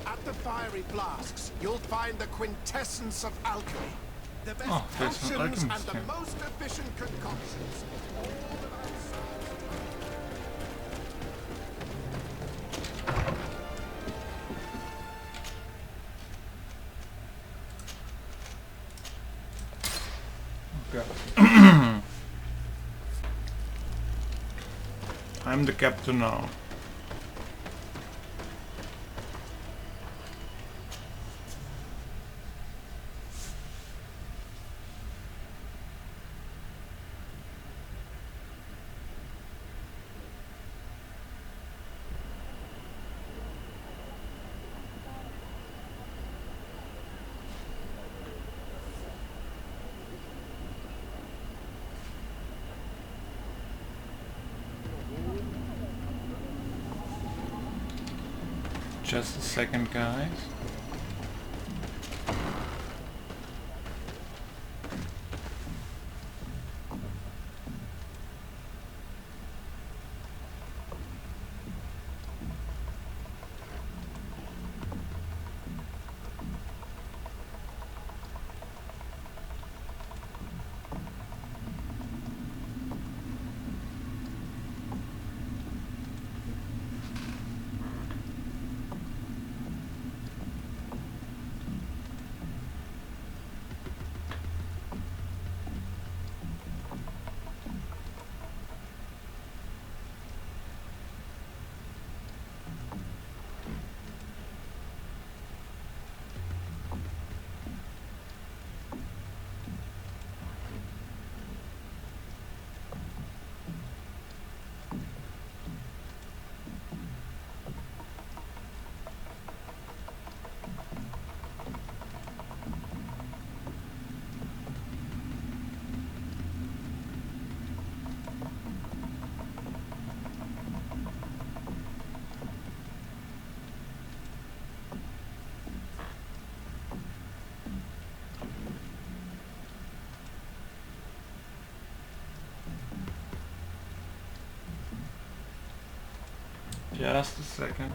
At the fiery flasks, you'll find the quintessence of alchemy. the best Oh, there's an potions alchemist and the here. most efficient concoctions. Okay. I'm the captain now. Just a second, guys. Just a second.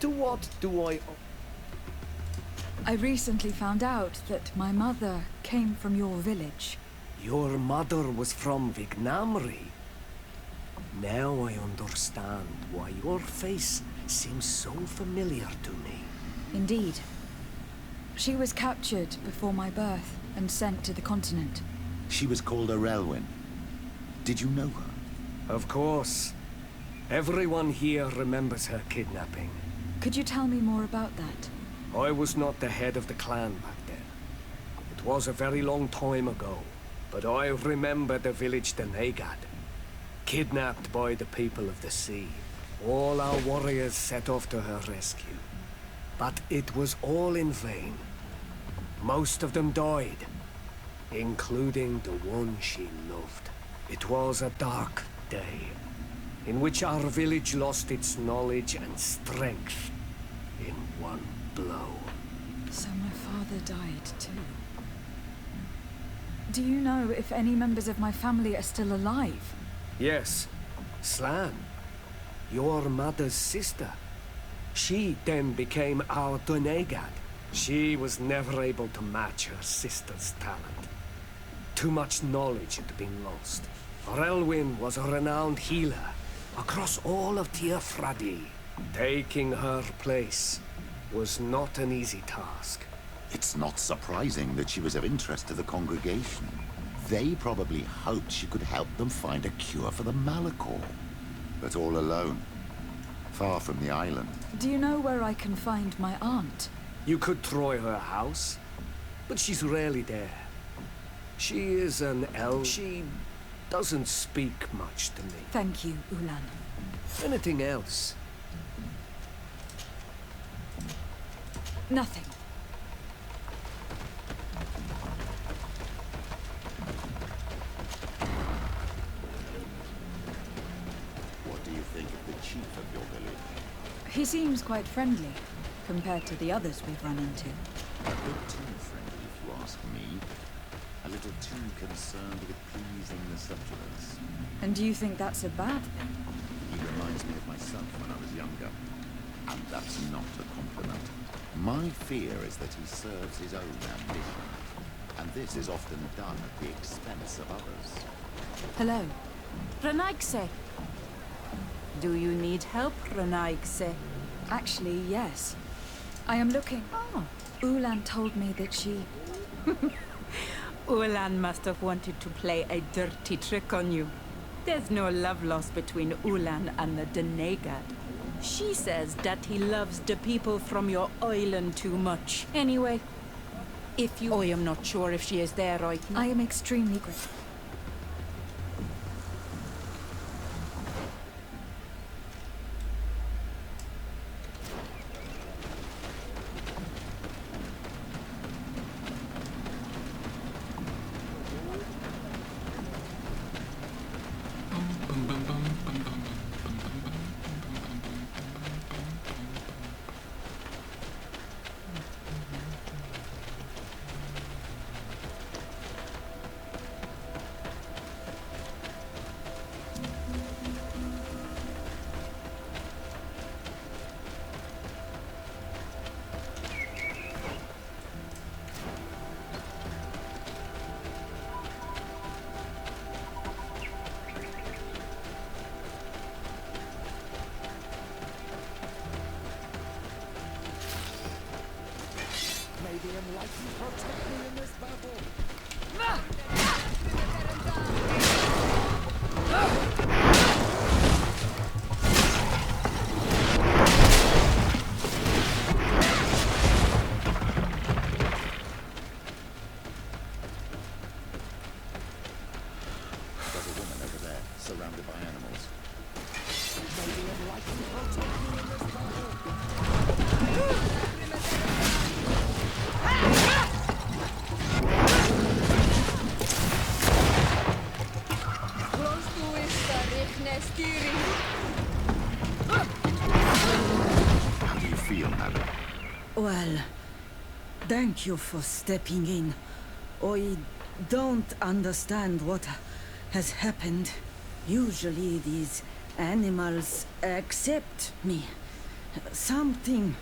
To what do I... I recently found out that my mother came from your village. Your mother was from Vignamri. Now I understand why your face seems so familiar to me. Indeed. She was captured before my birth and sent to the continent. She was called Arelwyn. Did you know her? Of course. Everyone here remembers her kidnapping. Could you tell me more about that? I was not the head of the clan back then. It was a very long time ago, but I remember the village Donegad, kidnapped by the people of the sea. All our warriors set off to her rescue, but it was all in vain. Most of them died, including the one she loved. It was a dark day, in which our village lost its knowledge and strength in one blow. So my father died too. Do you know if any members of my family are still alive? Yes, Slan, your mother's sister. She then became our Donegad. She was never able to match her sister's talent. Too much knowledge had been lost. Arelwyn was a renowned healer across all of Tiafradi. Taking her place, was not an easy task. It's not surprising that she was of interest to the congregation. They probably hoped she could help them find a cure for the Malachor. But all alone, far from the island. Do you know where I can find my aunt? You could try her house, but she's rarely there. She is an elf. She doesn't speak much to me. Thank you, Ulan. Anything else? Nothing. What do you think of the chief of your village? He seems quite friendly, compared to the others we've run into. A bit too friendly, if you ask me. A little too concerned with pleasing the subjects. And do you think that's a bad thing? He reminds me of myself when I was younger. And that's not a compliment. My fear is that he serves his own ambition. And this is often done at the expense of others. Hello. Renaigse. Do you need help, Renaigse? Actually, yes. I am looking... Oh. Ulan told me that she... Ulan must have wanted to play a dirty trick on you. There's no love lost between Ulan and the Donegad. She says that he loves the people from your island too much. Anyway, if you... I am not sure if she is there right now. I am extremely grateful. The enlightened protect me in this battle. There's a woman over there, surrounded by animals. May the enlightened protect me in this battle. How do you feel, madam? Well, thank you for stepping in. I don't understand what has happened. Usually these animals accept me. Something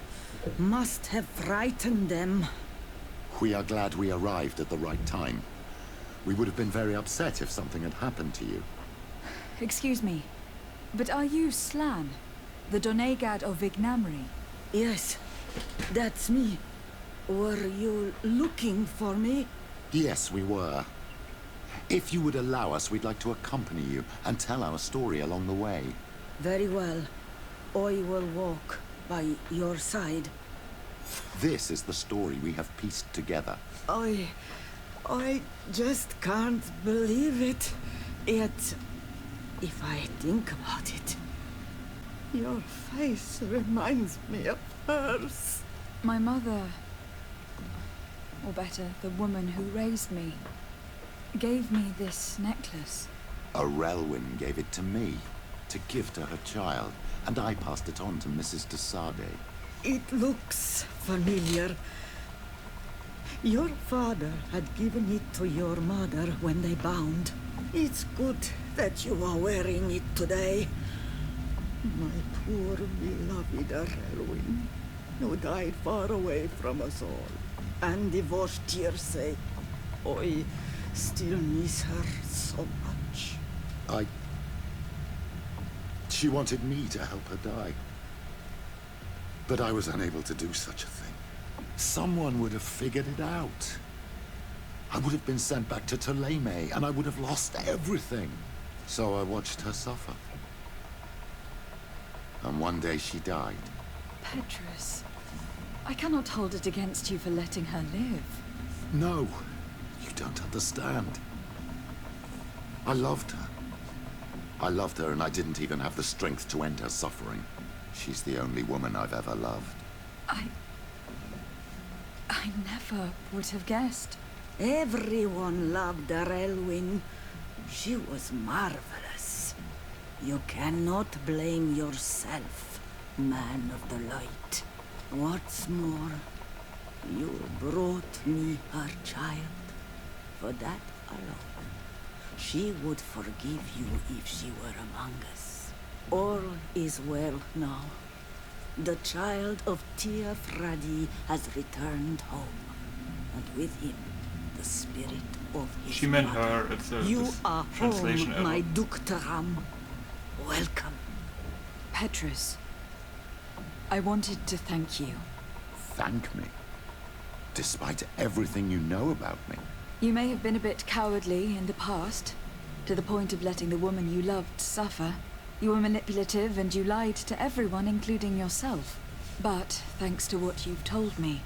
must have frightened them. We are glad we arrived at the right time. We would have been very upset if something had happened to you. Excuse me, but are you Slan? The Donegad of Vignamri? Yes, that's me. Were you looking for me? Yes, we were. If you would allow us, we'd like to accompany you and tell our story along the way. Very well. I will walk by your side. This is the story we have pieced together. I just can't believe it. Yet, if I think about it, your face reminds me of hers. My mother, or better, the woman who raised me, gave me this necklace. A Relwyn gave it to me, to give to her child, and I passed it on to Mrs. de Sade. It looks familiar. Your father had given it to your mother when they bound. It's good that you are wearing it today. My poor beloved Relwyn, who died far away from us all, and divorced Tierse. I still miss her so much. She wanted me to help her die. But I was unable to do such a thing. Someone would have figured it out. I would have been sent back to Ptolemy, and I would have lost everything. So I watched her suffer. And one day she died. Petrus, I cannot hold it against you for letting her live. No, you don't understand. I loved her. I loved her, and I didn't even have the strength to end her suffering. She's the only woman I've ever loved. I never would have guessed. Everyone loved Elwyn. She was marvelous. You cannot blame yourself, man of the light. What's more, you brought me her child. For that alone, she would forgive you if she were among us. All is well now. The child of Tia Fradi has returned home, and with him, the spirit of his She meant mother. her. It's a You are translation home, my error. Duktaram. Welcome. Petrus, I wanted to thank you. Thank me? Despite everything you know about me? You may have been a bit cowardly in the past, to the point of letting the woman you loved suffer. You were manipulative and you lied to everyone, including yourself. But thanks to what you've told me,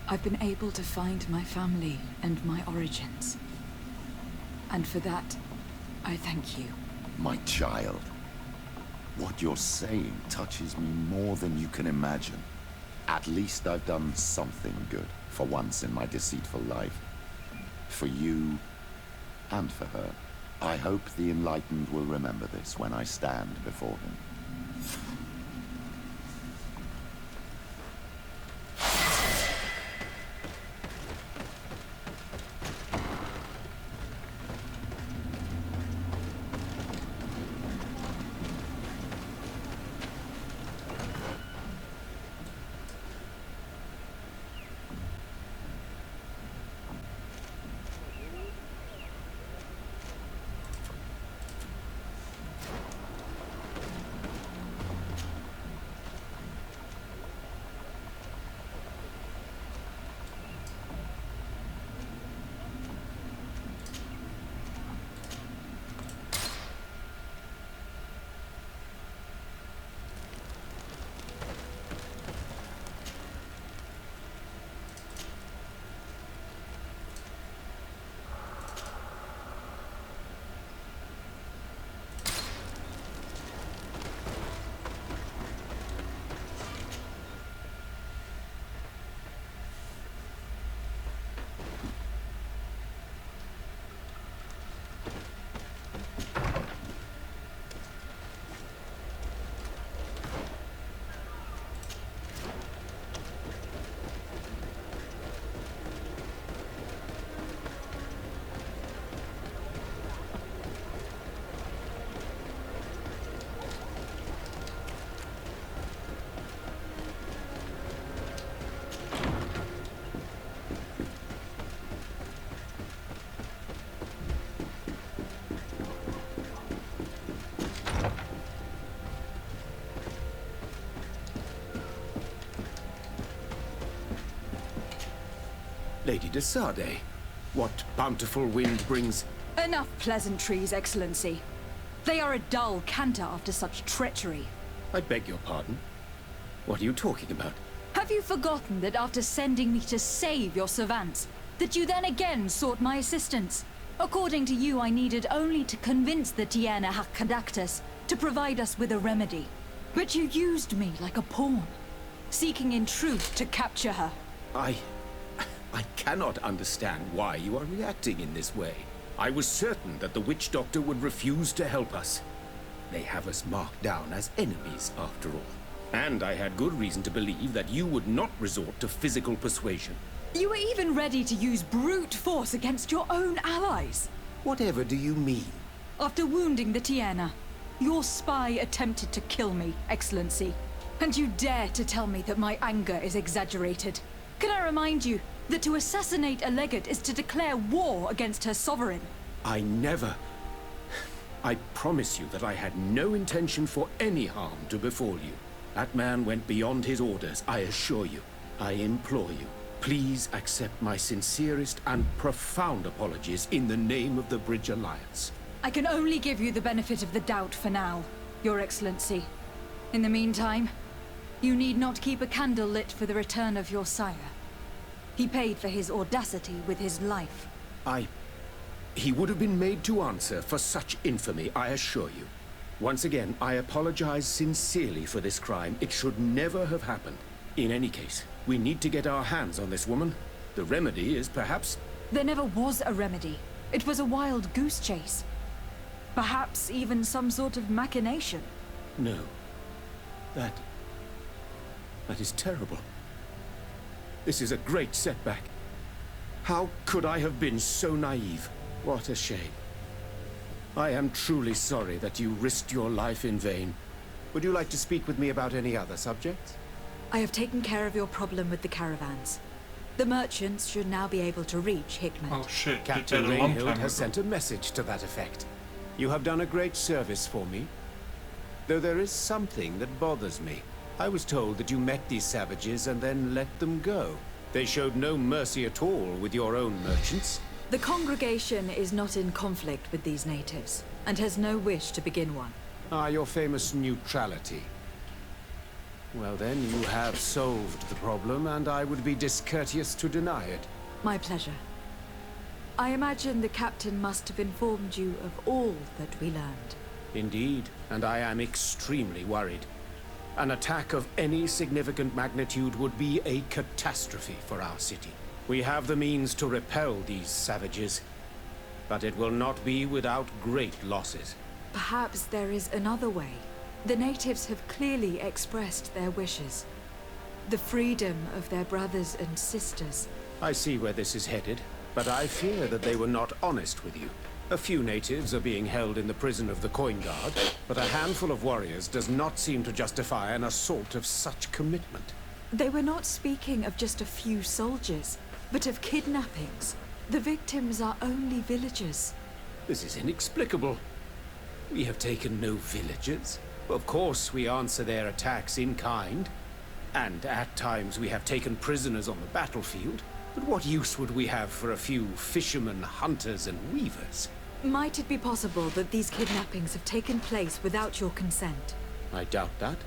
I've been able to find my family and my origins. And for that, I thank you. My child. What you're saying touches me more than you can imagine. At least I've done something good, for once in my deceitful life. For you, and for her. I hope the Enlightened will remember this when I stand before him. Lady de Sade, what bountiful wind brings... Enough pleasantries, Excellency. They are a dull canter after such treachery. I beg your pardon? What are you talking about? Have you forgotten that after sending me to save your servants, that you then again sought my assistance? According to you, I needed only to convince the Tiana Hakkadactus to provide us with a remedy. But you used me like a pawn, seeking in truth to capture her. I cannot understand why you are reacting in this way. I was certain that the witch doctor would refuse to help us. They have us marked down as enemies, after all. And I had good reason to believe that you would not resort to physical persuasion. You were even ready to use brute force against your own allies. Whatever do you mean? After wounding the Tiana, your spy attempted to kill me, Excellency. And you dare to tell me that my anger is exaggerated. Can I remind you that to assassinate a legate is to declare war against her sovereign? I never... I promise you that I had no intention for any harm to befall you. That man went beyond his orders, I assure you. I implore you, please accept my sincerest and profound apologies in the name of the Bridge Alliance. I can only give you the benefit of the doubt for now, Your Excellency. In the meantime, you need not keep a candle lit for the return of your sire. He paid for his audacity with his life. He would have been made to answer for such infamy, I assure you. Once again, I apologize sincerely for this crime. It should never have happened. In any case, we need to get our hands on this woman. The remedy is perhaps... There never was a remedy. It was a wild goose chase. Perhaps even some sort of machination. No. That is terrible. This is a great setback. How could I have been so naive? What a shame. I am truly sorry that you risked your life in vain. Would you like to speak with me about any other subjects? I have taken care of your problem with the caravans. The merchants should now be able to reach Hickman. Oh shit, Captain Rainhild has sent a message to that effect. You have done a great service for me. Though there is something that bothers me. I was told that you met these savages and then let them go. They showed no mercy at all with your own merchants. The congregation is not in conflict with these natives, and has no wish to begin one. Ah, your famous neutrality. Well then, you have solved the problem, and I would be discourteous to deny it. My pleasure. I imagine the captain must have informed you of all that we learned. Indeed, and I am extremely worried. An attack of any significant magnitude would be a catastrophe for our city. We have the means to repel these savages, but it will not be without great losses. Perhaps there is another way. The natives have clearly expressed their wishes. The freedom of their brothers and sisters. I see where this is headed, but I fear that they were not honest with you. A few natives are being held in the prison of the Coin Guard, but a handful of warriors does not seem to justify an assault of such commitment. They were not speaking of just a few soldiers, but of kidnappings. The victims are only villagers. This is inexplicable. We have taken no villagers. Of course, we answer their attacks in kind. And at times we have taken prisoners on the battlefield. But what use would we have for a few fishermen, hunters, and weavers? Might it be possible that these kidnappings have taken place without your consent? I doubt that.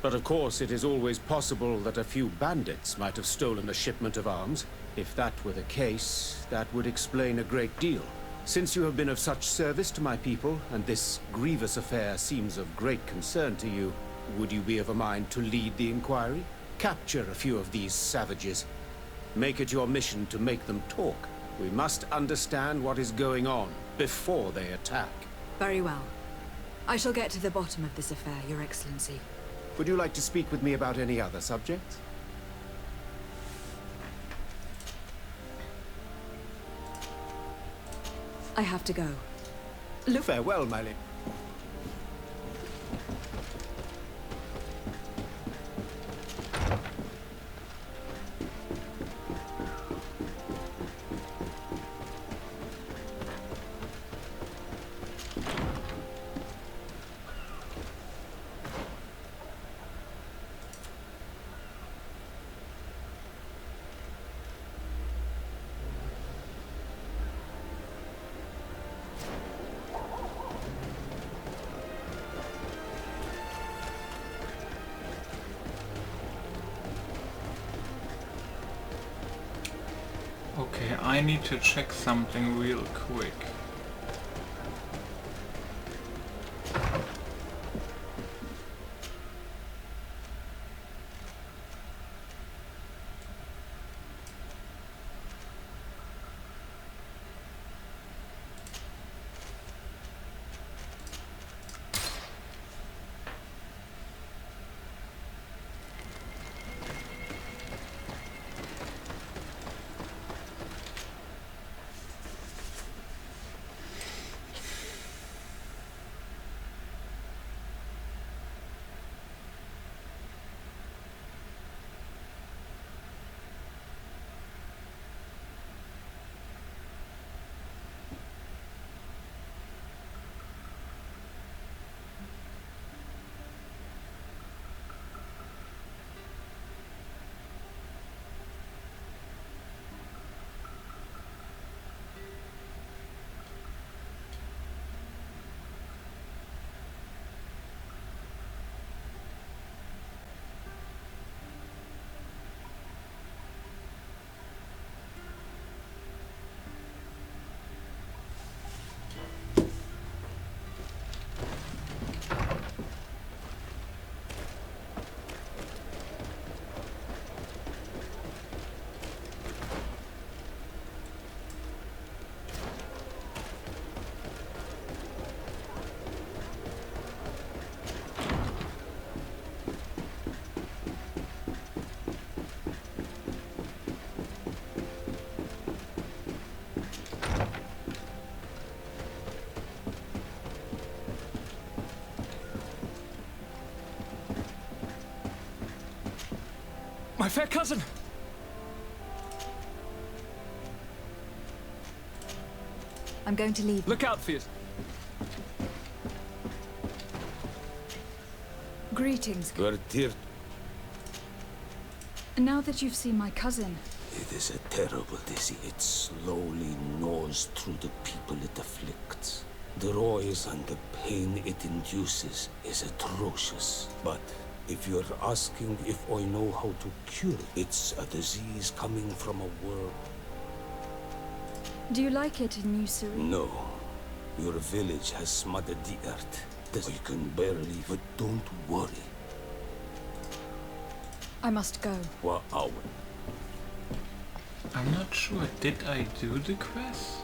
But of course, it is always possible that a few bandits might have stolen a shipment of arms. If that were the case, that would explain a great deal. Since you have been of such service to my people, and this grievous affair seems of great concern to you, would you be of a mind to lead the inquiry? Capture a few of these savages. Make it your mission to make them talk. We must understand what is going on before they attack. Very well. I shall get to the bottom of this affair, Your Excellency. Would you like to speak with me about any other subjects? I have to go. Farewell, my lady. Okay, I need to check something real quick. My fair cousin! I'm going to leave. Look out for you. Greetings. We're here. Now that you've seen my cousin, It is a terrible disease. It slowly gnaws through the people it afflicts. The noise and the pain it induces is atrocious. But if you're asking if I know how to cure it, it's a disease coming from a world. do you like it in Usuri? No. Your village has smothered the earth. I can barely, but don't worry. I must go. Wow. I'm not sure. Did I do the quest?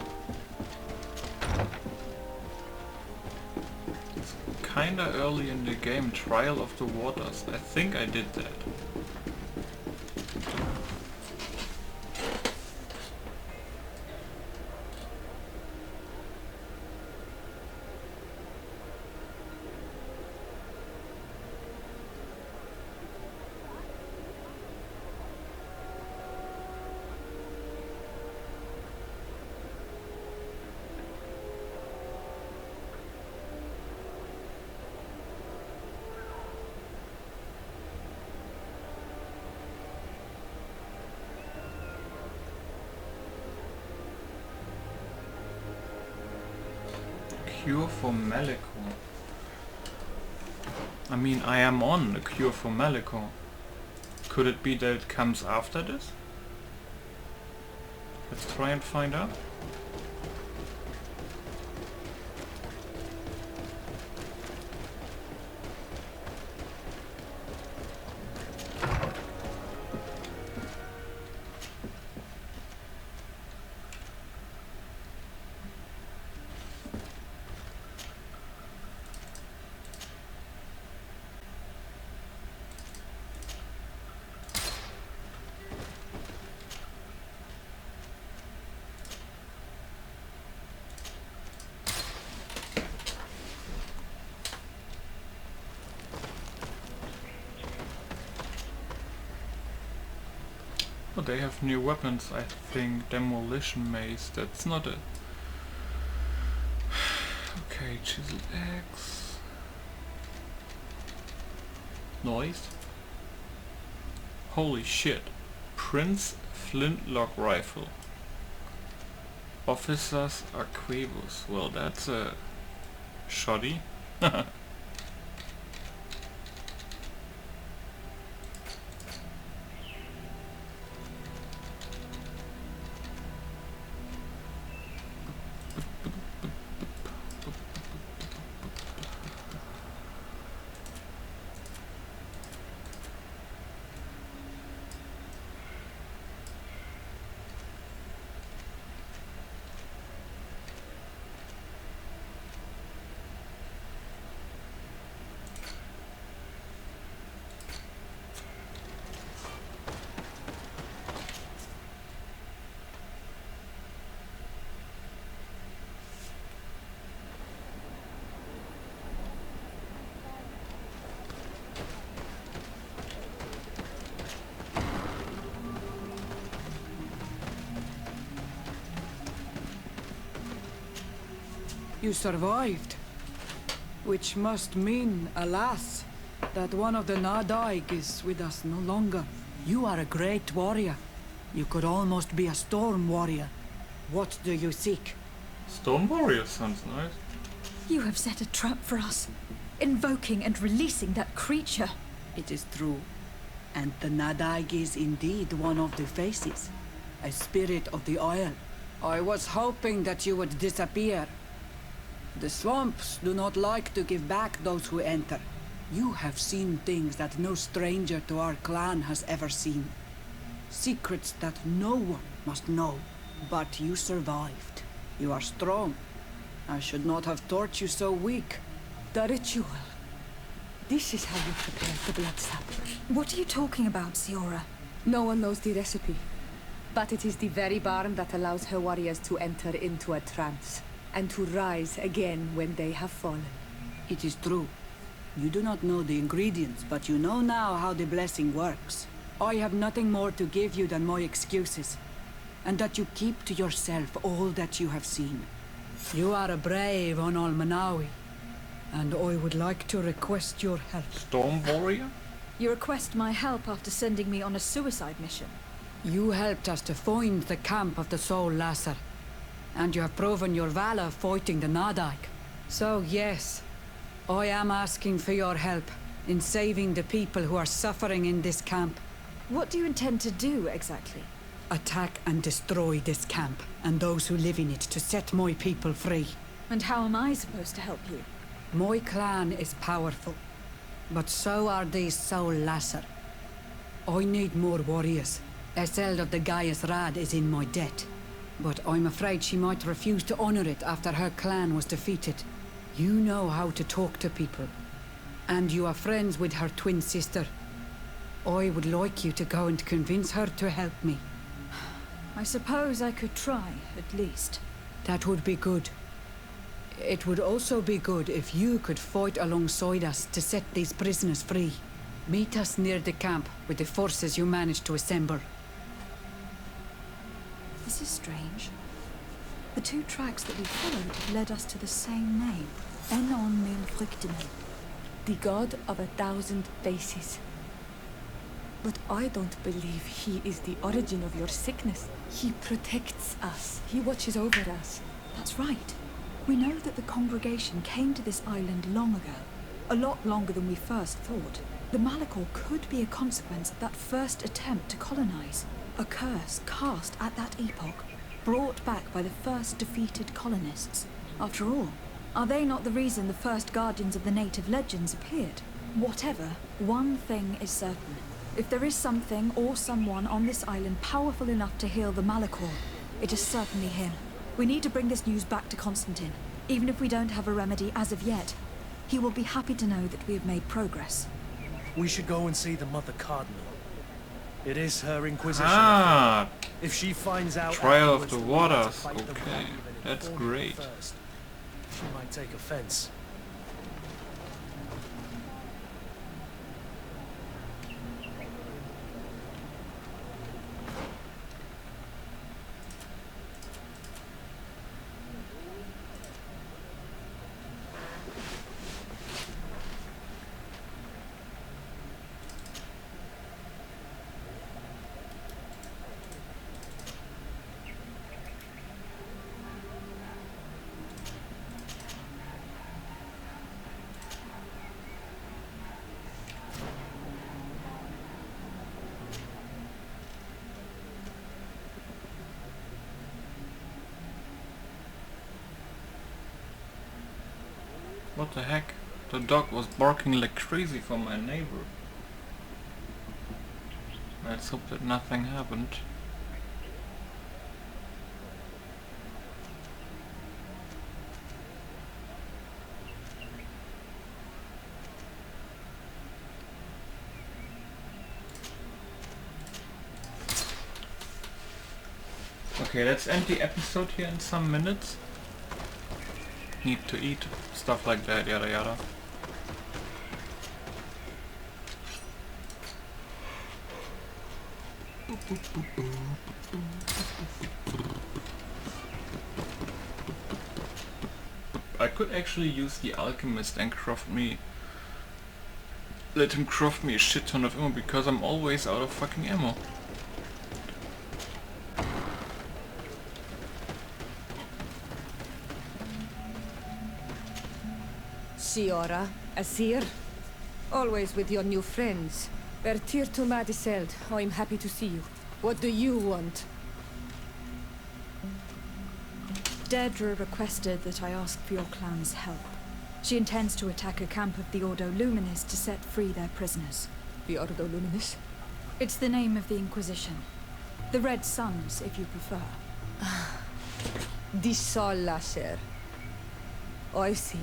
It's kinda early in the game. Trial of the Waters. I think I did that. Cure for Malico. I mean, I am on a cure for Malico. Could it be that it comes after this? Let's try and find out. Oh, they have new weapons, I think. Demolition mace, that's not it. Okay, chisel axe. Noise. Holy shit. Prince Flintlock rifle. Officers Arquebus. Well, that's a shoddy. You survived. Which must mean, alas, that one of the Nadaig is with us no longer. You are a great warrior. You could almost be a storm warrior. What do you seek? Storm warrior sounds nice. You have set a trap for us, invoking and releasing that creature. It is true. And the Nadaig is indeed one of the faces. A spirit of the Isle. I was hoping that you would disappear. The swamps do not like to give back those who enter. You have seen things that no stranger to our clan has ever seen. Secrets that no one must know. But you survived. You are strong. I should not have thought you so weak. The ritual. This is how you prepare the blood sap. What are you talking about, Siora? No one knows the recipe. But it is the very barn that allows her warriors to enter into a trance. And to rise again when they have fallen. It is true. You do not know the ingredients, but you know now how the blessing works. I have nothing more to give you than my excuses, and that you keep to yourself all that you have seen. You are a brave on Almanawi, and I would like to request your help. Storm Warrior? You request my help after sending me on a suicide mission. You helped us to find the camp of the Soul Lasser, and you have proven your valor fighting the Nadaik. So yes, I am asking for your help in saving the people who are suffering in this camp. What do you intend to do, exactly? Attack and destroy this camp, and those who live in it, to set my people free. And how am I supposed to help you? My clan is powerful, but so are these Soul Lasser. I need more warriors. Eseld of the Gaius Rad is in my debt, but I'm afraid she might refuse to honor it after her clan was defeated. You know how to talk to people, and you are friends with her twin sister. I would like you to go and convince her to help me. I suppose I could try, at least. That would be good. It would also be good if you could fight alongside us to set these prisoners free. Meet us near the camp with the forces you managed to assemble. This is strange. The two tracks that we followed led us to the same name. Enon Min Frictinen, the god of 1,000 faces. But I don't believe he is the origin of your sickness. He protects us. He watches over us. That's right. We know that the congregation came to this island long ago. A lot longer than we first thought. The Malachor could be a consequence of that first attempt to colonize. A curse cast at that epoch, brought back by the first defeated colonists. After all, are they not the reason the first guardians of the native legends appeared? Whatever, one thing is certain. If there is something or someone on this island powerful enough to heal the Malachor, it is certainly him. We need to bring this news back to Constantine. Even if we don't have a remedy as of yet, he will be happy to know that we have made progress. We should go and see the Mother Cardinal. It is her Inquisition. Ah! If she finds out... Trial of the Waters. Okay, that's great. She might take offense. What the heck? The dog was barking like crazy for my neighbor. Let's hope that nothing happened. Okay, let's end the episode here in some minutes. Need to eat, stuff like that, yada yada. I could actually use the alchemist and let him craft me a shit ton of ammo, because I'm always out of fucking ammo. Siora, Asir, always with your new friends. Bertir to Madiseld, I'm happy to see you. What do you want? Deirdre requested that I ask for your clan's help. She intends to attack a camp of the Ordo Luminis to set free their prisoners. The Ordo Luminis? It's the name of the Inquisition. The Red Suns, if you prefer. The Soul Lasser. I see.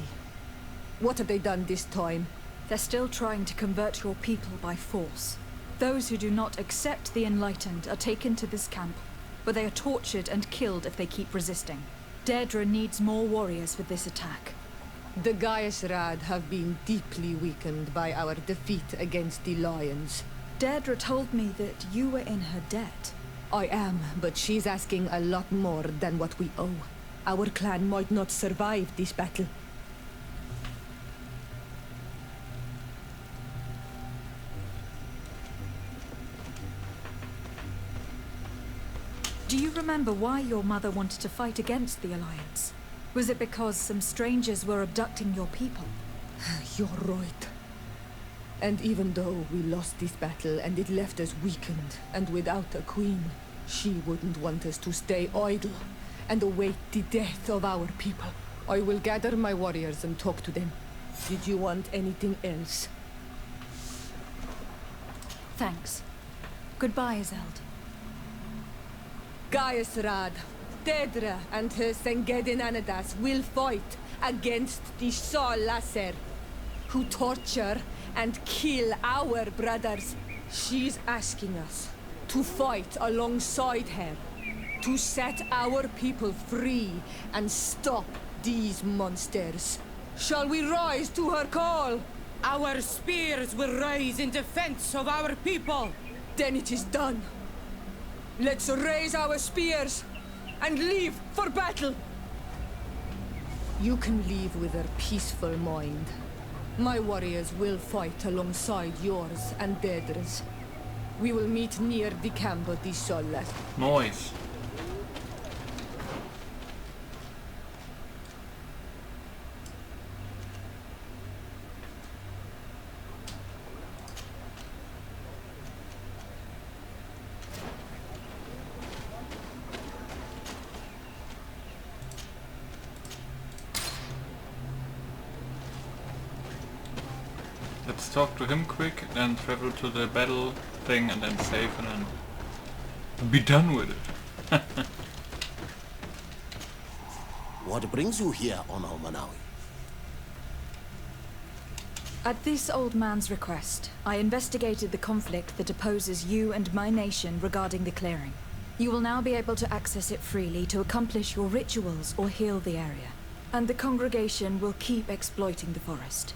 What have they done this time? They're still trying to convert your people by force. Those who do not accept the Enlightened are taken to this camp, where they are tortured and killed if they keep resisting. Deirdre needs more warriors for this attack. The Gaius Rad have been deeply weakened by our defeat against the Lions. Deirdre told me that you were in her debt. I am, but she's asking a lot more than what we owe. Our clan might not survive this battle. Do you remember why your mother wanted to fight against the Alliance? Was it because some strangers were abducting your people? You're right. And even though we lost this battle and it left us weakened and without a queen, she wouldn't want us to stay idle and await the death of our people. I will gather my warriors and talk to them. Did you want anything else? Thanks. Goodbye, Iseld. Gaisrad, Deirdre and her Sengedin Anadas will fight against the Sol Lasser, who torture and kill our brothers. She's asking us to fight alongside her, to set our people free and stop these monsters. Shall we rise to her call? Our spears will rise in defense of our people. Then it is done. Let's raise our spears and leave for battle. You can leave with a peaceful mind. My warriors will fight alongside yours and Deirdre's. We will meet near the camp of the Solas. Nice. Let's talk to him quick, then travel to the battle thing and then save and then be done with it. What brings you here on Almanawi? At this old man's request, I investigated the conflict that opposes you and my nation regarding the clearing. You will now be able to access it freely to accomplish your rituals or heal the area. And the congregation will keep exploiting the forest.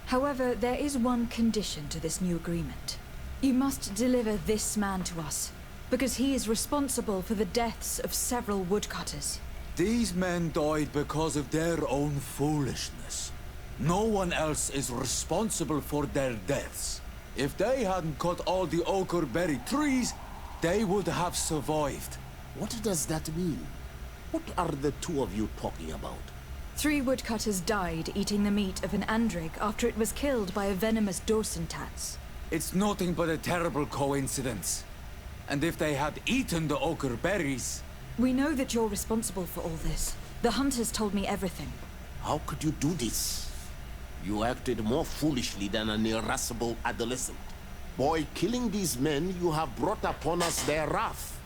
However, there is one condition to this new agreement. You must deliver this man to us, because he is responsible for the deaths of several woodcutters. These men died because of their own foolishness. No one else is responsible for their deaths. If they hadn't cut all the oakerberry trees, they would have survived. What does that mean? What are the two of you talking about? 3 woodcutters died eating the meat of an andrig after it was killed by a venomous dorsentats. It's nothing but a terrible coincidence. And if they had eaten the ochre berries... We know that you're responsible for all this. The hunters told me everything. How could you do this? You acted more foolishly than an irascible adolescent. By killing these men, you have brought upon us their wrath.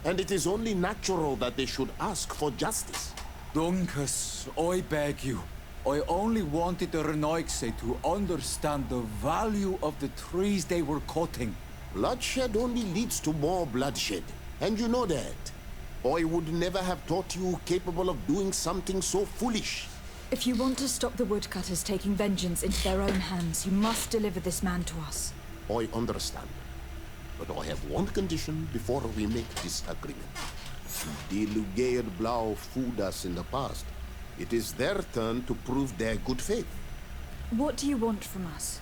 And it is only natural that they should ask for justice. Dunkus, I beg you. I only wanted the Renoixe to understand the value of the trees they were cutting. Bloodshed only leads to more bloodshed, and you know that. I would never have thought you capable of doing something so foolish. If you want to stop the woodcutters taking vengeance into their own hands, you must deliver this man to us. I understand. But I have one condition before we make this agreement. The Lugaid Blau fooled us in the past. It is their turn to prove their good faith. What do you want from us?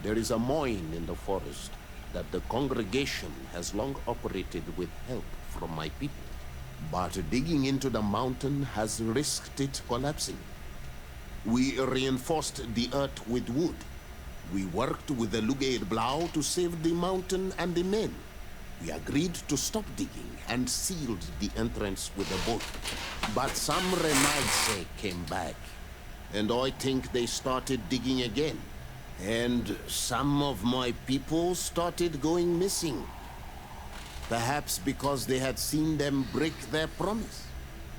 There is a mine in the forest that the congregation has long operated with help from my people. But digging into the mountain has risked it collapsing. We reinforced the earth with wood. We worked with the Lugaid Blau to save the mountain and the men. We agreed to stop digging and sealed the entrance with a boat. But some Renoixe came back, and I think they started digging again. And some of my people started going missing. Perhaps because they had seen them break their promise.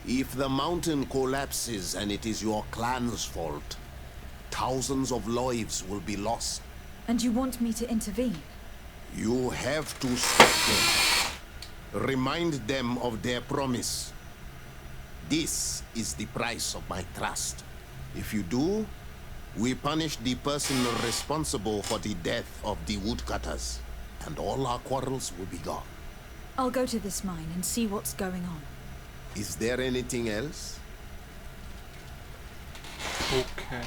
If the mountain collapses and it is your clan's fault, thousands of lives will be lost. And you want me to intervene? You have to stop them. Remind them of their promise. This is the price of my trust. If you do, we punish the person responsible for the death of the woodcutters. and all our quarrels will be gone. I'll go to this mine and see what's going on. Is there anything else? Okay.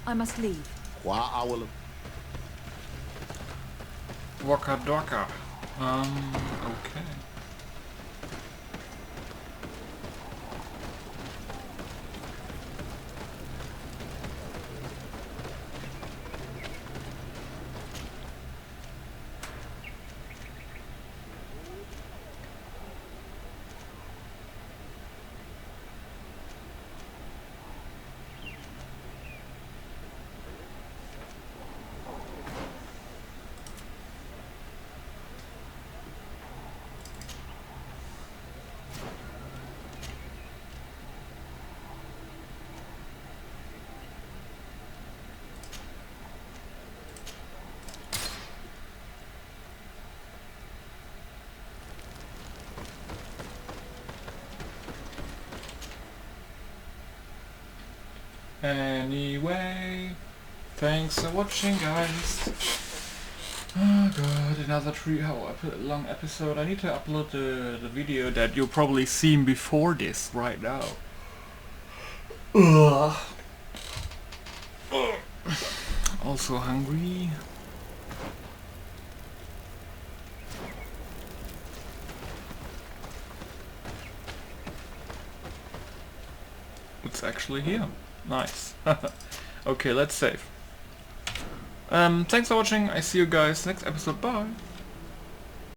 I must leave. Waka Doka. Okay. Anyway, thanks for watching, guys. Oh god, another 3-hour long episode. I need to upload the video that you'll probably seen before this right now. Ugh. Also hungry. It's actually here. Nice. Okay, let's save. Thanks for watching. I see you guys next episode. Bye.